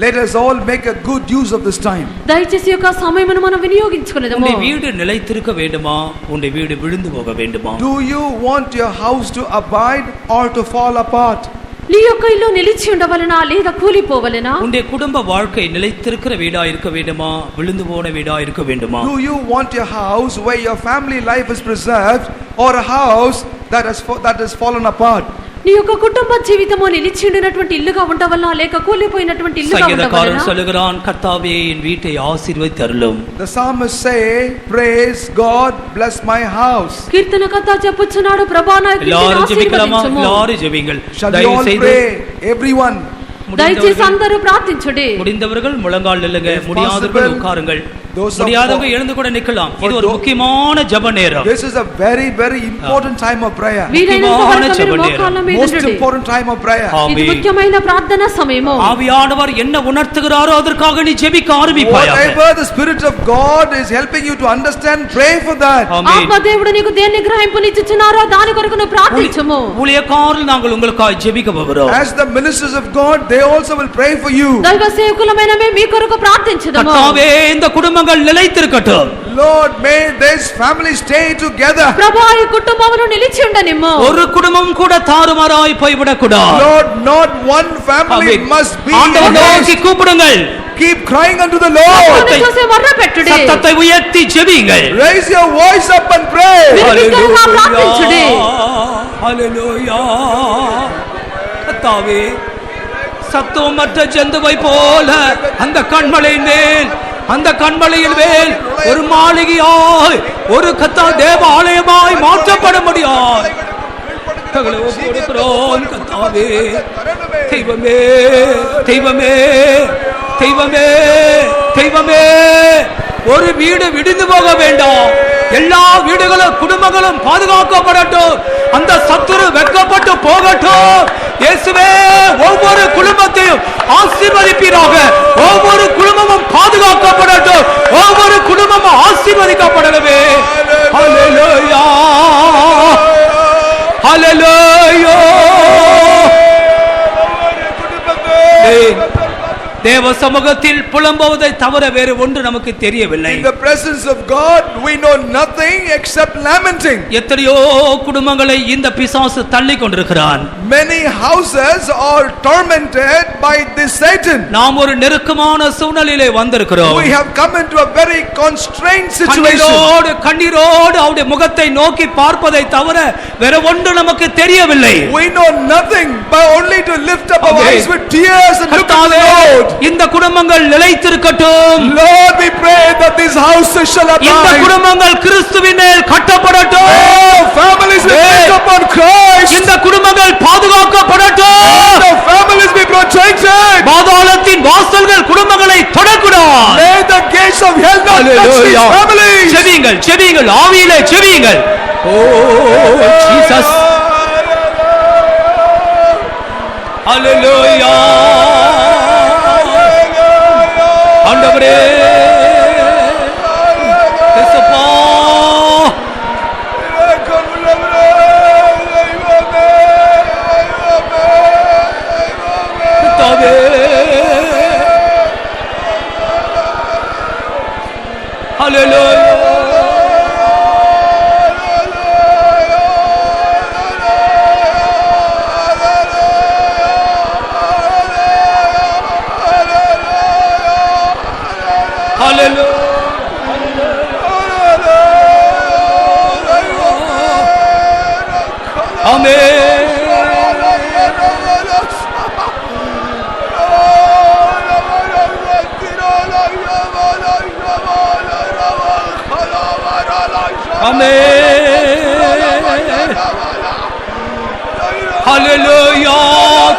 Speaker 4: let us all make a good use of this time.
Speaker 9: దయచేసి యొక్క సమయమును మనం వినియోగించుకొనిదము.
Speaker 3: உன்னுடைய வீடு நிலைத்திருக்க வேண்டுமா, உன்னுடைய வீடு விழுந்து போக வேண்டுமா?
Speaker 4: Do you want your house to abide or to fall apart?
Speaker 9: నీ యొక్క ఇల్లు నిలిచి ఉండవలనా లేదా కూలిపోవలనా?
Speaker 3: உன்னுடைய குடும்ப வாழ்க்கை நிலைத்திருக்கிற வீடா இருக்க வேண்டுமா, விழுந்து போன வீடா இருக்க வேண்டுமா?
Speaker 4: Do you want your house where your family life is preserved or a house that has fallen apart?
Speaker 9: నీ యొక్క కుటుంబ జీవితము నిలిచి ఉండినటువంటి ఇల్లుగా ఉండవలనా లేక కూలిపోయినటువంటి ఇల్లుగా ఉండవలనా?
Speaker 3: సంగీతకారன் சொல்லுகிறான், கர்த்தாவே என் வீட்டை ஆசீர்வதித்தருளும்.
Speaker 4: The psalmist say, praise God, bless my house.
Speaker 9: కీర్తనకర్త చెప్పుచున్నాడు, ప్రభువా నా ఇంటిని ఆశీర్వదించుము.
Speaker 3: எல்லாரும் ஜெபிங்கள்.
Speaker 4: Shall we all pray, everyone?
Speaker 9: దయచేసి అందరూ ప్రార్థించుడి.
Speaker 3: முடிந்தவர்கள் முழங்கால் நில்லுங்க, முடியாதவர்கள் உட்காருங்கள்,
Speaker 4: Those
Speaker 3: முடியாதவங்க எழுந்து கூட நிக்கலாம். இது ஒரு முக்கியமான ஜெப நேரம்.
Speaker 4: This is a very very important time of prayer.
Speaker 3: முக்கியமான ஜெப நேரம்.
Speaker 4: Most important time of prayer.
Speaker 9: ఇది ముఖ్యమైన ప్రార్థన సమయము.
Speaker 3: ஆவியானவர் என்ன உணர்த்துகிறாரோ அதற்காக நீ ஜெபிக்க ஆரம்பிப்பாயாக.
Speaker 4: Whatever the Spirit of God is helping you to understand, pray for that.
Speaker 9: ఆత్మదేవుడు నీకు దేన్ని గ్రహింపునిచ్చుచున్నారో దాని కొరకు నువ్వు ప్రార్థించుము.
Speaker 3: ஊழியக்காரர்கள் நாங்கள் உங்களுக்காக ஜெபிக்க போகிறோம்.
Speaker 4: As the ministers of God, they also will pray for you.
Speaker 9: దైవ సేవకులమైన మేము మీ కొరకు ప్రార్థించుదాము.
Speaker 3: కర్తావే இந்த குடும்பங்கள் நிலைத்திருக்கட்டும்.
Speaker 4: Lord, may this family stay together.
Speaker 9: ప్రభువా ఈ కుటుంబమును నిలిచి ఉండనిమ్ము.
Speaker 3: ஒரு குடும்பம் கூட தாறுமாறாய் போய்விடக் கூடாது.
Speaker 4: Lord, not one family must be.
Speaker 3: ஆண்டவரை நோக்கி கூப்பிடுங்கள்.
Speaker 4: Keep crying unto the Lord.
Speaker 3: சத்தத்தை உயர்த்தி ஜெபியுங்கள்.
Speaker 4: Raise your voice up and pray.
Speaker 3: ஹalleluya. கர்த்தாவே, சத்தமற்ற ஜந்துவை போல அந்த கண்மலையின் மேல், அந்த கண்மலையின் மேல் ஒரு மாளிகையாய், ஒரு கர்த்தா தேவ ஆலயமாய் மாற்றப்பட முடியாது. தங்களை ஒப்புக்கொடுக்கிறோம் கர்த்தாவே. தெய்வமே, தெய்வமே, தெய்வமே, தெய்வமே, ஒரு வீடு விடுந்து போக வேண்டாம். எல்லா வீடுகளும் குடும்பங்களும் பாதுகாக்கப்படட்டும். அந்த சத்துரு வெட்கப்பட்டு போகட்டும். இயேசுவே, ஒவ்வொரு குடும்பத்தையும் ஆசீர்வதிப்பீராக. ஒவ்வொரு குடும்பமும் பாதுகாக்கப்படட்டும். ஒவ்வொரு குடும்பமும் ஆசீர்வதிக்கப்படவே. ஹalleluya, ஹalleluya. தேவ சமூகத்தில் புலம்புவதை தவிர வேறு ஒன்று நமக்கு தெரியவில்லை.
Speaker 4: In the presence of God we know nothing except lamenting.
Speaker 3: எத்தனையோ குடும்பங்களை இந்த பிசாசு தள்ளி கொண்டிருக்கிறான்.
Speaker 4: Many houses are tormented by this Satan.
Speaker 3: நாம் ஒரு நெருக்கமான சூழ்நிலையிலே வந்திருக்கிறோம்.
Speaker 4: We have come into a very constrained situation.
Speaker 3: கண்ணீரோடு அவருடைய முகத்தை நோக்கி பார்ப்பதை தவிர வேற ஒன்று நமக்கு தெரியவில்லை.
Speaker 4: We know nothing but only to lift up our eyes with tears and look at the Lord.
Speaker 3: இந்த குடும்பங்கள் நிலைத்திருக்கட்டும்.
Speaker 4: Lord, we pray that this house shall abide.
Speaker 3: இந்த குடும்பங்கள் கிறிஸ்துவின் மேல் கட்டப்படட்டும்.
Speaker 4: Families be built upon Christ.
Speaker 3: இந்த குடும்பங்கள் பாதுகாக்கப்படட்டும்.
Speaker 4: The families be protected.
Speaker 3: பாதாளத்தின் வாசல்கள் குடும்பங்களை தொடக்கூடாது.
Speaker 4: May the gates of hell not touch these families.
Speaker 3: ஜெபியுங்கள், ஜெபியுங்கள், ஆவியிலே ஜெபியுங்கள். Oh Jesus. Hallelujah. ஆண்டவரே இயேசுப்பா கர்த்தாவே ஹalleluya.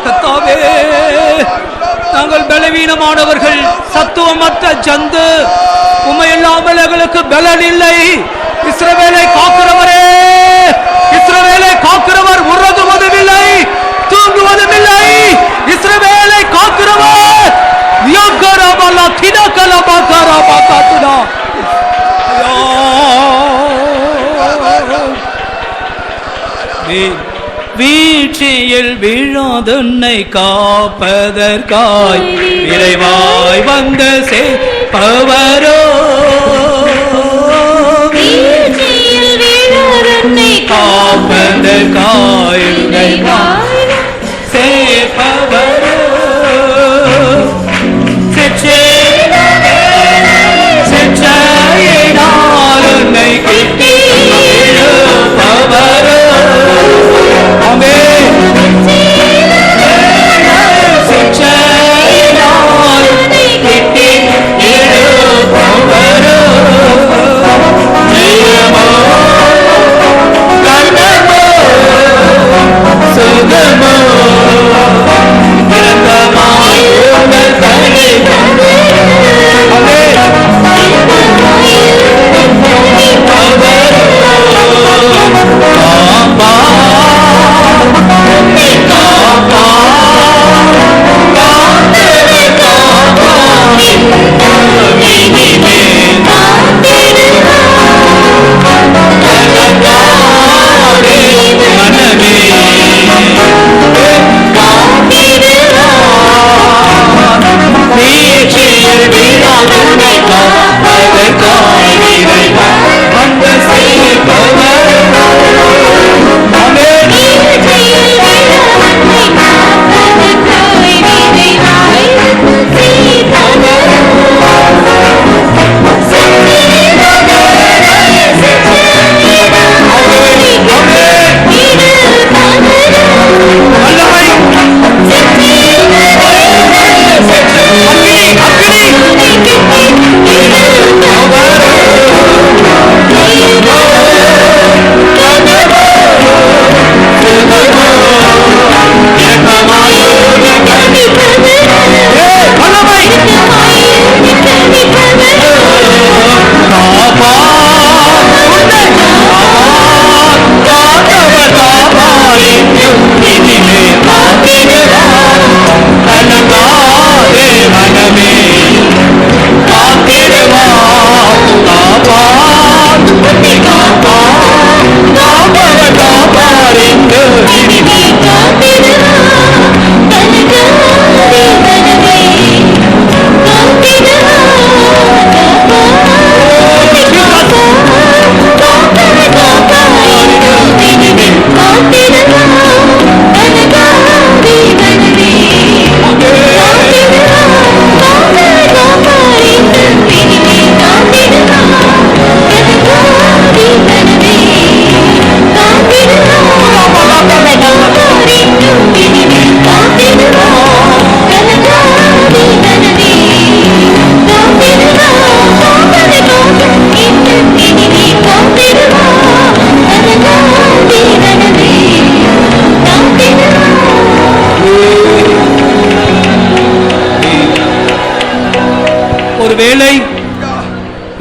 Speaker 3: கர்த்தாவே நாங்கள் பலவீனமானவர்கள், சத்துவமற்ற ஜந்து, உம்மை இல்லாமல் எங்களுக்கு பலன் இல்லை. இஸ்ரவேலை காக்கிறவரே, இஸ்ரவேலை காக்கிறவர் உறங்குவதும் இல்லை தூங்குவதும் இல்லை. இஸ்ரவேலை காக்கிறவர் யகரபலா தினகலபா கரபா காத்துனா வீழ்ச்சியில் விழாதுன்னை காப்பதற்காய் விரைவாய் வந்த சேர்ப்பவரோ,
Speaker 1: வீழ்ச்சியில் விழாதுன்னை
Speaker 3: காப்பதற்காய் விரைவாய் சேர்ப்பவரோ, செற்றையினால் உன்னை கிட்டி இழுப்பவரோ.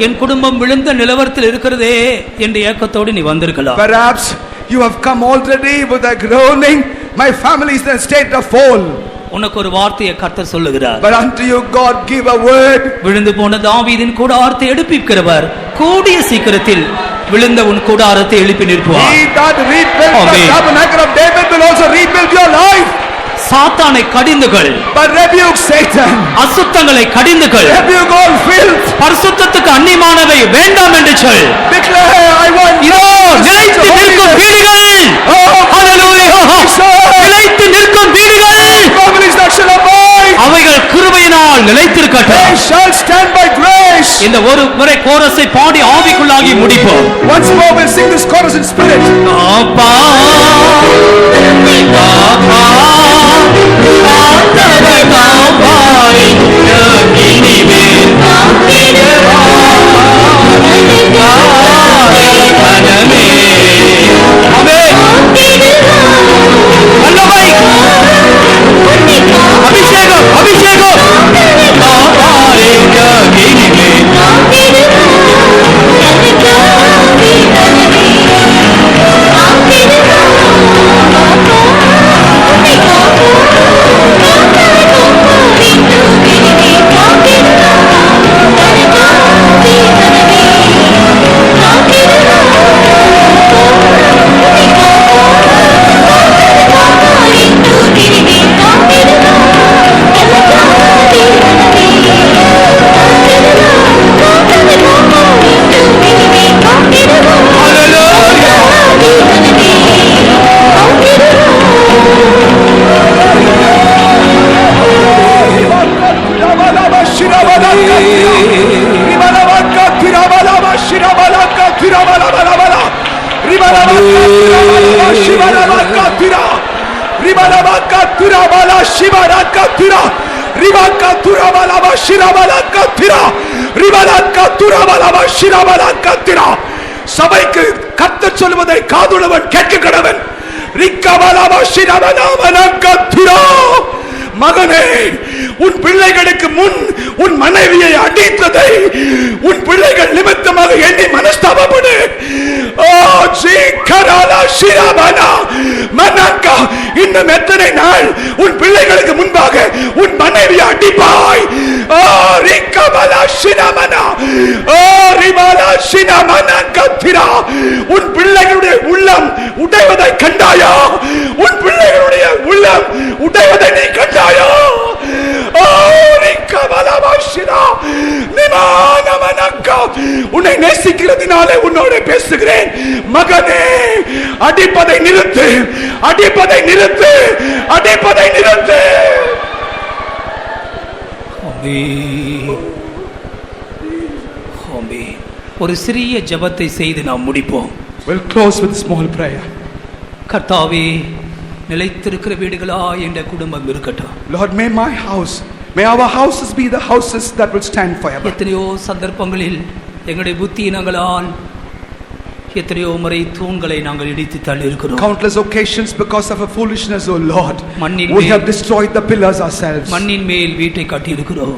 Speaker 3: என் குடும்பம் விழுந்த நிலவரத்தில் இருக்கிறதே என்ற ஏக்கத்தோடு நீ வந்திருக்கலாம்.
Speaker 4: Perhaps you have come already with a groaning, my family is in a state of fall.
Speaker 3: உனக்கு ஒரு வார்த்தையை கர்த்தர் சொல்லுகிறார்.
Speaker 4: But unto you God give a word.
Speaker 3: விழுந்து போன தாவீதின் கூடாரத்தை எழுப்பிக்கிறவர் கூடிய சீக்கிரத்தில் விழுந்த உன் கூடாரத்தை எழுப்பி நிற்பார்.
Speaker 4: He that rebuilt the tabernacle of David will also rebuild your life.
Speaker 3: சாத்தானை கடிந்துகள்.
Speaker 4: But rebuke Satan.
Speaker 3: அசுத்தங்களை கடிந்துகள்.
Speaker 4: Rebuke all filth.
Speaker 3: பரிசுத்தத்துக்கு அந்நியமானவை வேண்டாம் என்று சொல்.
Speaker 4: Declare I want
Speaker 3: இதோ நிலைத்து நிற்கும் வீடுகள். ஹalleluya. நிலைத்து நிற்கும் வீடுகள்.
Speaker 4: Families that shall abide.
Speaker 3: அவைகள் கிருபையினால் நிலைத்திருக்கட்டும்.
Speaker 4: They shall stand by grace.
Speaker 3: இந்த ஒரு முறை கோரஸை பாடி ஆவிக்குள்ளாகி முடிப்போம்.
Speaker 4: Once more we'll sing this chorus in spirit.
Speaker 3: அப்பா அப்பா அபிஷேகம் அபிஷேகம்
Speaker 4: சபைக்கு கர்த்தர் சொல்வதை காதுள்ளவன் கேட்க கடவன். மகனே, உன் பிள்ளைகளுக்கு முன் உன் மனைவியை அடித்ததை உன் பிள்ளைகள் நிமித்தமாக எண்ணி மனஸ்தாபப்படு. இன்னும் எத்தனை நாள் உன் பிள்ளைகளுக்கு முன்பாக உன் மனைவியை அடிப்பாய்? உன் பிள்ளைகளுடைய உள்ளம் உடைவதை கண்டாயா? உன் பிள்ளைகளுடைய உள்ளம் உடைவதை நீ கண்டாயா? உன்னை நேசிக்கிறதுனாலே உன்னோடு பேசுகிறேன். மகனே, அடிப்பதை நிறுத்து, அடிப்பதை நிறுத்து, அடிப்பதை நிறுத்து.
Speaker 3: ஒரு சிறிய ஜெபத்தை செய்து நாம் முடிப்போம்.
Speaker 4: We'll close with a small prayer.
Speaker 3: கர்த்தாவே, நிலைத்திருக்கிற வீடுகளா என்ற குடும்பம் இருக்கட்டும்.
Speaker 4: Lord, may my house, may our houses be the houses that will stand forever.
Speaker 3: எத்தனையோ சந்தர்ப்பங்களில் எங்களுடைய புத்தியினங்களால் எத்தனையோ முறை தூண்களை நாங்கள் இடித்து தள்ளி இருக்கிறோம்.
Speaker 4: Countless occasions because of a foolishness, oh Lord, we have destroyed the pillars ourselves.
Speaker 3: மண்ணின் மேல் வீட்டை கட்டி இருக்கிறோம்.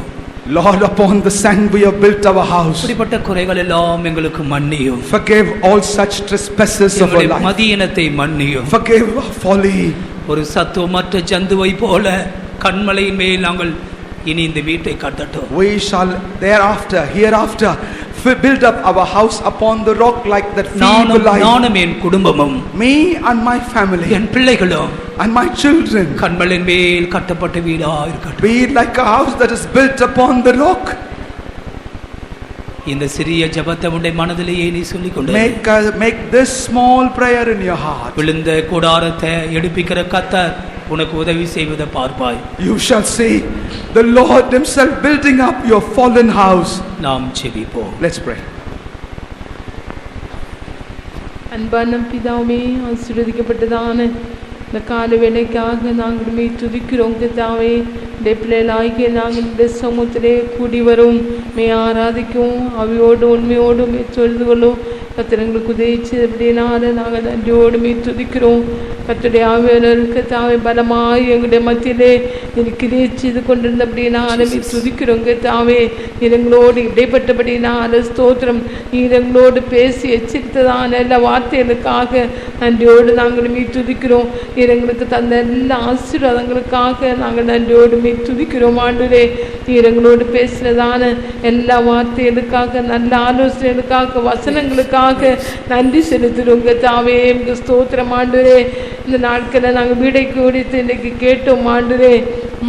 Speaker 4: Lord, upon the sand we have built our house.
Speaker 3: இப்படிப்பட்ட குறைகள் எல்லாம் எங்களுக்கு மன்னியும்.
Speaker 4: Forgive all such trespasses of our life.
Speaker 3: மதியினத்தை மன்னியும்.
Speaker 4: Forgive our folly.
Speaker 3: ஒரு சத்துவமற்ற ஜந்துவை போல கண்மலையின் மேல் நாங்கள் இனி இந்த வீட்டை கட்டட்டும்.
Speaker 4: We shall thereafter, hereafter, build up our house upon the rock like that feeble life.
Speaker 3: நானும் என் குடும்பமும்,
Speaker 4: me and my family,
Speaker 3: என் பிள்ளைகளும்
Speaker 4: and my children,
Speaker 3: கண்மலையின் மேல் கட்டப்பட்ட வீடா இருக்கட்டும்.
Speaker 4: be like a house that is built upon the rock.
Speaker 3: இந்த சிறிய ஜெபத்தை உடைய மனதிலேயே நீ சொல்லிக் கொண்டு
Speaker 4: make this small prayer in your heart.
Speaker 3: விழுந்த கூடாரத்தை எடுப்பிக்கிற கர்த்தர் உனக்கு உதவி செய்வதை பார்ப்பாய்.
Speaker 4: You shall see the Lord himself building up your fallen house.
Speaker 3: நாம் ஜெபிப்போம்.
Speaker 4: Let's pray.
Speaker 10: அன்பான பிதாவே, ஆசீர்வதிக்கப்பட்டதான இந்த கால வேளைக்காக நாங்கள் உம்மை துதிக்கிறோம். கர்த்தாவே, இந்த பிள்ளைகளாகிய நாங்கள் இந்த சமூகத்திலே கூடி வரும் மே ஆராதிக்கும் அவையோடு உண்மையோடு தொழுது கொள்ளும். கர்த்தர் எங்களுக்கு உதவி செய்தபடியினால நாங்கள் நன்றியோடு மே துதிக்கிறோம். கர்த்தருடைய ஆவியானவர் கர்த்தாவே பலமாய் எங்களுடைய மத்தியிலே கிரியை செய்து கொண்டிருந்தபடினால துதிக்கிறோம் கர்த்தாவே. நீர் எங்களோடு இடைப்பட்டபடினால ஸ்தோத்திரம். நீர் எங்களோடு பேசி எச்சரித்ததான எல்லா வார்த்தைகளுக்காக நன்றியோடு நாங்கள் துதிக்கிறோம். நீர் எங்களுக்கு தந்த எல்லா ஆசீர்வாதங்களுக்காக நாங்கள் நன்றியோடு துதிக்கிறோம் ஆண்டவரே. நீர் எங்களோடு பேசினதான எல்லா வார்த்தைகளுக்காக நல்ல ஆலோசனைகளுக்காக வசனங்களுக்காக நன்றி செலுத்துகிறோம் கர்த்தாவே. எங்களுக்கு ஸ்தோத்திரம் ஆண்டவரே. இந்த நாட்களில் நாங்கள் வீடை குறித்து இன்றைக்கு கேட்டோம் ஆண்டவரே.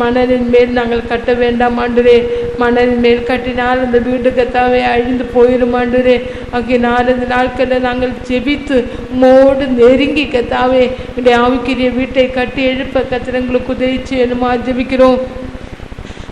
Speaker 10: மணலின் மேல் நாங்கள் கட்ட வேண்டாம் ஆண்டவரே. மணலின் மேல் கட்டினால் அந்த வீடு கர்த்தாவே அழிந்து போயிடும் ஆண்டவரே. ஆகினால் இந்த நாட்களில் நாங்கள் ஜெபித்து மோடு நெருங்கி கர்த்தாவே இந்த ஆவிக்குரிய வீட்டை கட்டி எழுப்ப கத்திரங்களுக்கு உதவி செய்யணுமா ஜெபிக்கிறோம்.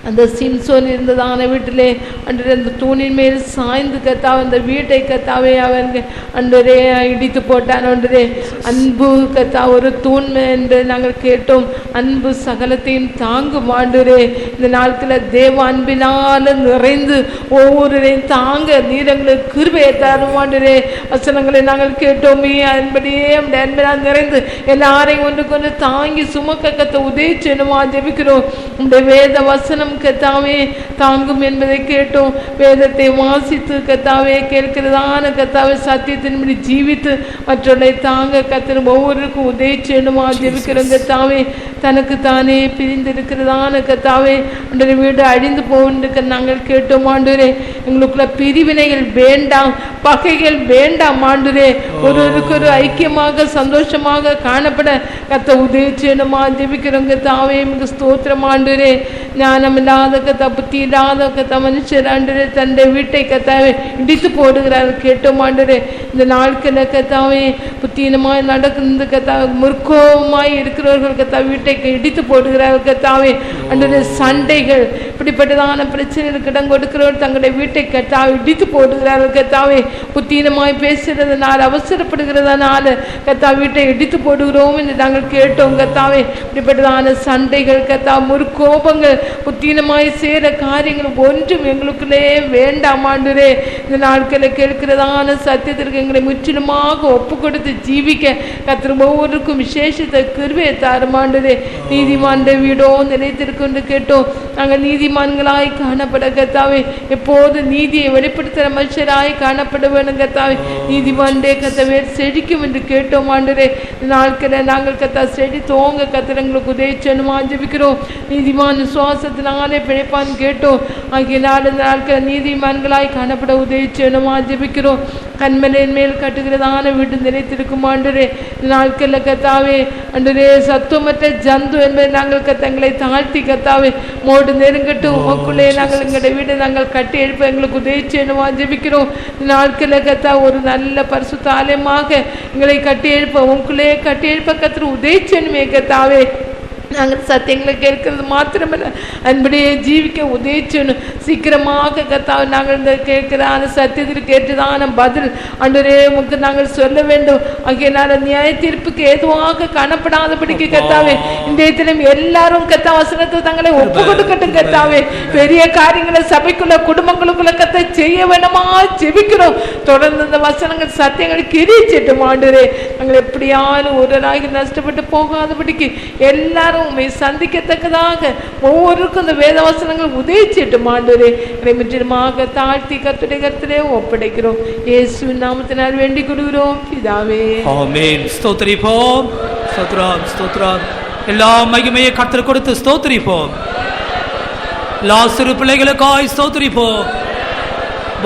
Speaker 10: அந்த சிம்சோன் இருந்ததான வீட்டிலே அன்று அந்த தூணின் மேல் சாய்ந்து கத்தாவே அந்த வீட்டை கத்தாவே அவங்க அன்றரே இடித்து போட்டான் ஒன்றரே. அன்பு கத்தா ஒரு தூண் என்று நாங்கள் கேட்டோம். அன்பு சகலத்தையும் தாங்கும் ஆண்டவரே. இந்த நாட்களில் தேவ அன்பினால் நிறைந்து ஒவ்வொருவரையும் தாங்க நீரங்களுக்கு கிருபையை தரும் ஆண்டவரே. வசனங்களை நாங்கள் கேட்டோமே அன்படியே அந்த அன்பினால் நிறைந்து எல்லாரையும் ஒன்று கொண்டு தாங்கி சுமக்க கத்த உதவி செய்யணுமா ஜெபிக்கிறோம். இந்த வேத வசனம் கத்தாவே தாங்கும் என்பதை கேட்டோம். வேதத்தை வாசித்து கத்தாவே கேட்கிறதான கத்தாவே சத்தியத்தின்படி ஜீவித்து மற்றவர்களை தாங்க கத்திர ஒவ்வொருக்கும் உதவி செய்யணுமா ஜெபிக்கிறோம் கத்தாவே. தனக்கு தானே பிரிந்திருக்கிறதான கத்தாவே அன்றைய வீடு அழிந்து போகின்ற நாங்கள் கேட்டோம் ஆண்டவரே. எங்களுக்குள்ள பிரிவினைகள் வேண்டாம், பகைகள் வேண்டாம் ஆண்டவரே. ஒருவருக்கு ஒரு ஐக்கியமாக சந்தோஷமாக காணப்பட கத்த உதவி செய்யணுமா ஜெபிக்கிறோம் கத்தாவே. எங்களுக்கு ஸ்தோத்திரம் ஆண்டவரே. ஞானம் இல்லாத கத்தா புத்தி இல்லாத கத்தா மனுஷர் ஆண்டவரே தன்னுடைய வீட்டை கத்தாவே இடித்து போடுகிறார் கேட்டோம் ஆண்டவரே. இந்த நாட்களில் கத்தாவே புத்தீனமாய் நடக்குது கத்தா முற்கோபமாய் இருக்கிறவர்கள் கத்தா வீட்டை இடித்து போடுகிறார்கள் கத்தாவே. ஆண்டவரே சண்டைகள் இப்படிப்பட்டதான பிரச்சனைகளுக்கு இடம் கொடுக்கிறவர்கள் தங்களுடைய வீட்டை கத்தா இடித்து போடுகிறார்கள் கத்தாவே. புத்தீனமாய் பேசுறதுனால அவசரப்படுகிறதுனால கத்தா வீட்டை இடித்து போடுகிறோம் என்று நாங்கள் கேட்டோம் கத்தாவே. இப்படிப்பட்டதான சண்டைகள் கத்தா முற்கோபங்கள் புத்தீனமாய் சேர காரியங்கள் ஒன்றும் எங்களுக்குள்ளே வேண்டாம் ஆண்டவரே. இந்த நாட்களை கேட்கிறதான சத்தியத்திற்கு எங்களை முற்றிலுமாக ஒப்பு கொடுத்து ஜீவிக்க கத்திர ஒவ்வொருக்கும் விசேஷத்தை கிருபையை தாரும் ஆண்டவரே. நீதிமான் வீடோ நிலைத்திருக்குன்னு கேட்டோம். நாங்கள் நீதிமான்களாய் காணப்பட கத்தாவே எப்போது நீதியை வெளிப்படுத்துகிற மனுஷராய் காணப்பட வேணும் கத்தாவே. நீதிமான்டே கத்தவே செழிக்கும் என்று கேட்டோம் ஆண்டவரே. இந்த நாட்களை நாங்கள் கத்தா செடி தோங்க கத்திரங்களுக்கு உதவி செய்யணுமா ஜெபிக்கிறோம். நீதிமான் சுவாசத்தினாலே பிழைப்பான் கேட்டோம். ஆகிய நாட்கள் நீதிமான்களாய் காணப்பட உதவி செய்யணுமா ஜெபிக்கிறோம். கண்மலையின் மேல் கட்டுகிறதான வீட்டு நிலைத்திருக்கும் ஆண்டவரே. இந்த நாட்களில் கத்தாவே ஆண்டவரே சத்துவமற்ற ஜந்து என்பதை நாங்கள் கத்தங்களை தாழ்த்தி கத்தாவே மோடு நெருங்கட்டும் உங்களுக்குள்ளே நாங்கள் எங்களுடைய வீட்டை நாங்கள் கட்டி எழுப்ப எங்களுக்கு உதவி செய்யணுமா ஜெபிக்கிறோம். இந்த நாட்களில் கத்தா ஒரு நல்ல பரிசுத்த ஆலயமாக எங்களை கட்டி எழுப்ப உங்களுக்குள்ளே கட்டி எழுப்ப கத்திர உதவி செய்யணுமே கத்தாவே. நாங்கள் சத்தியங்களை கேட்கறது மாத்திரமல்ல அன்படியே ஜீவிக்க உதவி செய்யணும். சீக்கிரமாக கத்தாவை நாங்கள் இந்த கேட்கிறான சத்தியத்திற்கு ஏற்றதான பதில் ஆண்டவரே உமக்கு நாங்கள் சொல்ல வேண்டும். ஆகியனால நியாய தீர்ப்புக்கு ஏதுவாக காணப்படாதபடிக்கு கத்தாவே இந்த தினம் எல்லாரும் கத்தா வசனத்தை தங்களை ஒப்பு கொடுக்கட்டும் கத்தாவே. பெரிய காரியங்களை சபைக்குள்ள குடும்பங்களுக்குள்ள கத்த செய்ய வேணுமா ஜெபிக்கிறோம். தொடர்ந்து இந்த வசனங்கள் சத்தியங்களை கிரிச்சிட்டும் ஆண்டவரே. நாங்கள் எப்படியாலும் ஒரு நாளைக்கு நஷ்டப்பட்டு போகாதபடிக்கு எல்லாரும் உண்மை சந்திக்கத்தக்கதாக ஒவ்வொருக்கும் இந்த வேதவசனங்கள் உதவிச்சிட்டும் ஆண்டவரே. முற்றிலுமாக தாழ்த்தி கர்த்தருடைய கரத்திலே ஒப்படைக்கிறோம். இயேசுவின் நாமத்தினால் வேண்டிக் கொள்கிறோம் பிதாவே.
Speaker 3: ஆமென். ஸ்தோத்திரிப்போம். ஸ்தோத்திரம் ஸ்தோத்திரம். எல்லா மகிமையை கர்த்தர் கொடுத்து ஸ்தோத்திரிப்போம். எல்லா சிறு பிள்ளைகளுக்காய் ஸ்தோத்திரிப்போம்.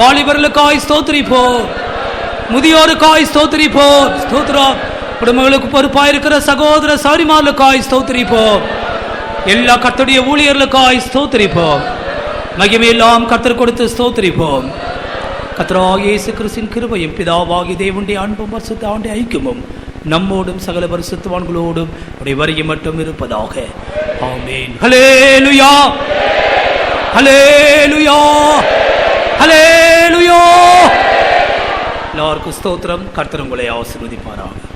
Speaker 3: வாலிபர்களுக்காய் ஸ்தோத்திரிப்போம். முதியோருக்காய் ஸ்தோத்திரிப்போம். ஸ்தோத்திரம். குடும்பங்களுக்கு பொறுப்பாயிருக்கிற சகோதர சகோதரிமார்களுக்காய் ஸ்தோத்திரிப்போம். எல்லா கர்த்தருடைய ஊழியர்களுக்காய் ஸ்தோத்திரிப்போம். மகிமையெல்லாம் கர்த்தர் கொடுத்து ஸ்தோத்திரிப்போம். கர்த்தராகிய இயேசு கிறிஸ்துவின் கிருபையும் பிதாவாகிய தேவனுடைய அன்பும் பரிசுத்த ஐக்கியமும் நம்மோடும் சகல பரிசுத்தவான்களோடும் ஒரு வரையும் மட்டும் இருப்பதாக. ஆமென். ஹல்லேலூயா ஹல்லேலூயா ஹல்லேலூயா. எல்லாருக்கும் ஸ்தோத்திரம். கர்த்தர் உங்களை ஆசீர்வதிப்பாராக.